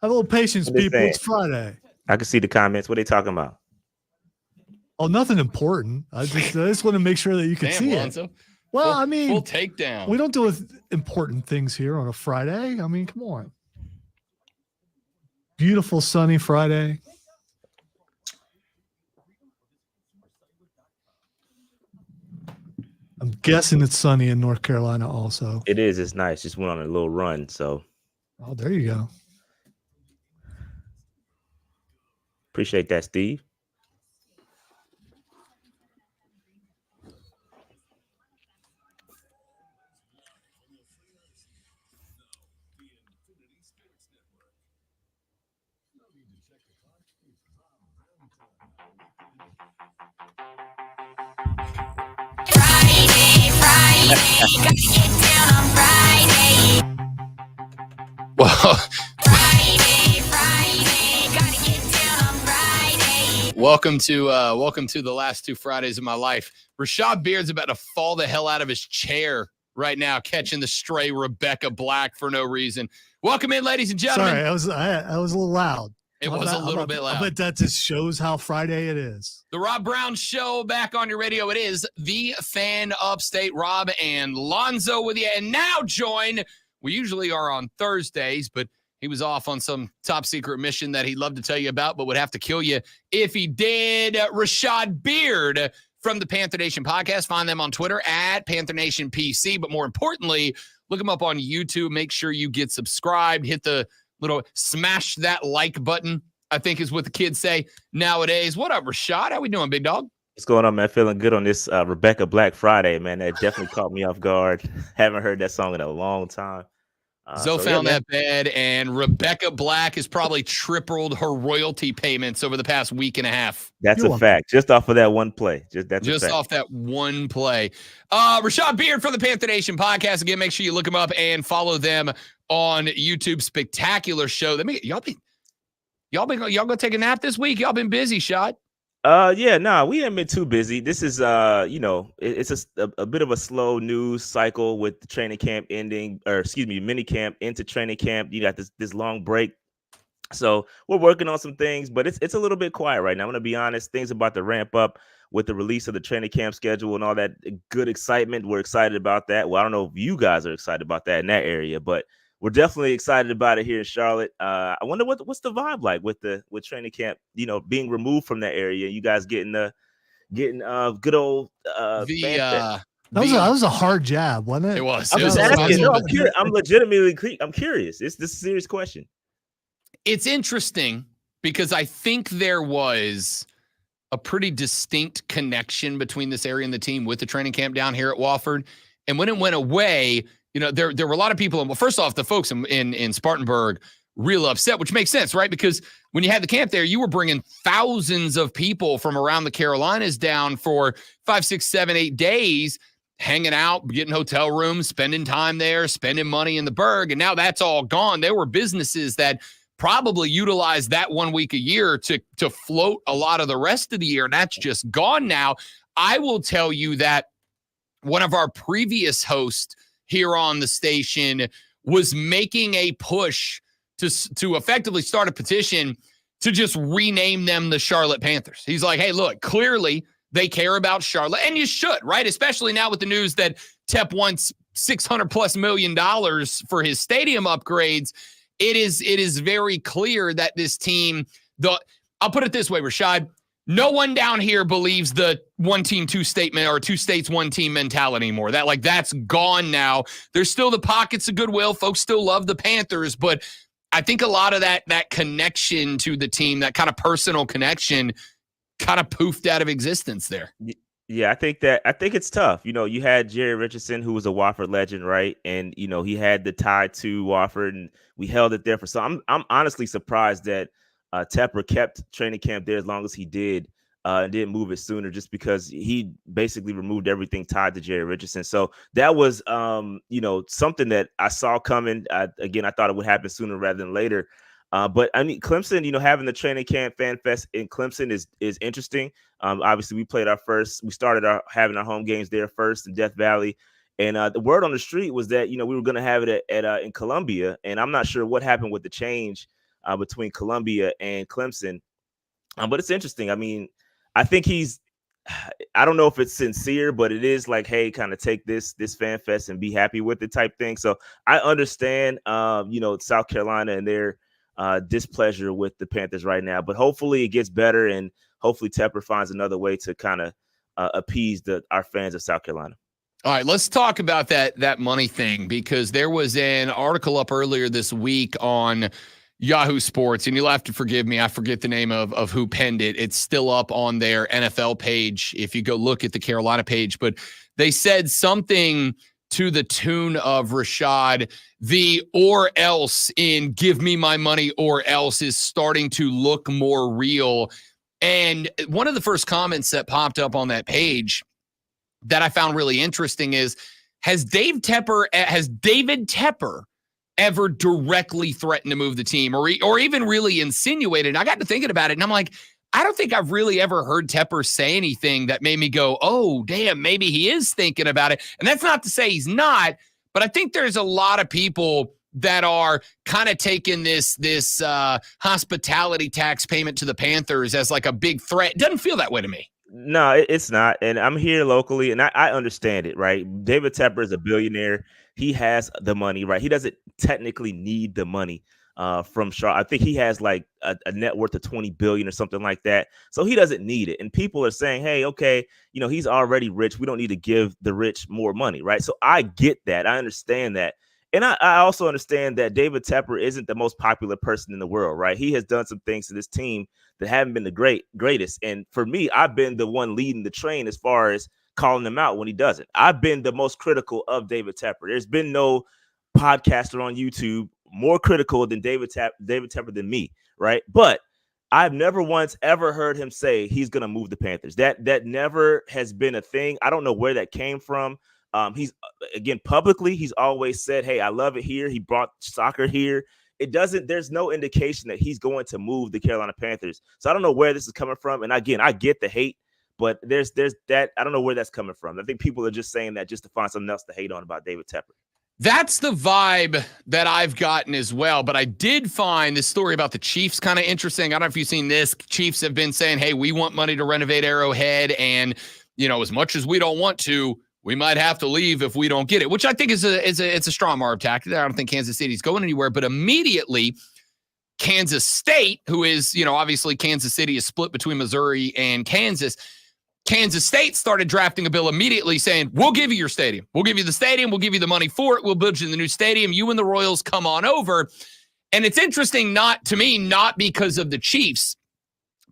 Have a little patience, people. It's Friday. I can see the comments. What are they talking about? Oh, nothing important. I just want to make sure that you can see Lonzo. it. Well, I mean, full takedown. We don't deal with important things here on a Friday. I mean, come on. Beautiful sunny Friday. I'm guessing it's sunny in North Carolina also. It is. It's nice. Just went on a little run. So. Oh, there you go. Appreciate that, Steve. Gotta get down on Friday. Well, Friday, gotta get down on Friday. welcome to the last 2 Fridays of my life. Rashad Beard's about to fall the hell out of his chair right now, catching the stray Rebecca Black for no reason. Welcome in, ladies and gentlemen. Sorry, I was a little loud. It was a little bit loud. But that just shows how Friday it is. The Rob Brown Show back on your radio. It is the Fan Upstate. Rob and Lonzo with you. And now join, we usually are on Thursdays, but He was off on some top secret mission that he'd love to tell you about, but would have to kill you if he did. Rashad Beard from the Panther Nation podcast. Find them on Twitter at Panther Nation PC. But more importantly, look them up on YouTube. Make sure you get subscribed. Hit the little smash that like button, I think is what the kids say nowadays. What up, Rashad? How we doing, big dog? What's going on, man? Feeling good on this Rebecca Black Friday, man. That definitely caught me off guard. Haven't heard that song in a long time. Zoe found that bed, and Rebecca Black has probably tripled her royalty payments over the past week and a half. That's a fact. Just off of that one play. Just off that one play. Rashad Beard from the Panther Nation podcast. Again, make sure you look them up and follow them on YouTube. Spectacular show. Y'all gonna take a nap this week? Y'all been busy, Shot? Yeah, we haven't been too busy. This is it's a bit of a slow news cycle with the training camp ending, or excuse me, mini camp into training camp. You got this long break. So we're working on some things, but it's a little bit quiet right now. I'm gonna be honest, things about to ramp up with the release of the training camp schedule and all that good excitement. We're excited about that. Well, I don't know if you guys are excited about that in that area, but we're definitely excited about it here in Charlotte. I wonder what's the vibe like with training camp, being removed from that area. You guys getting good old that was a hard jab, wasn't it? It was. I'm just asking. No, I'm curious. This is a serious question. It's interesting because I think there was a pretty distinct connection between this area and the team with the training camp down here at Wofford. And when it went away, there were a lot of people. Well, first off, the folks in Spartanburg real upset, which makes sense, right? Because when you had the camp there, you were bringing thousands of people from around the Carolinas down for 5, 6, 7, 8 days, hanging out, getting hotel rooms, spending time there, spending money in the Berg. And now that's all gone. There were businesses that probably utilized that 1 week a year to float a lot of the rest of the year. And that's just gone now. I will tell you that one of our previous hosts here on the station was making a push to effectively start a petition to just rename them the Charlotte Panthers. He's like, hey, look, clearly they care about Charlotte, and you should, right? Especially now with the news that Tep wants $600+ million for his stadium upgrades. It is very clear that this team, I'll put it this way, Rashad, no one down here believes the one team, two statement or two states, one team mentality anymore. That's gone now. There's still the pockets of goodwill. Folks still love the Panthers, but I think a lot of that connection to the team, that kind of personal connection, kind of poofed out of existence there. Yeah, I think it's tough. You had Jerry Richardson, who was a Wofford legend, right? And he had the tie to Wofford, and we held it there for some. I'm honestly surprised that Tepper kept training camp there as long as he did and didn't move it sooner, just because he basically removed everything tied to Jerry Richardson. So that was, something that I saw coming. Again, I thought it would happen sooner rather than later. But I mean, Clemson, having the training camp fan fest in Clemson is interesting. Obviously, we started having our home games there first in Death Valley. And the word on the street was that, we were going to have it in Columbia. And I'm not sure what happened with the change between Columbia and Clemson. But it's interesting. I mean, I think I don't know if it's sincere, but it is like, hey, kind of take this fan fest and be happy with it type thing. So I understand, South Carolina and their displeasure with the Panthers right now, but hopefully it gets better, and hopefully Tepper finds another way to kind of appease our fans of South Carolina. All right, let's talk about that money thing, because there was an article up earlier this week on Yahoo Sports, and you'll have to forgive me, I forget the name of who penned it. It's still up on their NFL page if you go look at the Carolina page, but they said something to the tune of, Rashad, the or else in give me my money or else is starting to look more real. And one of the first comments that popped up on that page that I found really interesting is, has David Tepper ever directly threatened to move the team or even really insinuated? I got to thinking about it, and I'm like, I don't think I've really ever heard Tepper say anything that made me go, oh, damn, maybe he is thinking about it. And that's not to say he's not, but I think there's a lot of people that are kind of taking this hospitality tax payment to the Panthers as like a big threat. It doesn't feel that way to me. No, it's not. And I'm here locally, and I understand it, right? David Tepper is a billionaire. He has the money, right? He doesn't technically need the money. from Charlotte. I think he has like a net worth of 20 billion or something like that. So he doesn't need it. And people are saying, hey, okay, he's already rich. We don't need to give the rich more money, right? So I get that. I understand that. And I also understand that David Tepper isn't the most popular person in the world, right? He has done some things to this team that haven't been the greatest. And for me, I've been the one leading the train as far as calling him out when he doesn't. I've been the most critical of David Tepper. There's been no podcaster on YouTube more critical than David Tepper than me, right? But I've never once ever heard him say he's going to move the Panthers. That never has been a thing. I don't know where that came from. He's again publicly, he's always said, hey, I love it here. He brought soccer here. There's no indication that he's going to move the Carolina Panthers. So I don't know where this is coming from. And again, I get the hate, but there's that. I don't know where that's coming from. I think people are just saying that just to find something else to hate on about David Tepper. That's the vibe that I've gotten as well. But I did find this story about the Chiefs kind of interesting. I don't know if you've seen this. Chiefs have been saying, hey, we want money to renovate Arrowhead. And, as much as we don't want to, we might have to leave if we don't get it, which I think it's a strong arm tactic. I don't think Kansas City's going anywhere. But immediately, Kansas State, who is, obviously Kansas City is split between Missouri and Kansas. Kansas State started drafting a bill immediately saying, we'll give you your stadium. We'll give you the stadium. We'll give you the money for it. We'll build you the new stadium. You and the Royals come on over. And it's interesting, not because of the Chiefs,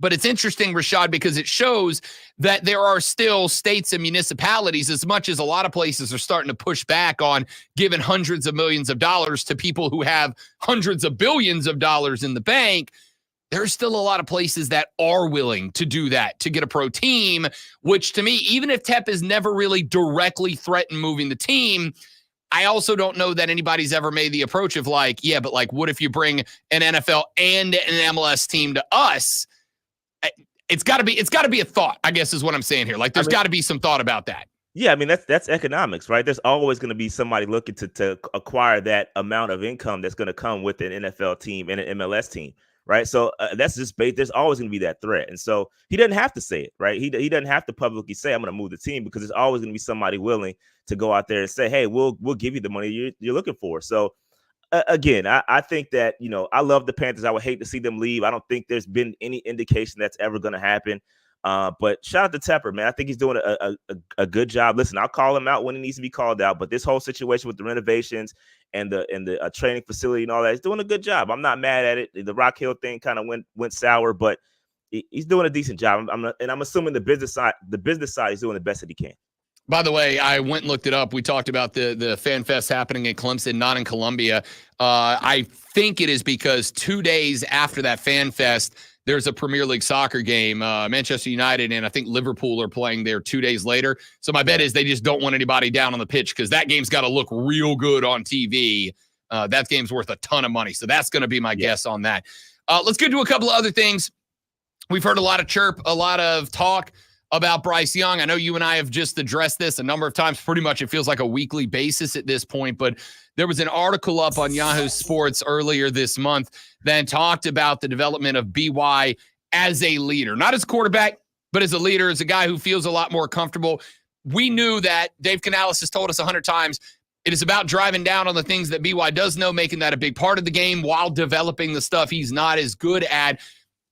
but it's interesting, Rashad, because it shows that there are still states and municipalities, as much as a lot of places are starting to push back on giving hundreds of millions of dollars to people who have hundreds of billions of dollars in the bank. There's still a lot of places that are willing to do that, to get a pro team, which to me, even if Tep has never really directly threatened moving the team, I also don't know that anybody's ever made the approach of like, yeah, but like, what if you bring an NFL and an MLS team to us? It's got to be a thought, I guess is what I'm saying here. Like there's got to be some thought about that. Yeah, I mean, that's economics, right? There's always going to be somebody looking to acquire that amount of income that's going to come with an NFL team and an MLS team. Right. So that's just bait. There's always going to be that threat. And so he doesn't have to say it. Right. He doesn't have to publicly say, I'm going to move the team, because there's always going to be somebody willing to go out there and say, hey, we'll give you the money you're looking for. So, again, I think that, I love the Panthers. I would hate to see them leave. I don't think there's been any indication that's ever going to happen. But shout out to Tepper, man. I think he's doing a good job. Listen, I'll call him out when he needs to be called out. But this whole situation with the renovations and the training facility and all that, he's doing a good job. I'm not mad at it. The Rock Hill thing kind of went sour, but he's doing a decent job. I'm assuming the business side, he's doing the best that he can. By the way, I went and looked it up. We talked about the Fan Fest happening in Clemson, not in Columbia. I think it is because 2 days after that Fan Fest, there's a Premier League soccer game. Manchester United and I think Liverpool are playing there 2 days later. So my bet is they just don't want anybody down on the pitch, because that game's got to look real good on TV. That game's worth a ton of money. So that's going to be my guess on that. Let's get to a couple of other things. We've heard a lot of chirp, a lot of talk about Bryce Young. I know you and I have just addressed this a number of times. Pretty much it feels like a weekly basis at this point, but there was an article up on Yahoo Sports earlier this month that talked about the development of BY as a leader, not as quarterback, but as a leader, as a guy who feels a lot more comfortable. We knew that Dave Canales has told us 100 times, it is about driving down on the things that BY does know, making that a big part of the game while developing the stuff he's not as good at.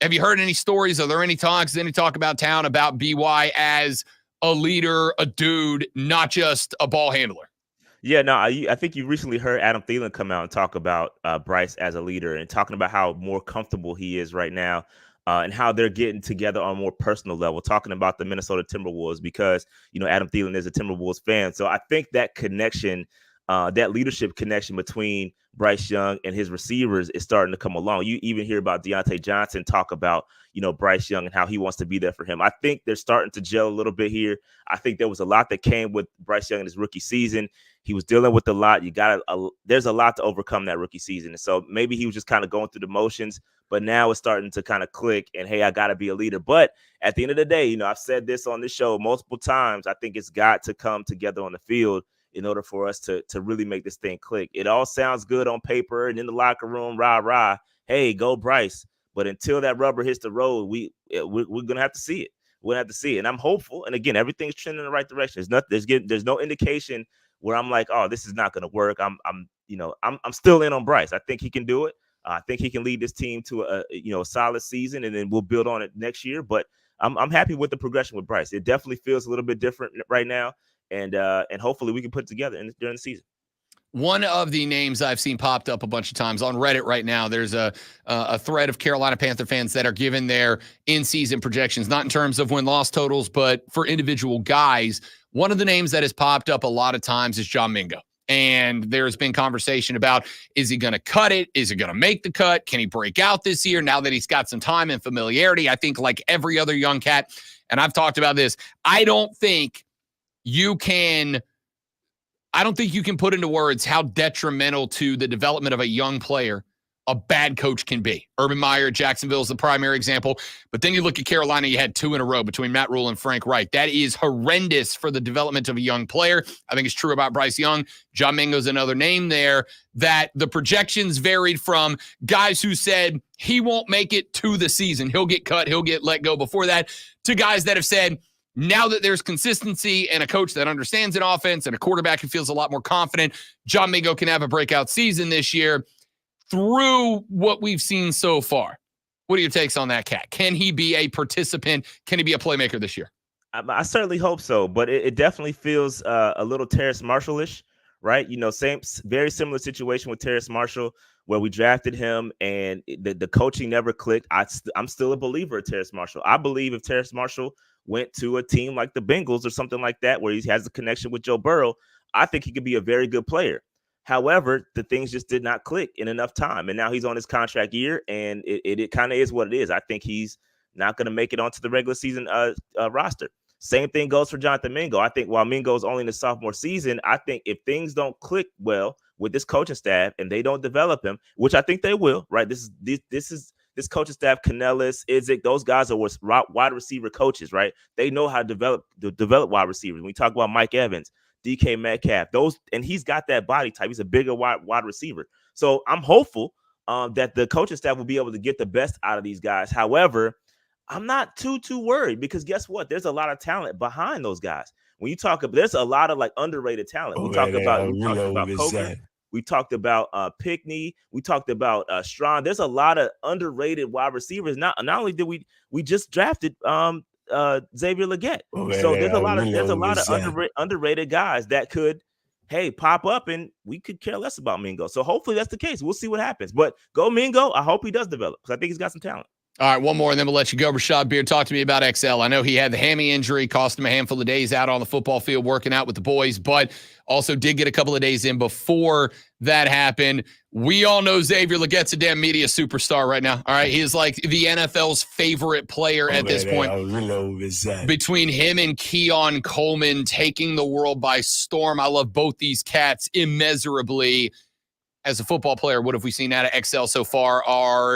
Have you heard any stories? Are there any talk about town about BY as a leader, a dude, not just a ball handler? Yeah, no, I think you recently heard Adam Thielen come out and talk about Bryce as a leader, and talking about how more comfortable he is right now, and how they're getting together on a more personal level, talking about the Minnesota Timberwolves, because, Adam Thielen is a Timberwolves fan. So I think that connection, that leadership connection between Bryce Young and his receivers is starting to come along. You even hear about Deontay Johnson talk about, Bryce Young and how he wants to be there for him. I think they're starting to gel a little bit here. I think there was a lot that came with Bryce Young in his rookie season. He was dealing with a lot. There's a lot to overcome that rookie season. And so maybe he was just kind of going through the motions, but now it's starting to kind of click and, hey, I got to be a leader. But at the end of the day, I've said this on this show multiple times. I think it's got to come together on the field in order for us to really make this thing click. It all sounds good on paper and in the locker room, rah, rah. Hey, go Bryce. But until that rubber hits the road, we're going to have to see it. We're going to have to see it. And I'm hopeful. And again, everything's trending in the right direction. There's no indication where I'm like, oh, this is not going to work. I'm still in on Bryce. I think he can do it. I think he can lead this team to a solid season, and then we'll build on it next year. But I'm happy with the progression with Bryce. It definitely feels a little bit different right now, and hopefully we can put it together during the season. One of the names I've seen popped up a bunch of times on Reddit right now, there's a thread of Carolina Panther fans that are giving their in-season projections, not in terms of win-loss totals, but for individual guys. One of the names that has popped up a lot of times is John Mingo. And there's been conversation about, is he going to cut it? Is he going to make the cut? Can he break out this year now that he's got some time and familiarity? I think like every other young cat, and I've talked about this, I don't think you can put into words how detrimental to the development of a young player a bad coach can be. Urban Meyer at Jacksonville is the primary example. But then you look at Carolina, you had 2 in a row between Matt Rule and Frank Reich. That is horrendous for the development of a young player. I think it's true about Bryce Young. John Mingo's another name there that the projections varied from guys who said he won't make it to the season. He'll get cut. He'll get let go before that, to guys that have said, now that there's consistency and a coach that understands an offense and a quarterback who feels a lot more confident, John Mingo can have a breakout season this year. Through what we've seen so far, what are your takes on that, Cat? Can he be a participant? Can he be a playmaker this year? I certainly hope so, but it definitely feels a little Terrace Marshall-ish, right? Very similar situation with Terrace Marshall, where we drafted him and the coaching never clicked. I'm still a believer of Terrace Marshall. I believe if Terrace Marshall went to a team like the Bengals or something like that, where he has a connection with Joe Burrow, I think he could be a very good player. However, the things just did not click in enough time. And now he's on his contract year, and it kind of is what it is. I think he's not going to make it onto the regular season roster. Same thing goes for Jonathan Mingo. I think while Mingo's only in his sophomore season, I think if things don't click well with this coaching staff and they don't develop him, which I think they will, right? This coaching staff, Canellis, Idzik, those guys are wide receiver coaches, right? They know how to develop wide receivers. When we talk about Mike Evans, DK Metcalf, and he's got that body type. He's a bigger wide receiver. So I'm hopeful that the coaching staff will be able to get the best out of these guys. However, I'm not too worried, because guess what? There's a lot of talent behind those guys. When you talk about, there's a lot of like underrated talent. We talked about Coker. We talked about Pickney. We talked about Strawn. There's a lot of underrated wide receivers. Not only did we just drafted Xavier Legette. So there's a lot of underrated guys that could, pop up, and we could care less about Mingo. So hopefully that's the case. We'll see what happens. But go Mingo. I hope he does develop, because I think he's got some talent. All right, one more, and then we'll let you go. Rashad Beard, talk to me about XL. I know he had the hammy injury, cost him a handful of days out on the football field working out with the boys, but also did get a couple of days in before that happened. We all know Xavier Legette's a damn media superstar right now. All right, he's like the NFL's favorite player at this point. Between him and Keon Coleman taking the world by storm, I love both these cats immeasurably. As a football player, what have we seen out of XL so far?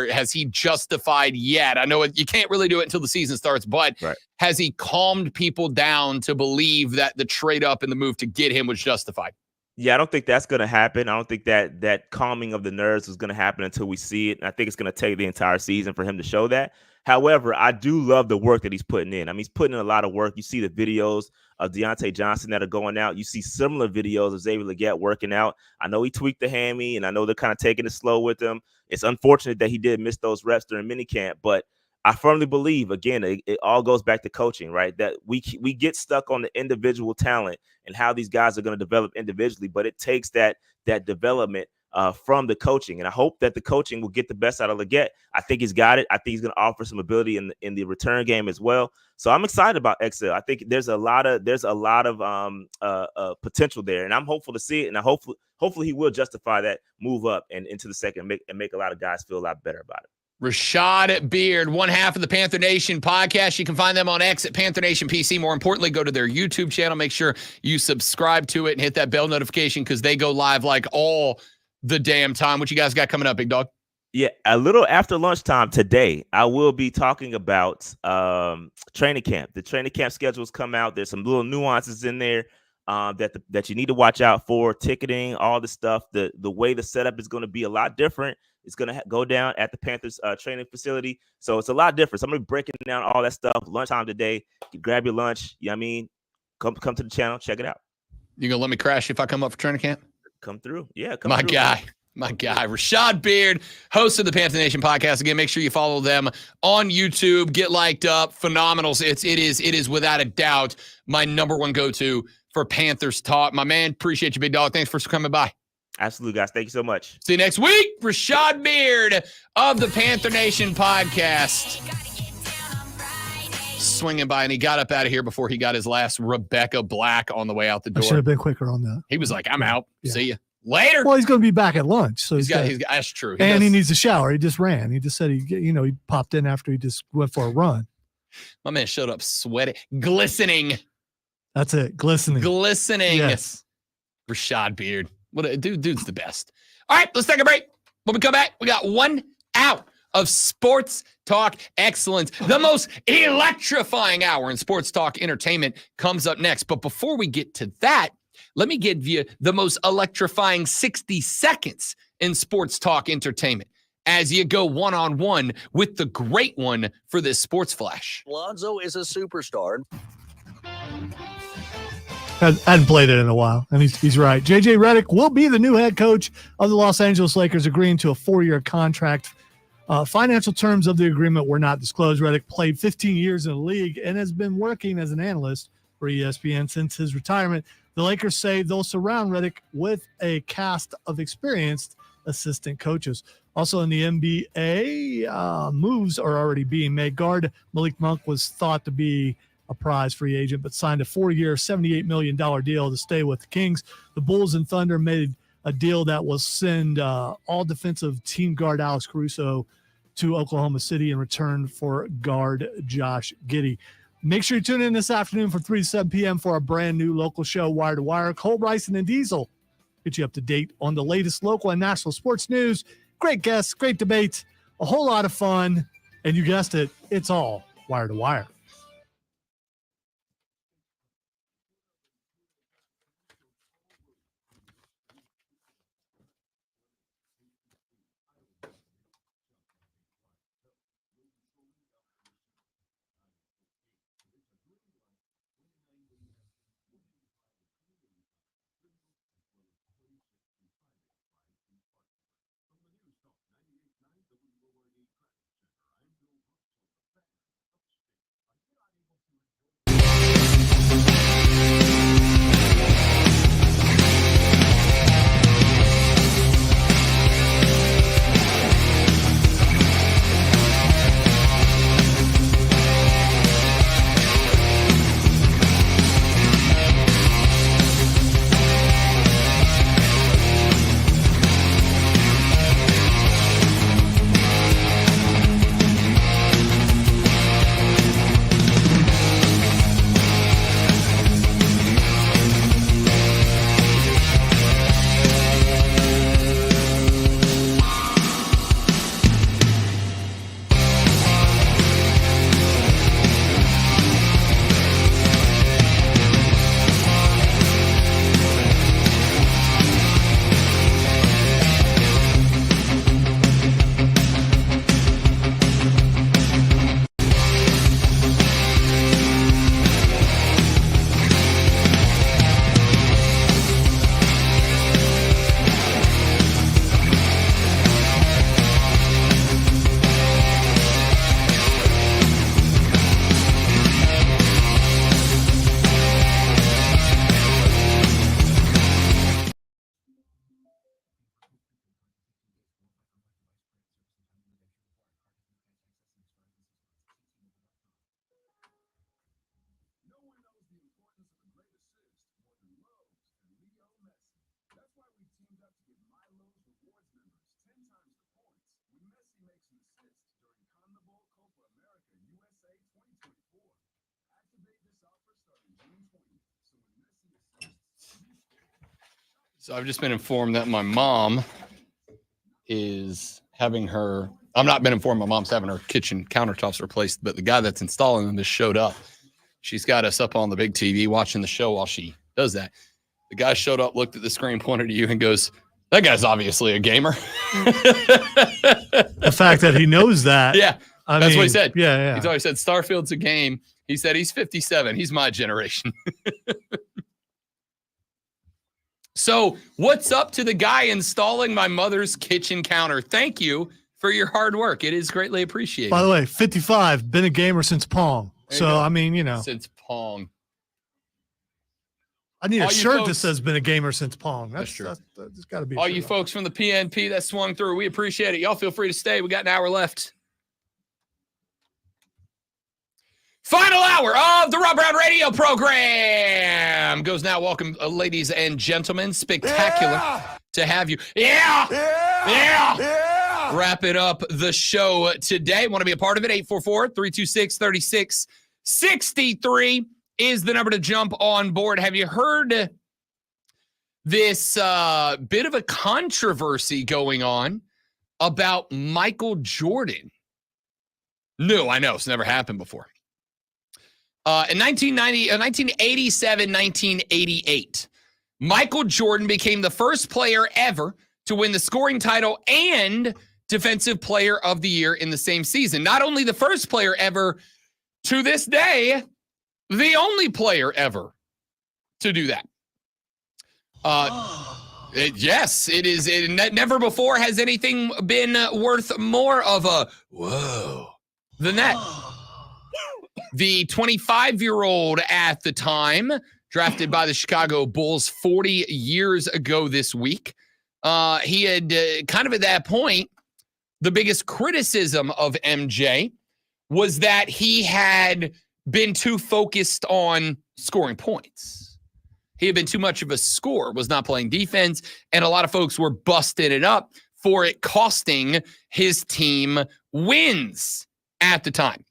Has he justified yet? I know you can't really do it until the season starts, but has he calmed people down to believe that the trade up and the move to get him was justified? Yeah, I don't think that's going to happen. I don't think that calming of the nerves is going to happen until we see it. And I think it's going to take the entire season for him to show that. However, I do love the work that he's putting in. I mean, he's putting in a lot of work. You see the videos of Deontay Johnson that are going out. You see similar videos of Xavier Legette working out. I know he tweaked the hammy, and I know they're kind of taking it slow with him. It's unfortunate that he did miss those reps during minicamp, but I firmly believe, again, it all goes back to coaching, right? That we get stuck on the individual talent and how these guys are going to develop individually, but it takes that development from the coaching. And I hope that the coaching will get the best out of Legette. I think he's got it. I think he's going to offer some ability in the return game as well. So I'm excited about XL. I think there's a lot of potential there, and I'm hopeful to see it. And hopefully he will justify that move up and into the second and make a lot of guys feel a lot better about it. Rashad Beard, one half of the Panther Nation podcast. You can find them on X at Panther Nation PC. More importantly, go to their YouTube channel. Make sure you subscribe to it and hit that bell notification, because they go live like all the damn time. What you guys got coming up, big dog? Yeah, a little after lunchtime today, I will be talking about training camp. The training camp schedules come out. There's some little nuances in there that you need to watch out for. Ticketing, all the stuff. The way the setup is going to be a lot different. It's going to go down at the Panthers training facility. So it's a lot different. So I'm going to be breaking down all that stuff. Lunchtime today. You grab your lunch. You know what I mean? Come to the channel. Check it out. You going to let me crash if I come up for training camp? Come through. Yeah. Come My through, guy. man. My guy, Rashad Beard, host of the Panther Nation podcast. Again, make sure you follow them on YouTube. Get liked up. Phenomenal. It is without a doubt my number one go-to for Panthers talk. My man, appreciate you, big dog. Thanks for coming by. Absolutely, guys. Thank you so much. See you next week. Rashad Beard of the Panther Nation podcast. Swinging by, and he got up out of here before he got his last Rebecca Black on the way out the I should door. have been quicker on that. He was like, I'm out. Yeah. See you later. Well, he's going to be back at lunch. So he's got that's true. He needs a shower. He just ran. He just said he popped in after he just went for a run. My man showed up sweaty, glistening. That's it. Glistening. Yes. Rashad Beard. What a dude's the best. All right, let's take a break. When we come back, we got 1 hour of sports talk excellence. The most electrifying hour in sports talk entertainment comes up next. But before we get to that, let me give you the most electrifying 60 seconds in sports talk entertainment as you go one-on-one with the great one for this Sports Flash. Lonzo is a superstar. Hadn't played it in a while, and he's right. JJ Redick will be the new head coach of the Los Angeles Lakers, agreeing to a 4-year contract. Financial terms of the agreement were not disclosed. Redick played 15 years in the league and has been working as an analyst for ESPN since his retirement. The Lakers say they'll surround Redick with a cast of experienced assistant coaches. Also in the NBA, moves are already being made. Guard Malik Monk was thought to be a prize free agent, but signed a 4-year, $78 million deal to stay with the Kings. The Bulls and Thunder made a deal that will send all defensive team guard Alex Caruso to Oklahoma City in return for guard Josh Giddey. Make sure you tune in this afternoon from 3 to 7 p.m. for our brand new local show, Wire to Wire. Cole Bryson and Diesel get you up to date on the latest local and national sports news. Great guests, great debates, a whole lot of fun. And you guessed it, it's all Wire to Wire. So I've just been informed that my mom is having I've not been informed my mom's having her kitchen countertops replaced, but the guy that's installing them just showed up. She's got us up on the big TV watching the show while she does that. The guy showed up, looked at the screen, pointed to you, and goes, "That guy's obviously a gamer." The fact that he knows that. Yeah, that's what he said. Yeah. He's always said Starfield's a game. He said he's 57. He's my generation. So what's up to the guy installing my mother's kitchen counter? Thank you for your hard work. It is greatly appreciated. By the way, 55, been a gamer since Pong. So, I mean, Since Pong. I need All a you shirt that folks- says been a gamer since Pong. That's true. That's got to be All true. you folks from the PNP that swung through, we appreciate it. Y'all feel free to stay. We got an hour left. Final hour of the Rob Brown Radio program goes now. Welcome, ladies and gentlemen. Spectacular to have you. Yeah. Wrapping up the show today. Want to be a part of it? 844-326-3663 is the number to jump on board. Have you heard this bit of a controversy going on about Michael Jordan? No, I know. It's never happened before. In 1987, 1988, Michael Jordan became the first player ever to win the scoring title and Defensive Player of the Year in the same season. Not only the first player ever, to this day, the only player ever to do that. Yes, it is. Never before has anything been worth more of a whoa than that. The 25-year-old at the time, drafted by the Chicago Bulls 40 years ago this week, he had kind of at that point, the biggest criticism of MJ was that he had been too focused on scoring points. He had been too much of a scorer, was not playing defense, and a lot of folks were busting it up for it costing his team wins at the time.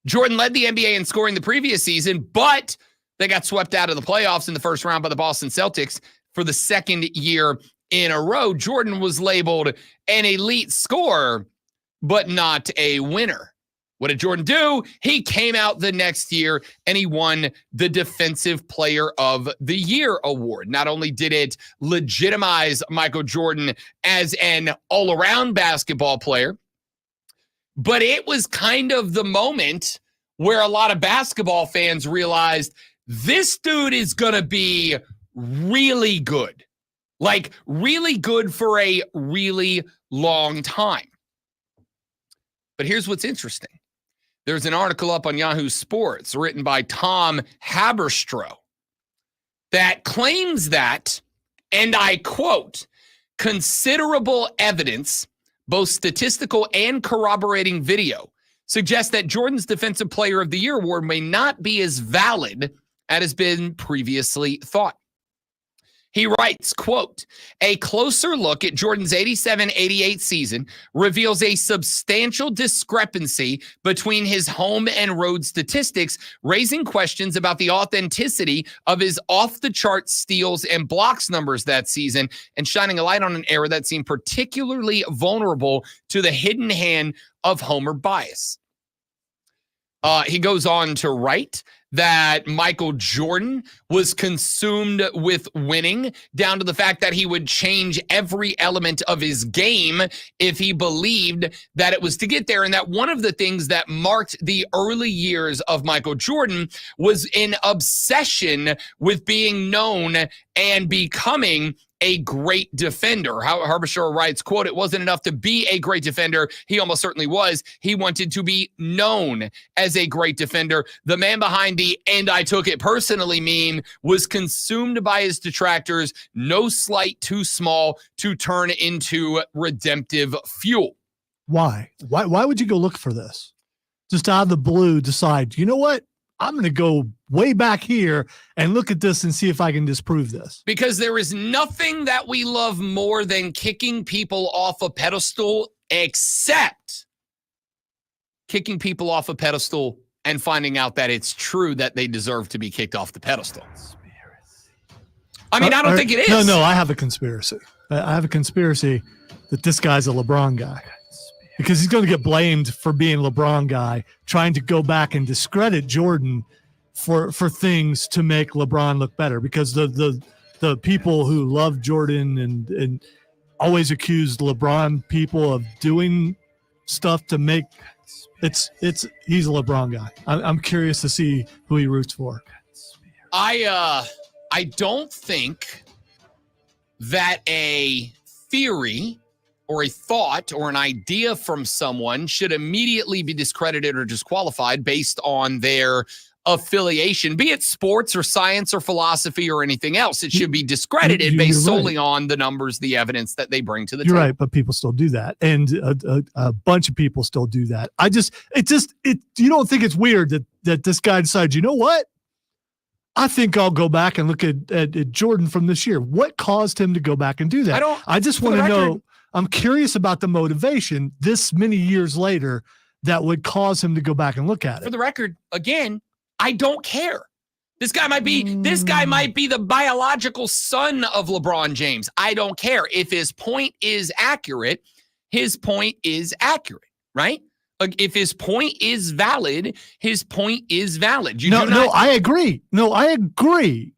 Jordan led the NBA in scoring the previous season, but they got swept out of the playoffs in the first round by the Boston Celtics for the second year in a row. Jordan was labeled an elite scorer, but not a winner. What did Jordan do? He came out the next year and he won the Defensive Player of the Year award. Not only did it legitimize Michael Jordan as an all-around basketball player, but it was kind of the moment where a lot of basketball fans realized this dude is going to be really good. Like, really good for a really long time. But here's what's interesting. There's an article up on Yahoo Sports written by Tom Haberstroh that claims that, and I quote, considerable evidence, both statistical and corroborating video, suggests that Jordan's Defensive Player of the Year award may not be as valid as has been previously thought. He writes, quote, a closer look at Jordan's 87-88 season reveals a substantial discrepancy between his home and road statistics, raising questions about the authenticity of his off-the-chart steals and blocks numbers that season and shining a light on an era that seemed particularly vulnerable to the hidden hand of Homer bias. He goes on to write that Michael Jordan was consumed with winning, down to the fact that he would change every element of his game if he believed that it was to get there. And that one of the things that marked the early years of Michael Jordan was an obsession with being known and becoming a great defender. Haberstroh writes, quote, it wasn't enough to be a great defender. He almost certainly was. He wanted to be known as a great defender. The man behind the "and I took it personally" meme was consumed by his detractors. No slight too small to turn into redemptive fuel. Why? Why would you go look for this? Just out of the blue, decide, you know what? I'm going to go way back here and look at this and see if I can disprove this. Because there is nothing that we love more than kicking people off a pedestal, except kicking people off a pedestal and finding out that it's true that they deserve to be kicked off the pedestal. I mean, I don't think it is. No, I have a conspiracy. I have a conspiracy that this guy's a LeBron guy. Because he's going to get blamed for being LeBron guy, trying to go back and discredit Jordan for things to make LeBron look better. Because the people who love Jordan and always accused LeBron people of doing stuff to make he's a LeBron guy. I'm curious to see who he roots for. I don't think that a theory or a thought or an idea from someone should immediately be discredited or disqualified based on their affiliation, be it sports or science or philosophy or anything else. It should be discredited based solely on the numbers, the evidence that they bring to the You're table. right, but people still do that, and a bunch of people still do that. You don't think it's weird that this guy decides, you know what? I think I'll go back and look at Jordan from this year. What caused him to go back and do that? I just want to know. I'm curious about the motivation this many years later that would cause him to go back and look at it. For the record, again, I don't care. This guy might be the biological son of LeBron James. I don't care. If his point is accurate, his point is accurate, right? Like if his point is valid, his point is valid. I agree. No, I agree.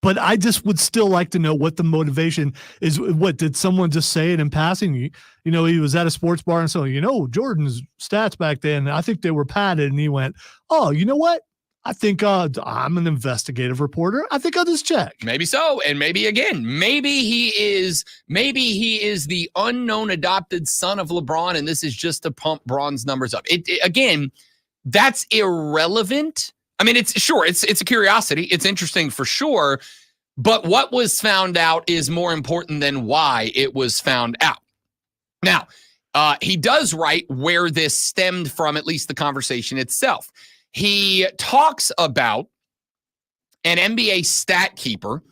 But I just would still like to know what the motivation is. What did someone just say it in passing? You know, he was at a sports bar and so, Jordan's stats back then, I think they were padded. And he went, oh, you know what? I think I'm an investigative reporter. I think I'll just check. Maybe so. And maybe he is the unknown adopted son of LeBron. And this is just to pump Bron's numbers up. Again, that's irrelevant. I mean, it's a curiosity. It's interesting for sure. But what was found out is more important than why it was found out. Now, he does write where this stemmed from, at least the conversation itself. He talks about an NBA stat keeper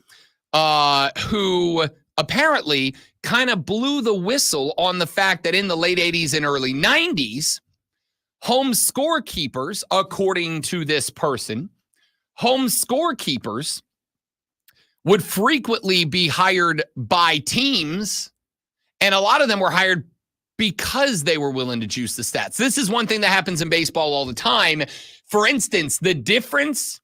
who apparently kind of blew the whistle on the fact that in the late 80s and early 90s, home scorekeepers, according to this person, home scorekeepers would frequently be hired by teams, and a lot of them were hired because they were willing to juice the stats. This is one thing that happens in baseball all the time. For instance, the difference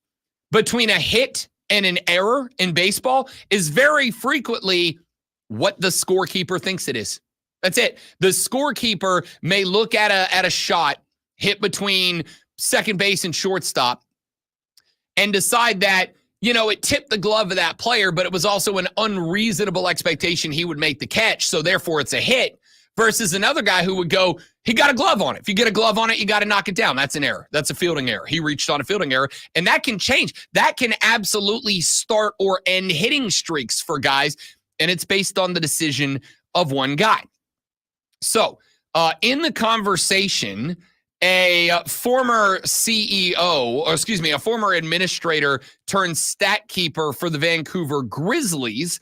between a hit and an error in baseball is very frequently what the scorekeeper thinks it is. That's it. The scorekeeper may look at a shot hit between second base and shortstop and decide that, it tipped the glove of that player, but it was also an unreasonable expectation he would make the catch, so therefore it's a hit, versus another guy who would go, he got a glove on it. If you get a glove on it, you got to knock it down. That's an error. That's a fielding error. He reached on a fielding error, and that can change. That can absolutely start or end hitting streaks for guys, and it's based on the decision of one guy. So, in the conversation, a former a former administrator turned stat keeper for the Vancouver Grizzlies,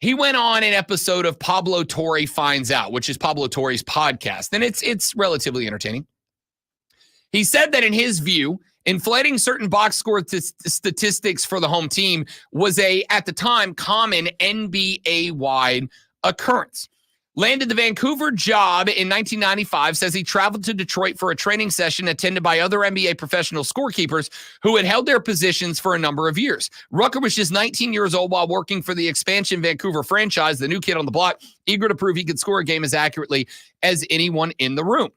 he went on an episode of Pablo Torre Finds Out, which is Pablo Torre's podcast, and it's relatively entertaining. He said that in his view, inflating certain box score statistics for the home team was at the time, common NBA-wide occurrence. Landed the Vancouver job in 1995, says he traveled to Detroit for a training session attended by other NBA professional scorekeepers who had held their positions for a number of years. Rucker was just 19 years old while working for the expansion Vancouver franchise, the new kid on the block, eager to prove he could score a game as accurately as anyone in the room.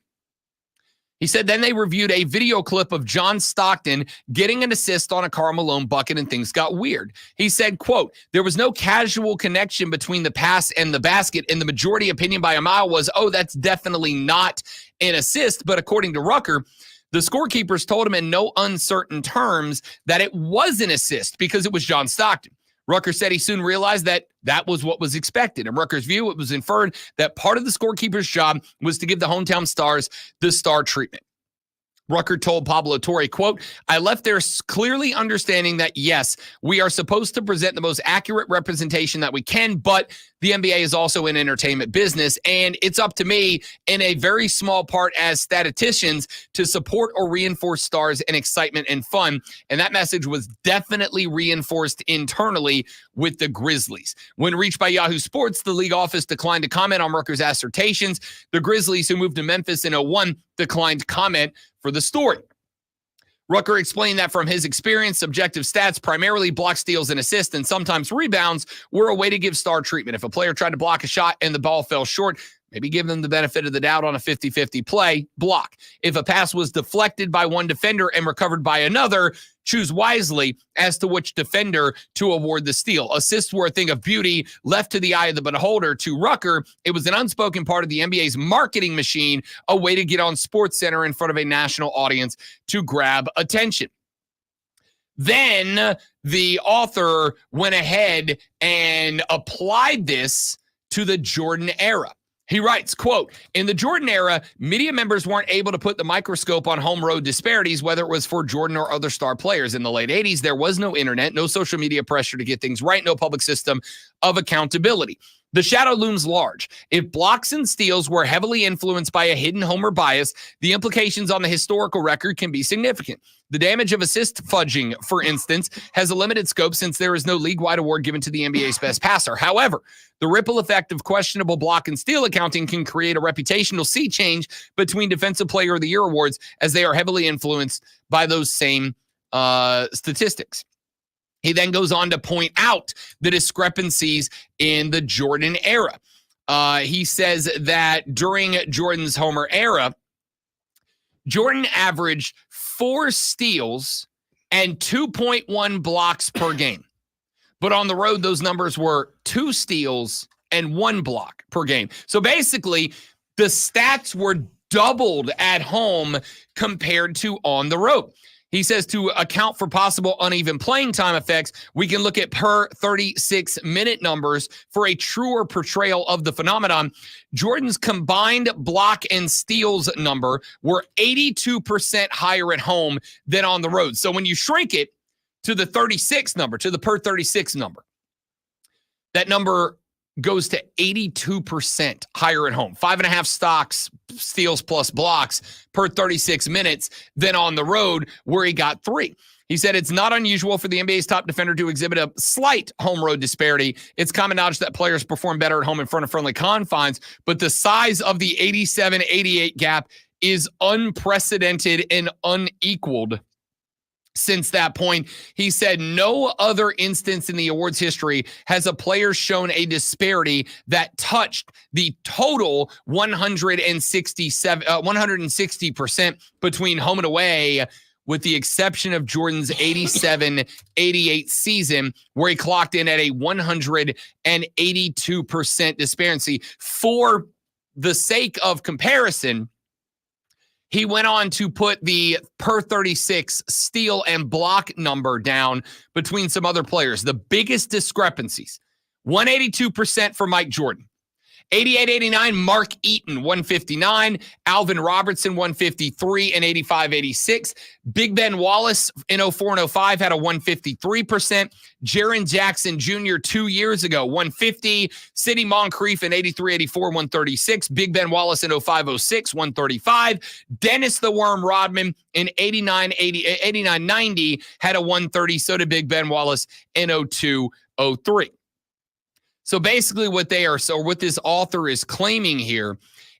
He said then they reviewed a video clip of John Stockton getting an assist on a Karl Malone bucket and things got weird. He said, quote, there was no casual connection between the pass and the basket, and the majority opinion by a mile was, oh, that's definitely not an assist. But according to Rucker, the scorekeepers told him in no uncertain terms that it was an assist because it was John Stockton. Rucker said he soon realized that was what was expected. In Rucker's view, it was inferred that part of the scorekeeper's job was to give the hometown stars the star treatment. Rucker told Pablo Torre, quote, I left there clearly understanding that, yes, we are supposed to present the most accurate representation that we can, but the NBA is also an entertainment business, and it's up to me in a very small part as statisticians to support or reinforce stars and excitement and fun. And that message was definitely reinforced internally with the Grizzlies. When reached by Yahoo Sports, the league office declined to comment on Rucker's assertions. The Grizzlies, who moved to Memphis in 2001, declined comment for the story. Rucker explained that from his experience, subjective stats, primarily block steals and assists, and sometimes rebounds, were a way to give star treatment. If a player tried to block a shot and the ball fell short, maybe give them the benefit of the doubt on a 50-50 play, block. If a pass was deflected by one defender and recovered by another, choose wisely as to which defender to award the steal. Assists were a thing of beauty left to the eye of the beholder. To Rucker, it was an unspoken part of the NBA's marketing machine, a way to get on SportsCenter in front of a national audience to grab attention. Then the author went ahead and applied this to the Jordan era. He writes, quote, in the Jordan era, media members weren't able to put the microscope on home road disparities, whether it was for Jordan or other star players. In the late 80s, there was no internet, no social media pressure to get things right, no public system of accountability. The shadow looms large. If blocks and steals were heavily influenced by a hidden homer bias, the implications on the historical record can be significant. The damage of assist fudging, for instance, has a limited scope since there is no league-wide award given to the NBA's best passer. However, the ripple effect of questionable block and steal accounting can create a reputational sea change between Defensive Player of the Year awards, as they are heavily influenced by those same statistics. He then goes on to point out the discrepancies in the Jordan era. He says that during Jordan's Homer era, Jordan averaged 4 steals and 2.1 blocks per game. But on the road, those numbers were 2 steals and 1 block per game. So basically, the stats were doubled at home compared to on the road. He says to account for possible uneven playing time effects, we can look at per 36-minute numbers for a truer portrayal of the phenomenon. Jordan's combined block and steals number were 82% higher at home than on the road. So when you shrink it to the 36 number, to the per 36 number, that number goes to 82% higher at home. 5.5 stocks, steals plus blocks per 36 minutes than on the road, where he got 3. He said it's not unusual for the NBA's top defender to exhibit a slight home road disparity. It's common knowledge that players perform better at home in front of friendly confines, but the size of the 87-88 gap is unprecedented and unequaled. Since that point, he said no other instance in the awards history has a player shown a disparity that touched the total 160% between home and away, with the exception of Jordan's 87-88 season, where he clocked in at a 182% disparity. For the sake of comparison, he went on to put the per 36 steal and block number down between some other players. The biggest discrepancies, 182% for Mike Jordan. 88-89, Mark Eaton, 159. Alvin Robertson, 153 and 85-86. Big Ben Wallace in 04 and 05 had a 153%. Jaren Jackson Jr. 2 years ago, 150. Sidney Moncrief in 83-84, 136. Big Ben Wallace in 05-06, 135. Dennis the Worm Rodman in 89-90 had a 130. So did Big Ben Wallace in 02-03. So basically what this author is claiming here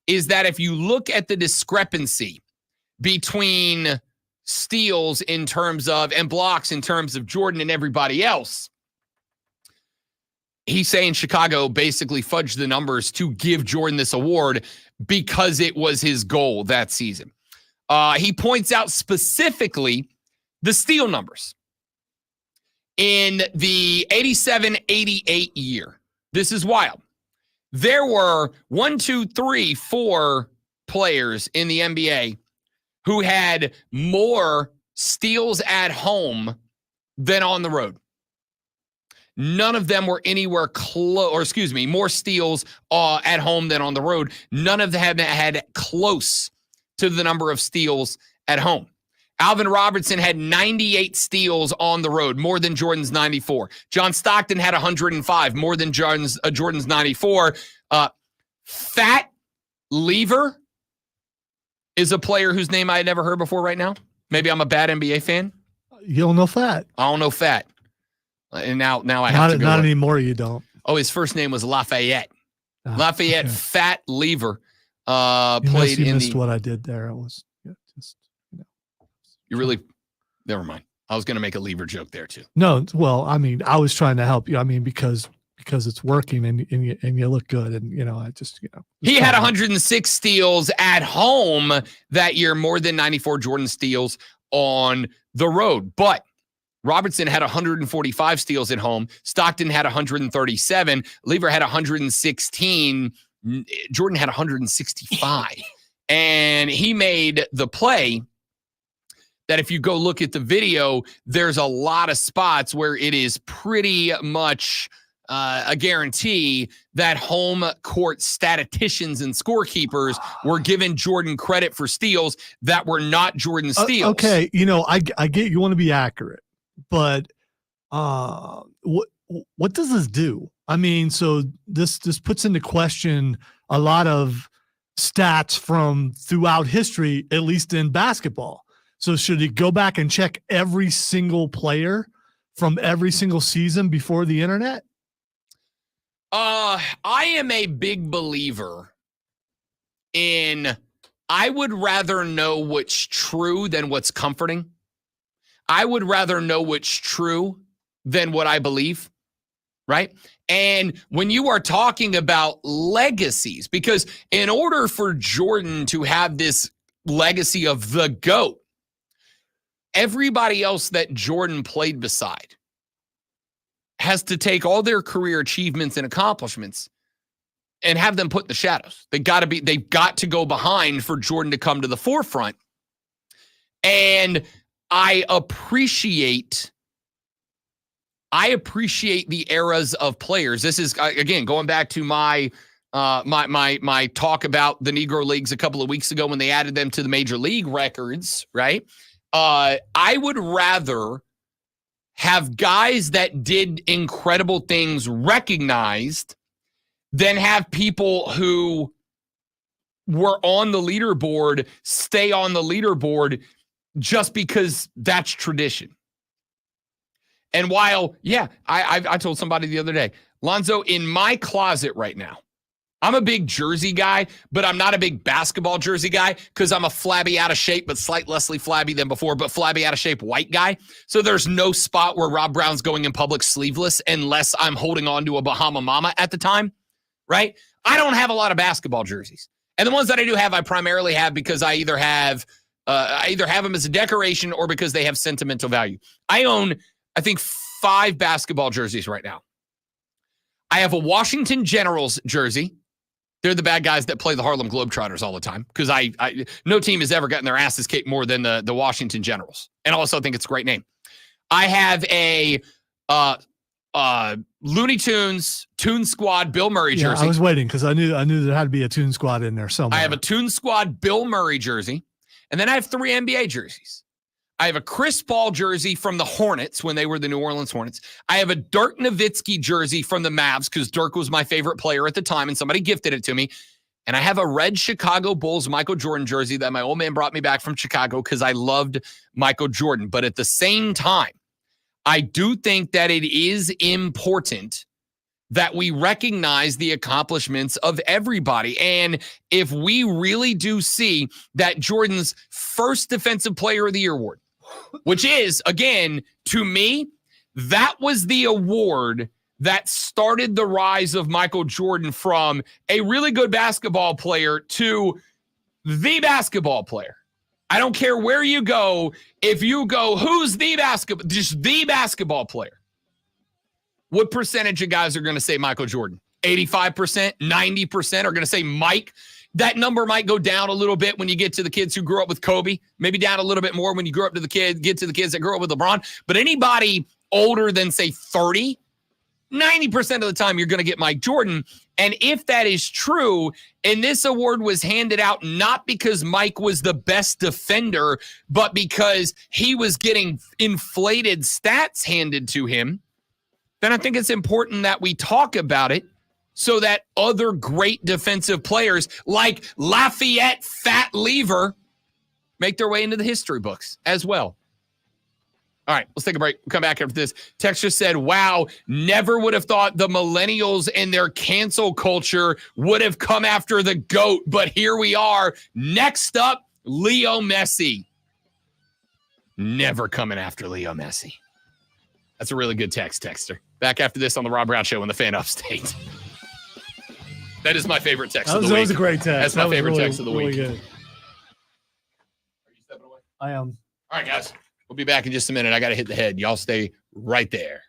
is that if you look at the discrepancy between steals in terms of, and blocks in terms of Jordan and everybody else, he's saying Chicago basically fudged the numbers to give Jordan this award because it was his goal that season. He points out specifically the steal numbers. In the 87-88 year, this is wild. There were 4 players in the NBA who had more steals at home than on the road. None of them were anywhere close, more steals at home than on the road. None of them had close to the number of steals at home. Alvin Robertson had 98 steals on the road, more than Jordan's 94. John Stockton had 105, more than Jordan's 94. Fat Lever is a player whose name I had never heard before right now. Maybe I'm a bad NBA fan. You don't know Fat. I don't know Fat. And now I have to go. Not anymore, you don't. Oh, his first name was Lafayette. Okay. Fat Lever played in missed what I did there. It was You really, never mind. I was going to make a Lever joke there too. No, well, I mean, I was trying to help you. I mean, because it's working and you look good, and I just He had 106 steals at home that year, more than 94 Jordan steals on the road. But Robertson had 145 steals at home. Stockton had 137. Lever had 116. Jordan had 165. And he made the play that if you go look at the video, there's a lot of spots where it is pretty much a guarantee that home court statisticians and scorekeepers were giving Jordan credit for steals that were not Jordan steals. Okay, I get you want to be accurate, but what does this do? I mean, so this puts into question a lot of stats from throughout history, at least in basketball. So should he go back and check every single player from every single season before the internet? I am a big believer in I would rather know what's true than what's comforting. I would rather know what's true than what I believe, right? And when you are talking about legacies, because in order for Jordan to have this legacy of the GOAT, everybody else that Jordan played beside has to take all their career achievements and accomplishments and have them put in the shadows. They've got to go behind for Jordan to come to the forefront. And I appreciate the eras of players. This is, again, going back to my talk about the Negro Leagues a couple of weeks ago when they added them to the major league records, right? I would rather have guys that did incredible things recognized than have people who were on the leaderboard stay on the leaderboard just because that's tradition. And while, I told somebody the other day, Lonzo, in my closet right now, I'm a big jersey guy, but I'm not a big basketball jersey guy because I'm a flabby, out of shape, but slightly less flabby than before, but flabby, out of shape white guy. So there's no spot where Rob Brown's going in public sleeveless unless I'm holding on to a Bahama Mama at the time, right? I don't have a lot of basketball jerseys. And the ones that I do have, I primarily have because I either have them as a decoration or because they have sentimental value. I own, I think, 5 basketball jerseys right now. I have a Washington Generals jersey. They're the bad guys that play the Harlem Globetrotters all the time because no team has ever gotten their asses kicked more than the Washington Generals. And I also think it's a great name. I have a Looney Tunes Toon Squad Bill Murray jersey. I was waiting because I knew there had to be a Toon Squad in there somewhere. I have a Toon Squad Bill Murray jersey. And then I have 3 NBA jerseys. I have a Chris Paul jersey from the Hornets when they were the New Orleans Hornets. I have a Dirk Nowitzki jersey from the Mavs because Dirk was my favorite player at the time and somebody gifted it to me. And I have a red Chicago Bulls Michael Jordan jersey that my old man brought me back from Chicago because I loved Michael Jordan. But at the same time, I do think that it is important that we recognize the accomplishments of everybody. And if we really do see that Jordan's first Defensive Player of the Year award, which is, again, to me, that was the award that started the rise of Michael Jordan from a really good basketball player to the basketball player. I don't care where you go. If you go, who's the basketball, just the basketball player. What percentage of guys are going to say Michael Jordan? 85%, 90% are going to say Mike. That number might go down a little bit when you get to the kids who grew up with Kobe, maybe down a little bit more when you get to the kids that grew up with LeBron. But anybody older than, say, 30, 90% of the time you're going to get Mike Jordan. And if that is true, and this award was handed out not because Mike was the best defender, but because he was getting inflated stats handed to him, then I think it's important that we talk about it so that other great defensive players like Lafayette Fat Lever make their way into the history books as well. All right, let's take a break. We'll come back after this. Text just said, wow, never would have thought the millennials and their cancel culture would have come after the GOAT, but here we are. Next up, Leo Messi. Never coming after Leo Messi. That's a really good texter. Back after this on the Rob Brown Show in the Fan Upstate. That is my favorite text of the week. That was a great text. That's my favorite text of the week. Good. Are you stepping away? I am. All right, guys. We'll be back in just a minute. I got to hit the head. Y'all stay right there.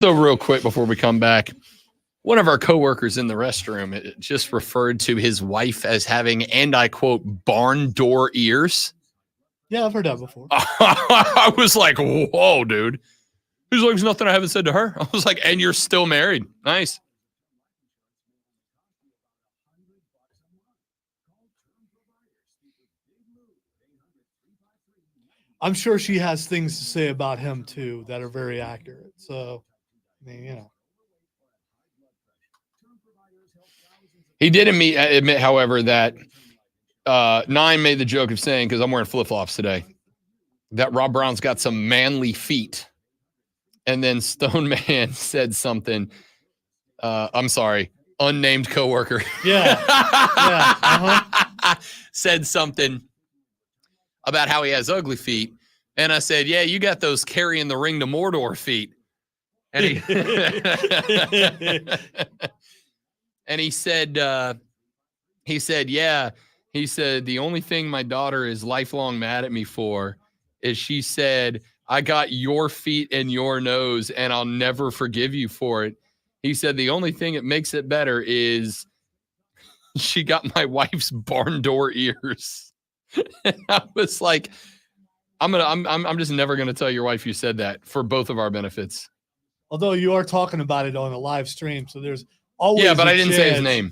So real quick before we come back, one of our coworkers in the restroom just referred to his wife as having, and I quote, barn door ears. Yeah, I've heard that before. I was like, whoa, dude. He's like, there's nothing I haven't said to her. I was like, and you're still married. Nice. I'm sure she has things to say about him too that are very accurate. So, I mean, you know. He did admit, however, that Nine made the joke of saying, because I'm wearing flip-flops today, that Rob Brown's got some manly feet. And then Stone Man said something. I'm sorry, unnamed coworker. Yeah. Yeah. Uh-huh. Said something about how he has ugly feet. And I said, yeah, you got those carrying the ring to Mordor feet. And he, and he said, yeah. He said, the only thing my daughter is lifelong mad at me for is she said, I got your feet and your nose, and I'll never forgive you for it. He said, the only thing that makes it better is she got my wife's barn door ears. And I was like, I'm just never gonna tell your wife you said that for both of our benefits. Although you are talking about it on a live stream, so there's always but I I didn't say his name.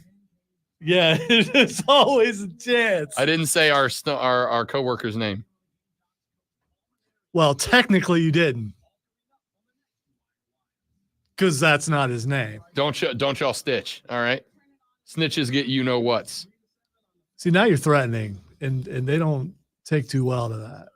Yeah, there's always a chance. I didn't say our coworker's name. Well, technically you didn't, because that's not his name. Don't y'all stitch, all right? Snitches get you know what's. See, now you're threatening, and they don't take too well to that.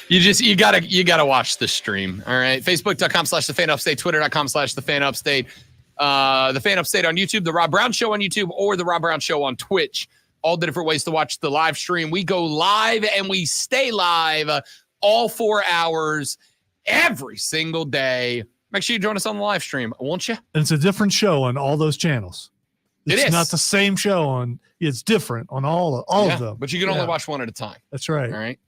You gotta watch the stream. All right. Facebook.com/thefanupstate, Twitter.com/thefanupstate, the Fan Upstate on YouTube, the Rob Brown Show on YouTube, or the Rob Brown Show on Twitch. All the different ways to watch the live stream. We go live and we stay live all 4 hours every single day. Make sure you join us on the live stream, won't you? And it's a different show on all those channels. It's not the same show on. It's different on all of them. But you can only watch one at a time. That's right. All right.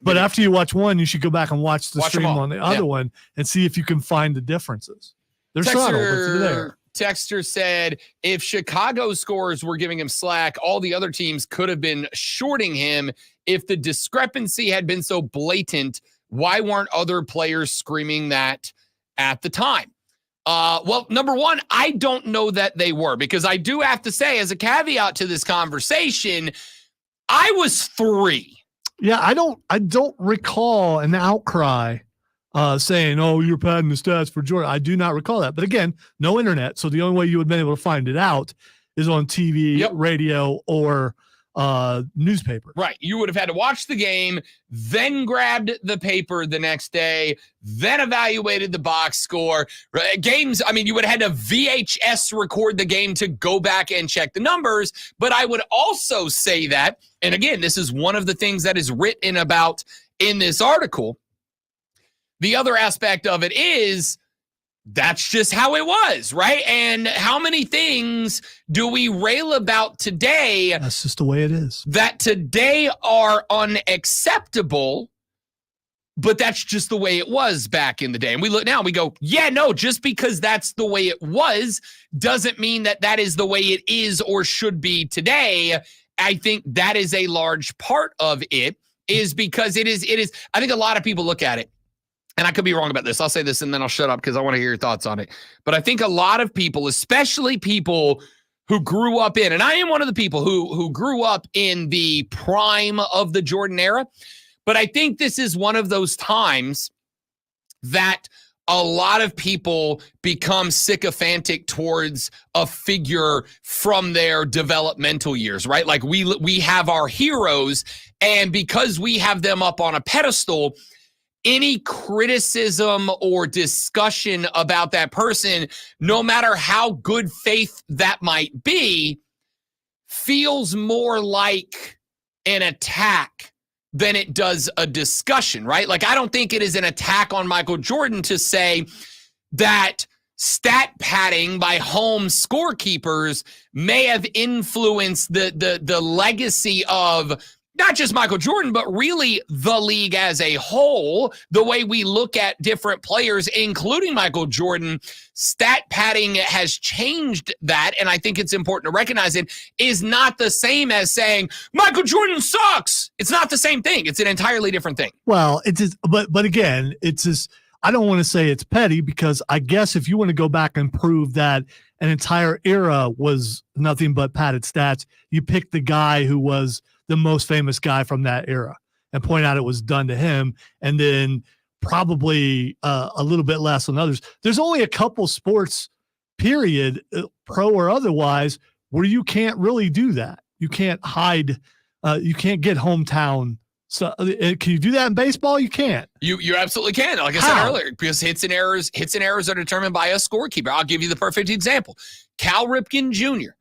But after you watch one, you should go back and watch the stream on the other one and see if you can find the differences. They're subtle, but they're there. Texter said, if Chicago scores were giving him slack, all the other teams could have been shorting him. If the discrepancy had been so blatant, why weren't other players screaming that at the time? Well, number one, I don't know that they were, because I do have to say, as a caveat to this conversation, I was 3. Yeah, I don't recall an outcry saying, "Oh, you're padding the stats for Jordan." I do not recall that. But again, no internet, so the only way you would have been able to find it out is on TV, radio, or newspaper. Right. You would have had to watch the game, then grabbed the paper the next day, then evaluated the box score. Games, I mean, you would have had to VHS record the game to go back and check the numbers. But I would also say that, and again, this is one of the things that is written about in this article. The other aspect of it is that's just how it was, right? And how many things do we rail about today? That's just the way it is. That today are unacceptable, but that's just the way it was back in the day. And we look now and we go, yeah, no, just because that's the way it was doesn't mean that that is the way it is or should be today. I think that is a large part of it, is because it is, I think a lot of people look at it, and I could be wrong about this. I'll say this and then I'll shut up because I want to hear your thoughts on it. But I think a lot of people, especially people who grew up in, and I am one of the people who grew up in the prime of the Jordan era, but I think this is one of those times that a lot of people become sycophantic towards a figure from their developmental years, right? Like we have our heroes, and because we have them up on a pedestal, any criticism or discussion about that person, no matter how good faith that might be, feels more like an attack than it does a discussion, right? Like, I don't think it is an attack on Michael Jordan to say that stat padding by home scorekeepers may have influenced the legacy of not just Michael Jordan, but really the league as a whole. The way we look at different players, including Michael Jordan, stat padding has changed that. And I think it's important to recognize it is not the same as saying Michael Jordan sucks. It's not the same thing. It's an entirely different thing. Well, it's just, but again, it's just, I don't want to say it's petty, because I guess if you want to go back and prove that an entire era was nothing but padded stats, you pick the guy who was the most famous guy from that era and point out it was done to him, and then probably a little bit less on others. There's only a couple sports, period, pro or otherwise, where you can't really do that. You can't hide. You can't get hometown. So can you do that in baseball? You can't. You absolutely can. Like I said earlier, because hits and errors are determined by a scorekeeper. I'll give you the perfect example. Cal Ripken Jr.,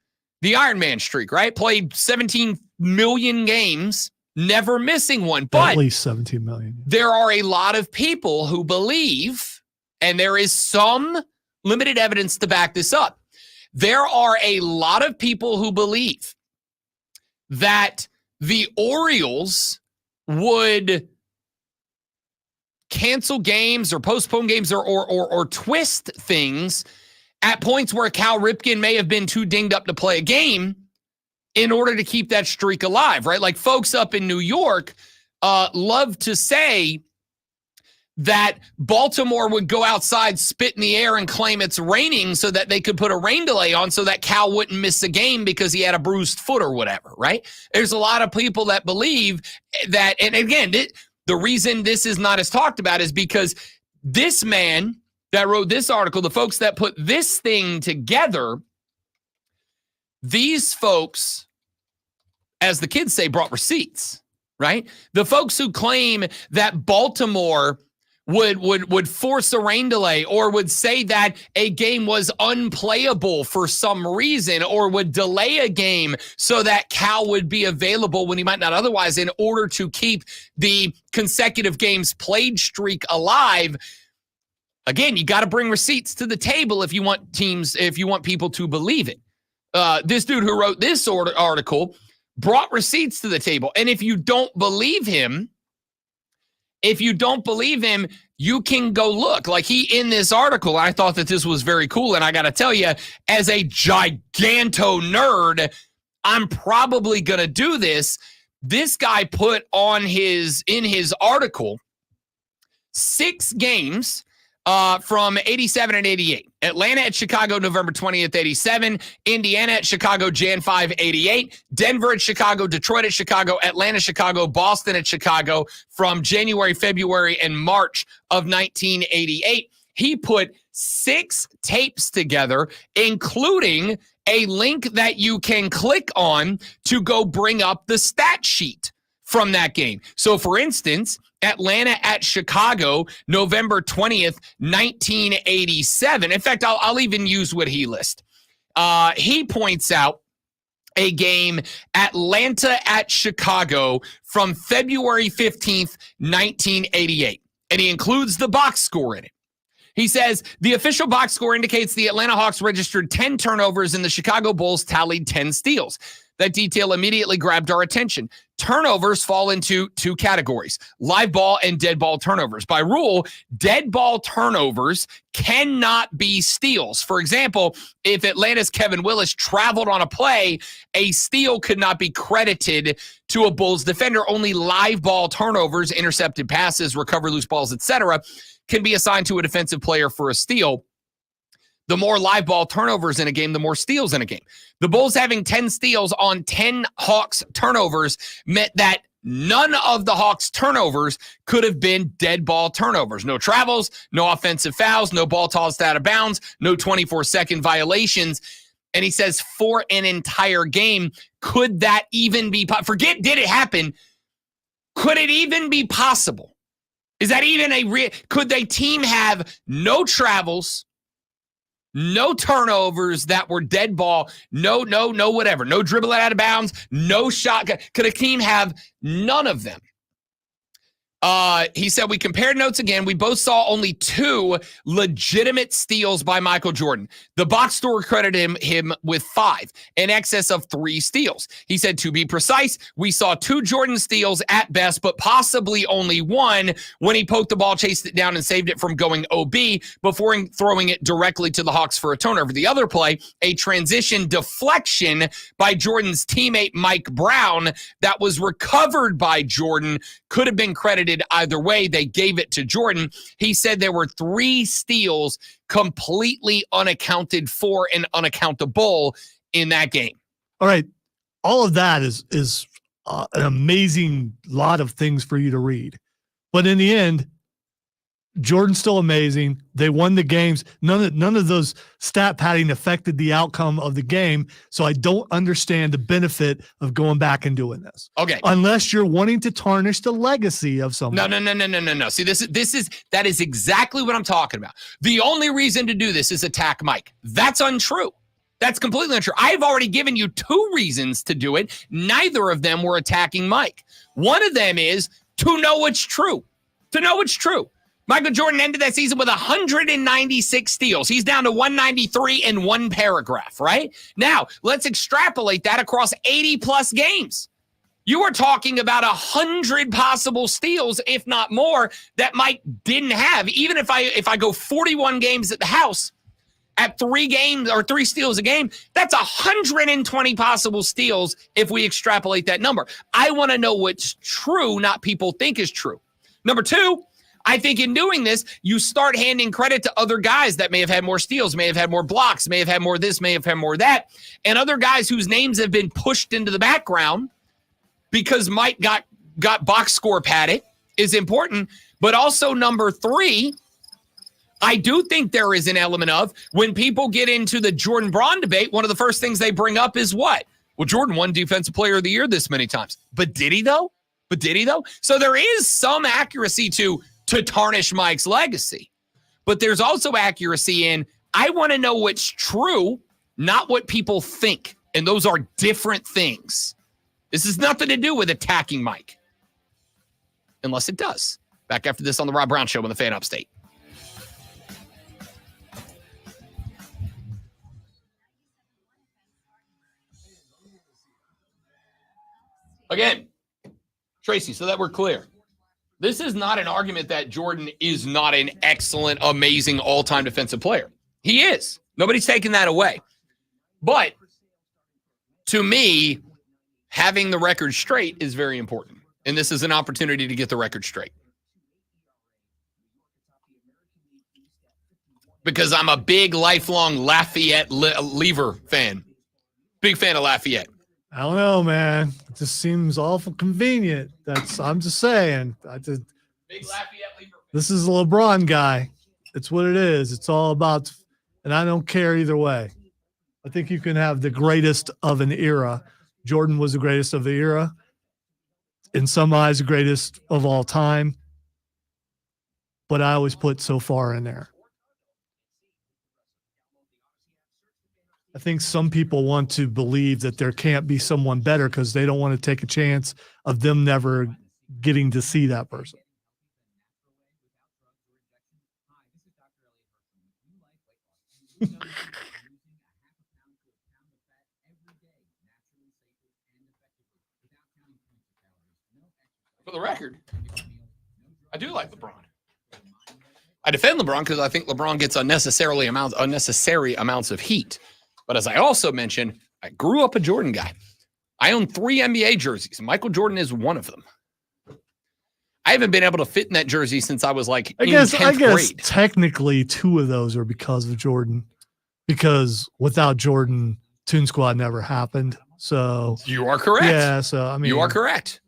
the Iron Man streak, right? Played 17 million games, never missing one. But at least 17 million. There are a lot of people who believe, and there is some limited evidence to back this up, there are a lot of people who believe that the Orioles would cancel games or postpone games or twist things at points where Cal Ripken may have been too dinged up to play a game in order to keep that streak alive, right? Like folks up in New York love to say that Baltimore would go outside, spit in the air, and claim it's raining so that they could put a rain delay on so that Cal wouldn't miss a game because he had a bruised foot or whatever, right? There's a lot of people that believe that, and again, the reason this is not as talked about is because this man that wrote this article, the folks that put this thing together, these folks, as the kids say, brought receipts. right? The folks who claim that Baltimore would force a rain delay or would say that a game was unplayable for some reason or would delay a game so that Cal would be available when he might not otherwise in order to keep the consecutive games played streak alive. Again, you got to bring receipts to the table if you want people to believe it. This dude who wrote this article brought receipts to the table. And if you don't believe him, you can go look. Like in this article, I thought that this was very cool. And I got to tell you, as a giganto nerd, I'm probably going to do this. This guy put in his article 6 games from 87 and 88. Atlanta at Chicago, November 20th, 87. Indiana at Chicago, Jan 5, 88. Denver at Chicago, Detroit at Chicago, Atlanta, Chicago, Boston at Chicago from January, February, and March of 1988. He put 6 tapes together, including a link that you can click on to go bring up the stat sheet from that game. So, for instance, Atlanta at Chicago, November 20th, 1987. In fact, I'll even use what he lists. He points out a game, Atlanta at Chicago, from February 15th, 1988. And he includes the box score in it. He says, the official box score indicates the Atlanta Hawks registered 10 turnovers and the Chicago Bulls tallied 10 steals. That detail immediately grabbed our attention. Turnovers fall into 2 categories, live ball and dead ball turnovers. By rule, dead ball turnovers cannot be steals. For example, if Atlanta's Kevin Willis traveled on a play, a steal could not be credited to a Bulls defender. Only live ball turnovers, intercepted passes, recovered loose balls, etc., can be assigned to a defensive player for a steal. The more live ball turnovers in a game, the more steals in a game. The Bulls having 10 steals on 10 Hawks turnovers meant that none of the Hawks turnovers could have been dead ball turnovers. No travels, no offensive fouls, no ball tossed out of bounds, no 24-second violations. And he says for an entire game, could that even be forget did it happen? Could it even be possible? Is that even could the team have no travels, no turnovers that were dead ball, no whatever, no dribbling out of bounds, no shot? Could a team have none of them? He said, we compared notes again. We both saw only 2 legitimate steals by Michael Jordan. The box score credited him with 5, in excess of 3 steals. He said, to be precise, we saw 2 Jordan steals at best, but possibly only 1 when he poked the ball, chased it down, and saved it from going OB before throwing it directly to the Hawks for a turnover. The other play, a transition deflection by Jordan's teammate Mike Brown that was recovered by Jordan, could have been credited either way. They gave it to Jordan. He said there were 3 steals completely unaccounted for and unaccountable in that game. All right. All of that is an amazing lot of things for you to read. But in the end, Jordan's still amazing. They won the games. None of those stat padding affected the outcome of the game. So I don't understand the benefit of going back and doing this. Okay. Unless you're wanting to tarnish the legacy of someone. No. See, that is exactly what I'm talking about. The only reason to do this is attack Mike. That's untrue. That's completely untrue. I've already given you 2 reasons to do it. Neither of them were attacking Mike. One of them is to know it's true. To know it's true. Michael Jordan ended that season with 196 steals. He's down to 193 in 1 paragraph, right? Now, let's extrapolate that across 80-plus games. You are talking about 100 possible steals, if not more, that Mike didn't have. Even if I go 41 games at the house, at 3 games or 3 steals a game, that's 120 possible steals if we extrapolate that number. I want to know what's true, not people think is true. Number 2, I think in doing this, you start handing credit to other guys that may have had more steals, may have had more blocks, may have had more this, may have had more that, and other guys whose names have been pushed into the background because Mike got box score padded is important. But also number 3, I do think there is an element of when people get into the Jordan Braun debate, one of the first things they bring up is what? Well, Jordan won Defensive Player of the Year this many times. But did he, though? But did he, though? So there is some accuracy to tarnish Mike's legacy. But there's also accuracy in, I want to know what's true, not what people think. And those are different things. This has nothing to do with attacking Mike. Unless it does. Back after this on the Rob Brown Show on the Fan Upstate. Again, Tracy, so that we're clear. This is not an argument that Jordan is not an excellent, amazing, all-time defensive player. He is. Nobody's taking that away. But to me, having the record straight is very important. And this is an opportunity to get the record straight. Because I'm a big, lifelong Lafayette Lever fan. Big fan of Lafayette. I don't know, man. It just seems awful convenient. I'm just saying. Big Lafayette Lever. This is a LeBron guy. It's what it is. It's all about, and I don't care either way. I think you can have the greatest of an era. Jordan was the greatest of the era. In some eyes, the greatest of all time. But I always put so far in there. I think some people want to believe that there can't be someone better because they don't want to take a chance of them never getting to see that person. For the record, I do like LeBron. I defend LeBron because I think LeBron gets unnecessary amounts of heat. But as I also mentioned, I grew up a Jordan guy. I own 3 NBA jerseys. Michael Jordan is one of them. I haven't been able to fit in that jersey since I was like in 10th grade. Technically 2 of those are because of Jordan. Because without Jordan, Toon Squad never happened. So you are correct. Yeah, so I mean you are correct.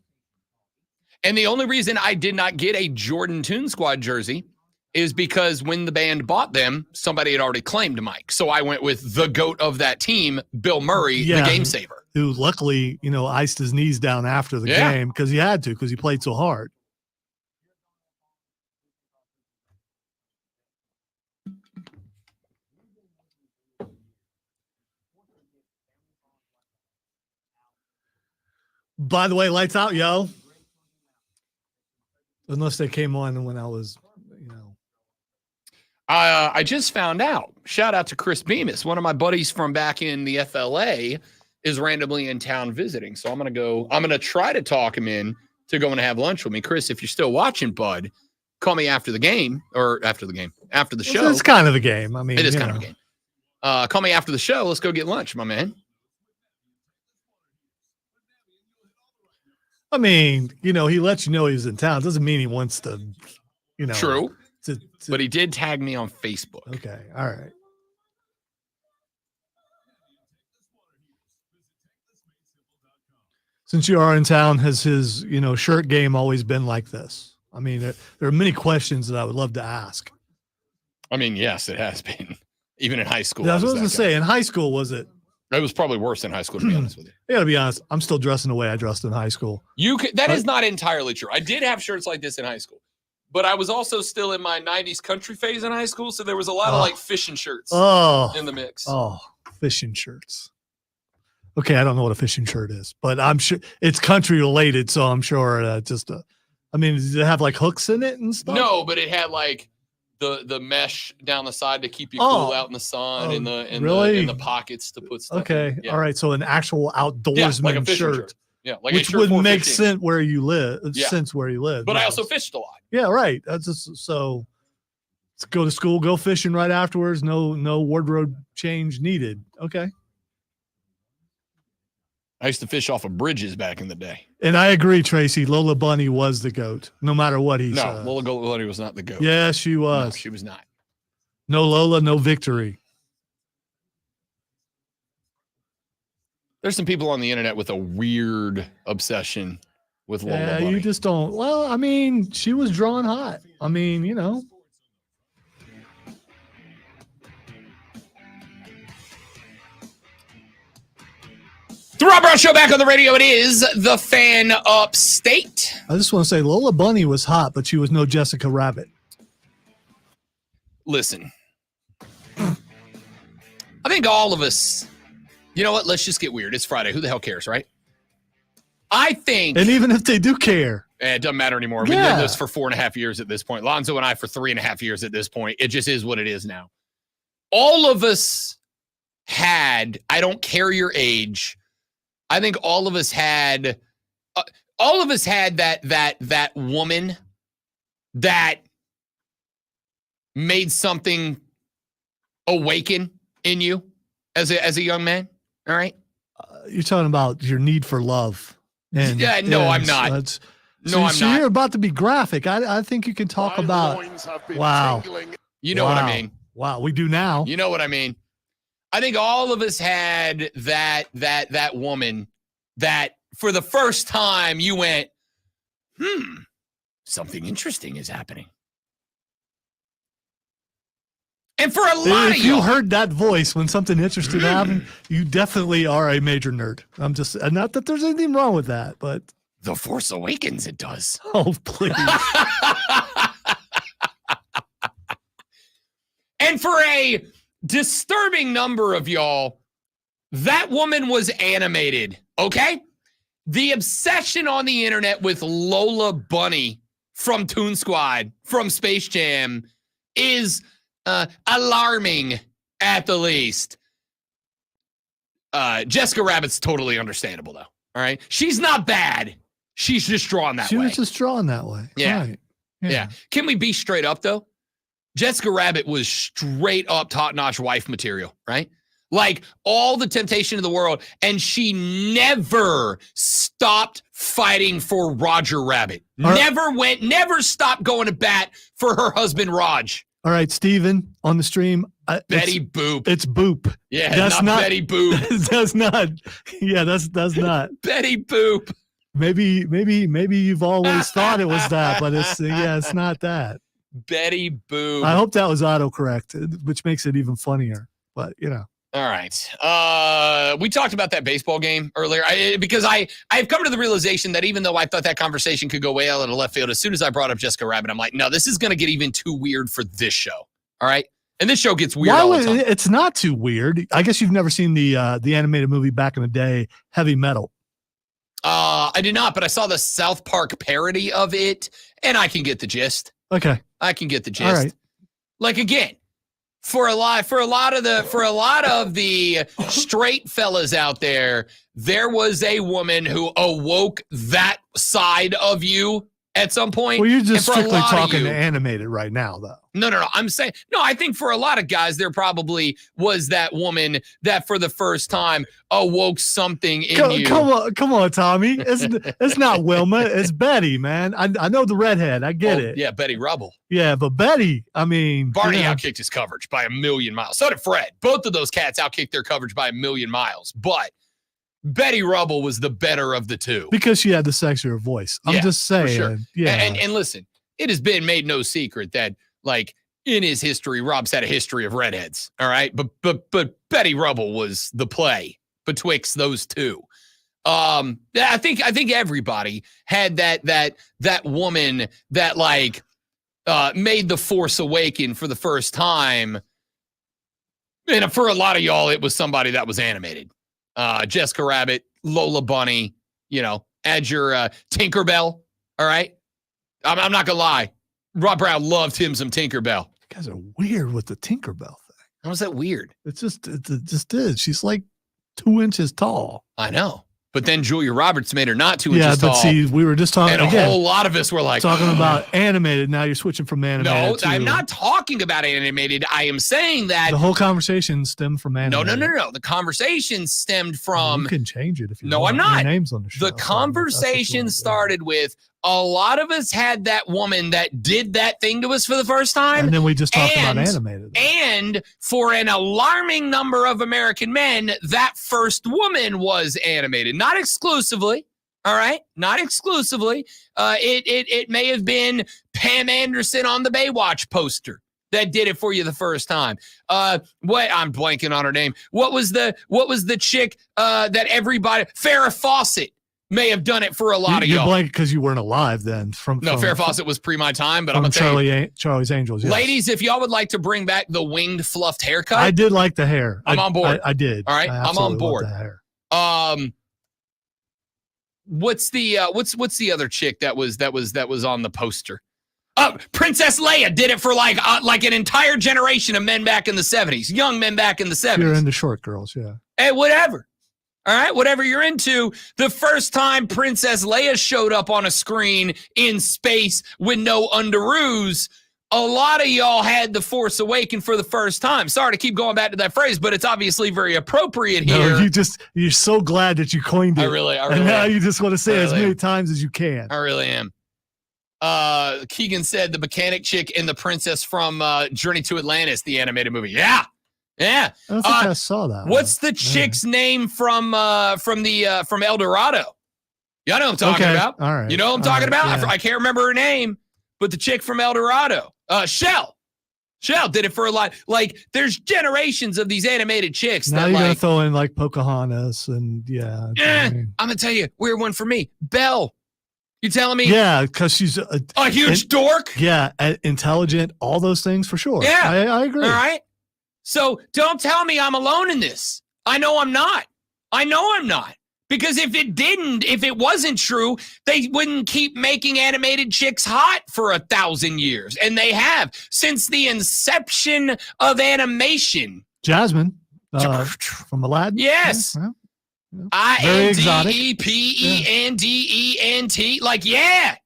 And the only reason I did not get a Jordan Toon Squad jersey is because when the band bought them, somebody had already claimed Mike. So I went with the GOAT of that team, Bill Murray, the game saver. Who luckily, iced his knees down after the game because he had to, because he played so hard. By the way, lights out, yo. Unless they came on when I was, I just found out. Shout out to Chris Bemis. One of my buddies from back in the FLA is randomly in town visiting. So I'm going to try to talk him in to go and have lunch with me. Chris, if you're still watching, bud, call me after the game or after the show. It's kind of a game. I mean, it is kind of a game. Call me after the show. Let's go get lunch, my man. I mean, he lets you know he's in town. Doesn't mean he wants to, True. But he did tag me on Facebook. Okay. All right. Since you are in town, has his, shirt game always been like this? I mean, there are many questions that I would love to ask. I mean, yes, it has been. Even in high school. That's what I was going to say. In high school, was it? It was probably worse in high school, to be honest with you. I got to be honest. I'm still dressing the way I dressed in high school. That is not entirely true. I did have shirts like this in high school. But I was also still in my 90s country phase in high school, so there was a lot of fishing shirts in the mix. Oh, fishing shirts. Okay, I don't know what a fishing shirt is, but I'm sure it's country related, so I'm sure does it have like hooks in it and stuff? No, but it had like the mesh down the side to keep you cool out in the sun and the pockets to put stuff in. Yeah. All right, so an actual outdoorsman like a fishing shirt. Yeah, like which would make sense where you live. But I also fished a lot. Yeah, right. That's just, so. Let's go to school, go fishing right afterwards. No wardrobe change needed. Okay. I used to fish off of bridges back in the day. And I agree, Tracy. Lola Bunny was the GOAT, no matter what he said. No, Lola Bunny was not the GOAT. Yes, she was. No, she was not. No Lola, no victory. There's some people on the internet with a weird obsession with Lola Bunny. You just don't. Well, I mean, she was drawing hot. I mean, The Rob Brown Show back on the radio. It is the Fan Upstate. I just want to say Lola Bunny was hot, but she was no Jessica Rabbit. Listen, I think all of us, you know what? Let's just get weird. It's Friday. Who the hell cares, right? I think. And even if they do care. It doesn't matter anymore. We've been this for 4.5 years at this point. Lonzo and I for 3.5 years at this point. It just is what it is now. All of us had, I don't care your age, I think all of us had that woman that made something awaken in you as a young man. All right. You're talking about your need for love. And, yeah, no, I'm not. I'm not. You're about to be graphic. I think you can talk about. Wow. You know what I mean? Wow, we do now. You know what I mean? I think all of us had that woman that for the first time you went, something interesting is happening. And for a lot of if you heard that voice when something interesting happened, you definitely are a major nerd. I'm just, not that there's anything wrong with that, but The Force Awakens, it does. Oh, please. And for a disturbing number of y'all, that woman was animated, okay? The obsession on the internet with Lola Bunny from Toon Squad, from Space Jam, is alarming at the least. Jessica Rabbit's totally understandable, though, all right? She's not bad. She's just drawn that way. She was just drawn that way. Yeah. Right. Yeah. Can we be straight up, though? Jessica Rabbit was straight up top-notch wife material, right? Like all the temptation in the world, and she never stopped fighting for Roger Rabbit. Never stopped going to bat for her husband, Raj. All right, Steven, on the stream. Betty Boop. It's Boop. Yeah, that's not Betty Boop. That's not. Yeah, that's not. Betty Boop. Maybe you've always thought it was that, but it's not that. Betty Boop. I hope that was autocorrect, which makes it even funnier. But All right. We talked about that baseball game earlier because I've come to the realization that even though I thought that conversation could go way out of the left field, as soon as I brought up Jessica Rabbit, I'm like, no, this is going to get even too weird for this show. All right. And this show gets weird all the time. It's not too weird. I guess you've never seen the animated movie back in the day, Heavy Metal. I did not, but I saw the South Park parody of it, and I can get the gist. Okay. I can get the gist. All right. Like again, for a lot of the straight fellas out there, there was a woman who awoke that side of you at some point. Well, you're just strictly talking to animated right now, though. No. I'm saying, no, I think for a lot of guys, there probably was that woman that for the first time awoke something in you. Come on, Tommy. It's not Wilma. It's Betty, man. I know the redhead. I get it. Yeah, Betty Rubble. Yeah, but Betty, I mean. Barney outkicked his coverage by 1,000,000 miles. So did Fred. Both of those cats outkicked their coverage by 1,000,000 miles. But Betty Rubble was the better of the two. Because she had the sexier voice. I'm just saying. For sure. Yeah. And listen, it has been made no secret that, like, in his history, Rob's had a history of redheads. All right. But Betty Rubble was the play betwixt those two. I think everybody had that woman that like made the Force awaken for the first time. And for a lot of y'all, it was somebody that was animated. Jessica Rabbit, Lola Bunny, add your Tinkerbell. All right. I'm not gonna lie. Rob Brown loved him some Tinkerbell. You guys are weird with the Tinkerbell thing. How is that weird? It just is. She's like 2 inches tall. I know. But then Julia Roberts made her not 2 inches tall. Yeah, but see, we were just talking. And a whole lot of us were like, talking about animated. Now you're switching from animated. No, I'm not talking about animated. I am saying that the whole conversation stemmed from animated. No. The conversation stemmed from. You can change it if you want. No, I'm not. Your name's on the show. The conversation started with a lot of us had that woman that did that thing to us for the first time. And then we just talked about animated. And for an alarming number of American men, that first woman was animated. Not exclusively. All right. Not exclusively. It may have been Pam Anderson on the Baywatch poster. that did it for you the first time. What I'm blanking on her name. What was the chick that everybody Farrah Fawcett may have done it for a lot of You're y'all. blank because you weren't alive then. Farrah Fawcett was pre my time, but I'm from gonna tell you, Charlie's Angels. Yes. ladies, if y'all would like to bring back the winged fluffed haircut, I did like the hair. I'm on board. I did. All right, I'm on absolutely board. loved the hair. What's the other chick that was on the poster? Princess Leia did it for like an entire generation of men back in the 70s, young men back in the 70s. You're into short girls, yeah. Hey, whatever. All right, whatever you're into. The first time Princess Leia showed up on a screen in space with no underoos, a lot of y'all had The Force Awakens for the first time. Sorry to keep going back to that phrase, but it's obviously very appropriate here. No, you're so glad that you coined it. I really and now am. you just want to say I it as really many am. times as you can. I really am. Keegan said the mechanic chick and the princess from Journey to Atlantis, the animated movie. Yeah. I don't think I saw that. What's the chick's name from El Dorado? Y'all know what I'm talking about. All right. You know what I'm talking about? Yeah. I can't remember her name, but the chick from El Dorado. Shell did it for a lot. Like, there's generations of these animated chicks Now that you're gonna like. throw in like Pocahontas and yeah. I'm gonna tell you, weird one for me. Belle. You telling me? Yeah, because she's a huge dork. Yeah, intelligent, all those things for sure. Yeah, I agree. All right. So don't tell me I'm alone in this. I know I'm not. Because if it wasn't true, they wouldn't keep making animated chicks hot for 1,000 years. And they have since the inception of animation. Jasmine from Aladdin. Yes. Yeah. INDEPENDENT. Like, yeah,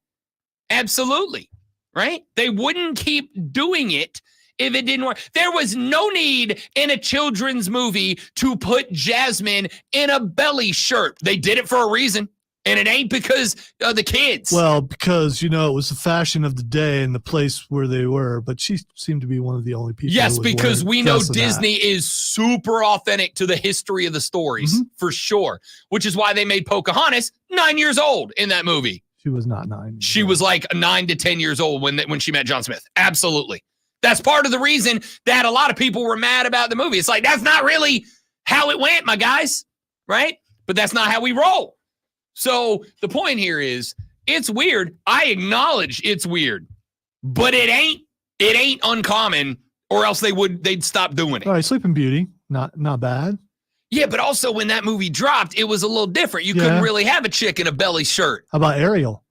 absolutely. Right? They wouldn't keep doing it if it didn't work. There was no need in a children's movie to put Jasmine in a belly shirt. They did it for a reason. And it ain't because of the kids. Well, because, it was the fashion of the day and the place where they were, but she seemed to be one of the only people. Yes, who was because we know dressed in that. Disney is super authentic to the history of the stories, for sure, which is why they made Pocahontas 9 years old in that movie. She was not 9. She was like 9 to 10 years old when she met John Smith. Absolutely. That's part of the reason that a lot of people were mad about the movie. It's like, that's not really how it went, my guys, right? But that's not how we roll. So the point here is, it's weird. I acknowledge it's weird, but it ain't uncommon, or else they'd stop doing it. All right, Sleeping Beauty, not bad. Yeah, but also when that movie dropped, it was a little different. You couldn't really have a chick in a belly shirt. How about Ariel?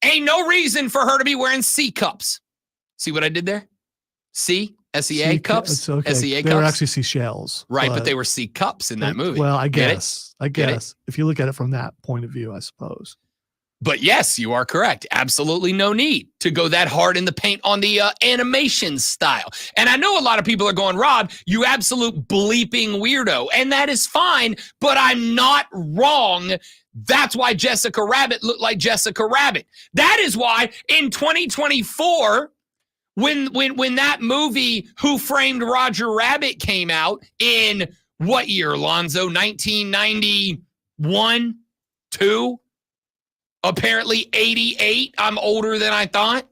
Ain't no reason for her to be wearing C cups. See what I did there? SEA cups. It's okay. SEA they were cups. actually seashells. Right, but they were C cups in that movie. Well, I Get it? guess. If you look at it from that point of view, I suppose. But yes, you are correct. Absolutely no need to go that hard in the paint on the animation style. And I know a lot of people are going, Rob, you absolute bleeping weirdo. And that is fine, but I'm not wrong. That's why Jessica Rabbit looked like Jessica Rabbit. That is why in 2024, when that movie Who Framed Roger Rabbit came out in what year, Alonzo? 1991, 2? Apparently 88. I'm older than I thought.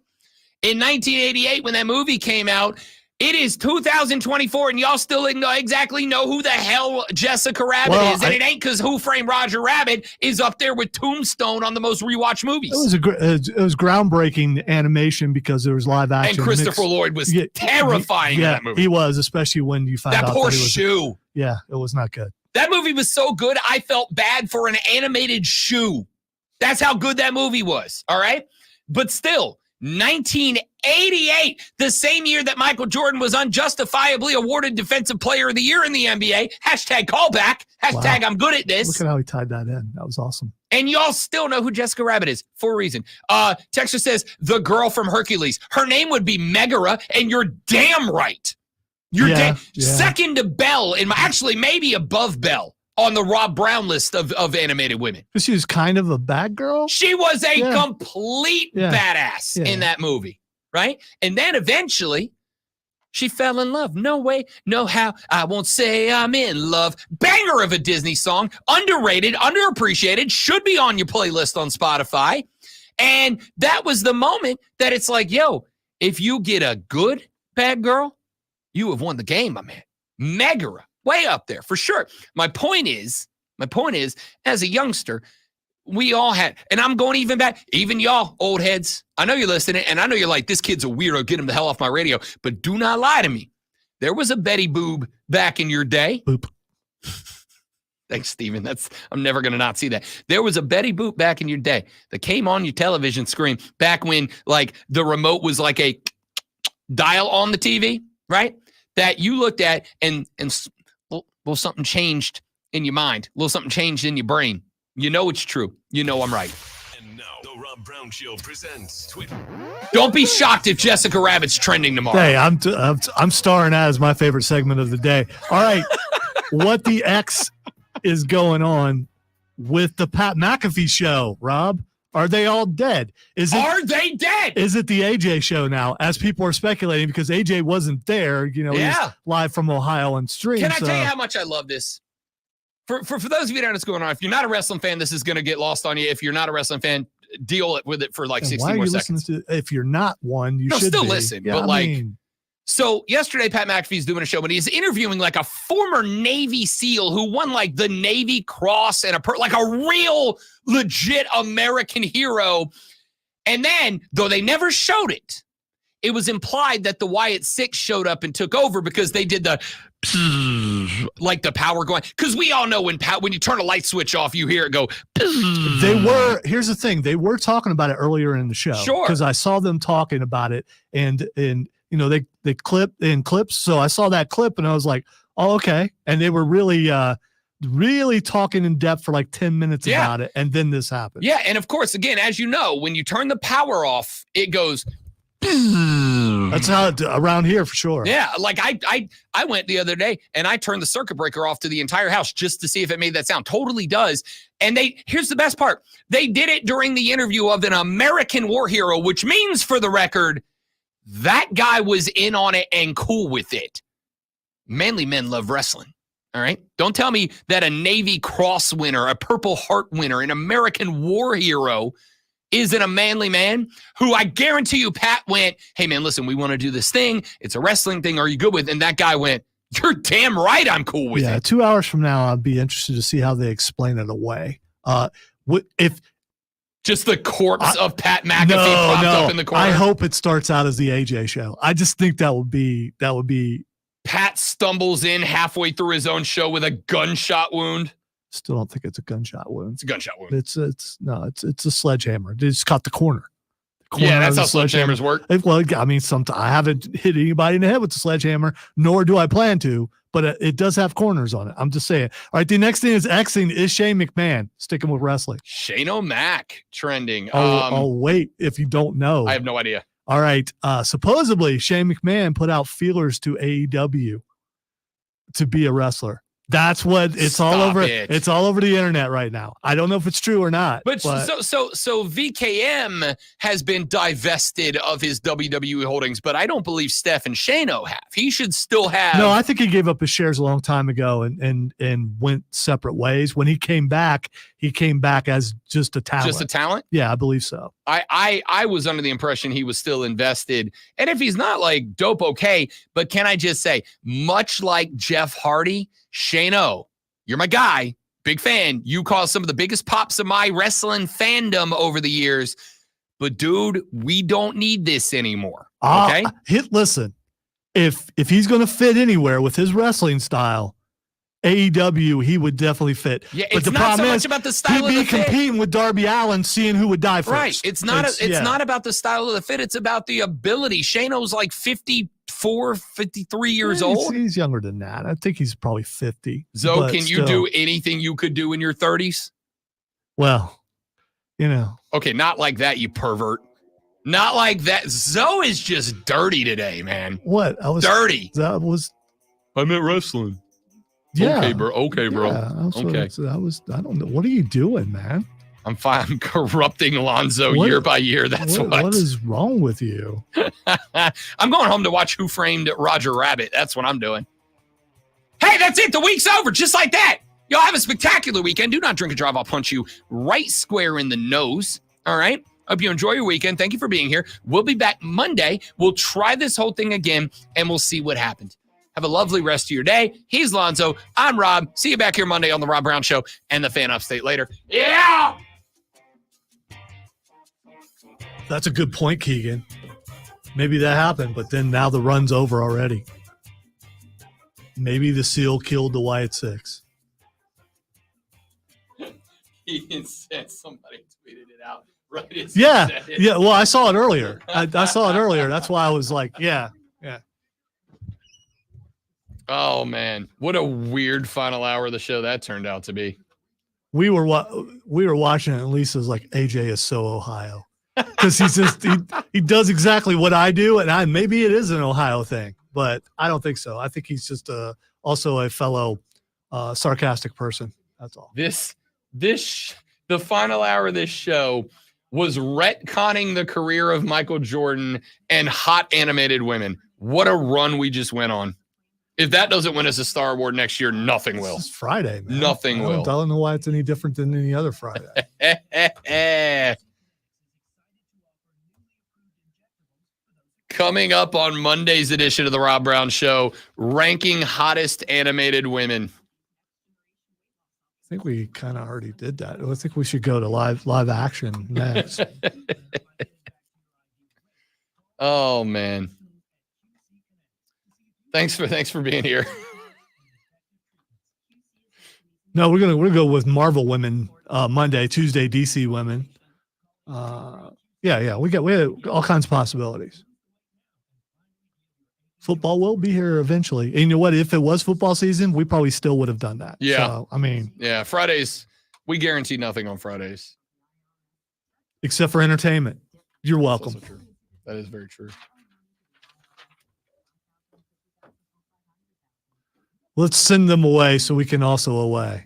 In 1988, when that movie came out, it is 2024, and y'all still don't exactly know who the hell Jessica Rabbit is. And it ain't because Who Framed Roger Rabbit is up there with Tombstone on the most rewatched movies. It was groundbreaking animation because there was live action. And Christopher Lloyd was terrifying in that movie. He was, especially when you found out that poor he was, shoe. Yeah, it was not good. That movie was so good, I felt bad for an animated shoe. That's how good that movie was, all right? But still, 1988, the same year that Michael Jordan was unjustifiably awarded Defensive Player of the Year in the NBA, hashtag callback, hashtag Wow. I'm good at this. Look at how he tied that in. That was awesome. And y'all still know who Jessica Rabbit is for a reason. Texter says, the girl from Hercules. Her name would be Megara, and you're damn right. You're second to Belle, actually maybe above Belle on the Rob Brown list of animated women. She was kind of a bad girl. She was a complete badass in that movie, right? And then eventually, she fell in love. No way, no how. I won't say I'm in love. Banger of a Disney song. Underrated, underappreciated. Should be on your playlist on Spotify. And that was the moment that it's like, yo, If you get a good bad girl, you have won the game, my man. Megara, way up there for sure. My point is, as a youngster, we all had, and I'm going even back, even y'all old heads. I know you're listening, and I know you're like, this kid's a weirdo. Get him the hell off my radio. But do not lie to me. There was a Betty Boob back in your day. Boop. Thanks, Steven. I'm never going to not see that. There was a Betty Boop back in your day that came on your television screen back when, like, the remote was like a dial on the TV, right? That you looked at and well, something changed in your mind. A little something changed in your brain. You know it's true. You know I'm right. And now, the Rob Brown Show presents Twitter. Don't be shocked if Jessica Rabbit's trending tomorrow. Hey, I'm starring as my favorite segment of the day. All right, what the X is going on with the Pat McAfee show, Rob? Are they all dead? Are they dead? Is it the AJ show now, as people are speculating, because AJ wasn't there, he's live from Ohio on stream. Can I tell you how much I love this? For those of you that don't know what's going on, if you're not a wrestling fan, this is going to get lost on you. If you're not a wrestling fan, deal with it for like 60 more seconds. If you're not one, you should still be. listen. Yeah, but so yesterday, Pat McAfee's doing a show, but he's interviewing like a former Navy SEAL who won like the Navy Cross and like a real legit American hero. And then, though they never showed it, it was implied that the Wyatt Six showed up and took over because they did the like the power going. Because we all know when you turn a light switch off, you hear it go. Here's the thing. They were talking about it earlier in the show. Sure. Because I saw them talking about it and they clipped in clips. So I saw that clip and I was like, oh, okay. And they were really talking in depth for like 10 minutes about it. And then this happened. Yeah. And of course, again, as you know, when you turn the power off, it goes. That's how around here for sure. Yeah. Like I went the other day and I turned the circuit breaker off to the entire house just to see if it made that sound. Totally does. And here's the best part. They did it during the interview of an American war hero, which means, for the record, that guy was in on it and cool with it. Manly men love wrestling. All right. Don't tell me that a Navy Cross winner, a Purple Heart winner, an American war hero isn't a manly man who I guarantee you, Pat went, hey, man, listen, we want to do this thing. It's a wrestling thing. Are you good with it? And that guy went, you're damn right I'm cool with it. Yeah, 2 hours from now, I'd be interested to see how they explain it away. If just the corpse of Pat McAfee propped up in the corner. I hope it starts out as the AJ show. I just think that would be. Pat stumbles in halfway through his own show with a gunshot wound. Still don't think it's a gunshot wound. It's a gunshot wound. It's a sledgehammer. They just caught the corner. Yeah, that's how sledgehammers work. Well, I mean, I haven't hit anybody in the head with the sledgehammer, nor do I plan to, but it does have corners on it. I'm just saying. All right, the next thing is Xing is Shane McMahon, sticking with wrestling. Shane O'Mac trending. I'll wait if you don't know. I have no idea. All right. Supposedly, Shane McMahon put out feelers to AEW to be a wrestler. That's what it's all over. It's all over the internet right now. I don't know if it's true or not. But so VKM has been divested of his WWE holdings, but I don't believe Steph and Shano have. He should still have. No, I think he gave up his shares a long time ago and went separate ways. When he came back as just a talent. Just a talent? Yeah, I believe so. I was under the impression he was still invested. And if he's not, like, dope, okay. But can I just say, much like Jeff Hardy, Shano, you're my guy, big fan. You caused some of the biggest pops of my wrestling fandom over the years. But, dude, we don't need this anymore, okay? Listen, if he's going to fit anywhere with his wrestling style, AEW, he would definitely fit. Yeah, but it's the not problem so is, much about the style of he'd the be fit. competing with Darby Allin, seeing who would die first. Right. It's not about the style of the fit. It's about the ability. Shano's like 54, 53 years old. He's younger than that. I think he's probably 50. Zoe, can you do anything you could do in your 30s? Well, Okay, not like that, you pervert. Not like that. Zoe is just dirty today, man. What? Dirty. I meant wrestling. Yeah. Okay, bro. Okay, bro. Yeah, okay. I don't know. What are you doing, man? I'm fine. I'm corrupting Alonzo year by year. That's what. What is wrong with you? I'm going home to watch Who Framed Roger Rabbit. That's what I'm doing. Hey, that's it. The week's over. Just like that. Y'all have a spectacular weekend. Do not drink and drive. I'll punch you right square in the nose. All right. Hope you enjoy your weekend. Thank you for being here. We'll be back Monday. We'll try this whole thing again, and we'll see what happens. Have a lovely rest of your day. He's Lonzo. I'm Rob. See you back here Monday on The Rob Brown Show and The Fan Upstate later. Yeah! That's a good point, Keegan. Maybe that happened, but then now the run's over already. Maybe the seal killed the White Six. He said somebody tweeted it out. Right as Yeah, he said it. yeah. Well, I saw it earlier. I saw it earlier. That's why I was like, yeah. Oh, man. What a weird final hour of the show that turned out to be. We were watching it, and Lisa's like, AJ is so Ohio. Because he does exactly what I do, and maybe it is an Ohio thing, but I don't think so. I think he's just also a fellow sarcastic person. That's all. The final hour of this show was retconning the career of Michael Jordan and hot animated women. What a run we just went on. If that doesn't win us a Star Award next year, nothing will. It's Friday, man. Nothing will. I don't know why it's any different than any other Friday. Coming up on Monday's edition of the Rob Brown Show, ranking hottest animated women. I think we kind of already did that. I think we should go to live action next. Oh, man. Thanks for being here. No, we're gonna go with Marvel women Monday, Tuesday DC women. Yeah. We had all kinds of possibilities. Football will be here eventually. And you know what? If it was football season, we probably still would have done that. Yeah. So, I mean, yeah, Fridays, we guarantee nothing on Fridays. Except for entertainment. You're welcome. That's also true. That is very true. Let's send them away so we can also away.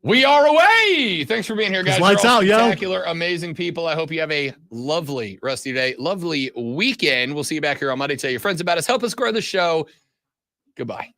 We are away. Thanks for being here, guys. Lights You're all out, yo. spectacular, amazing people. I hope you have a lovely rest of your day, lovely weekend. We'll see you back here on Monday. Tell your friends about us. Help us grow the show. Goodbye.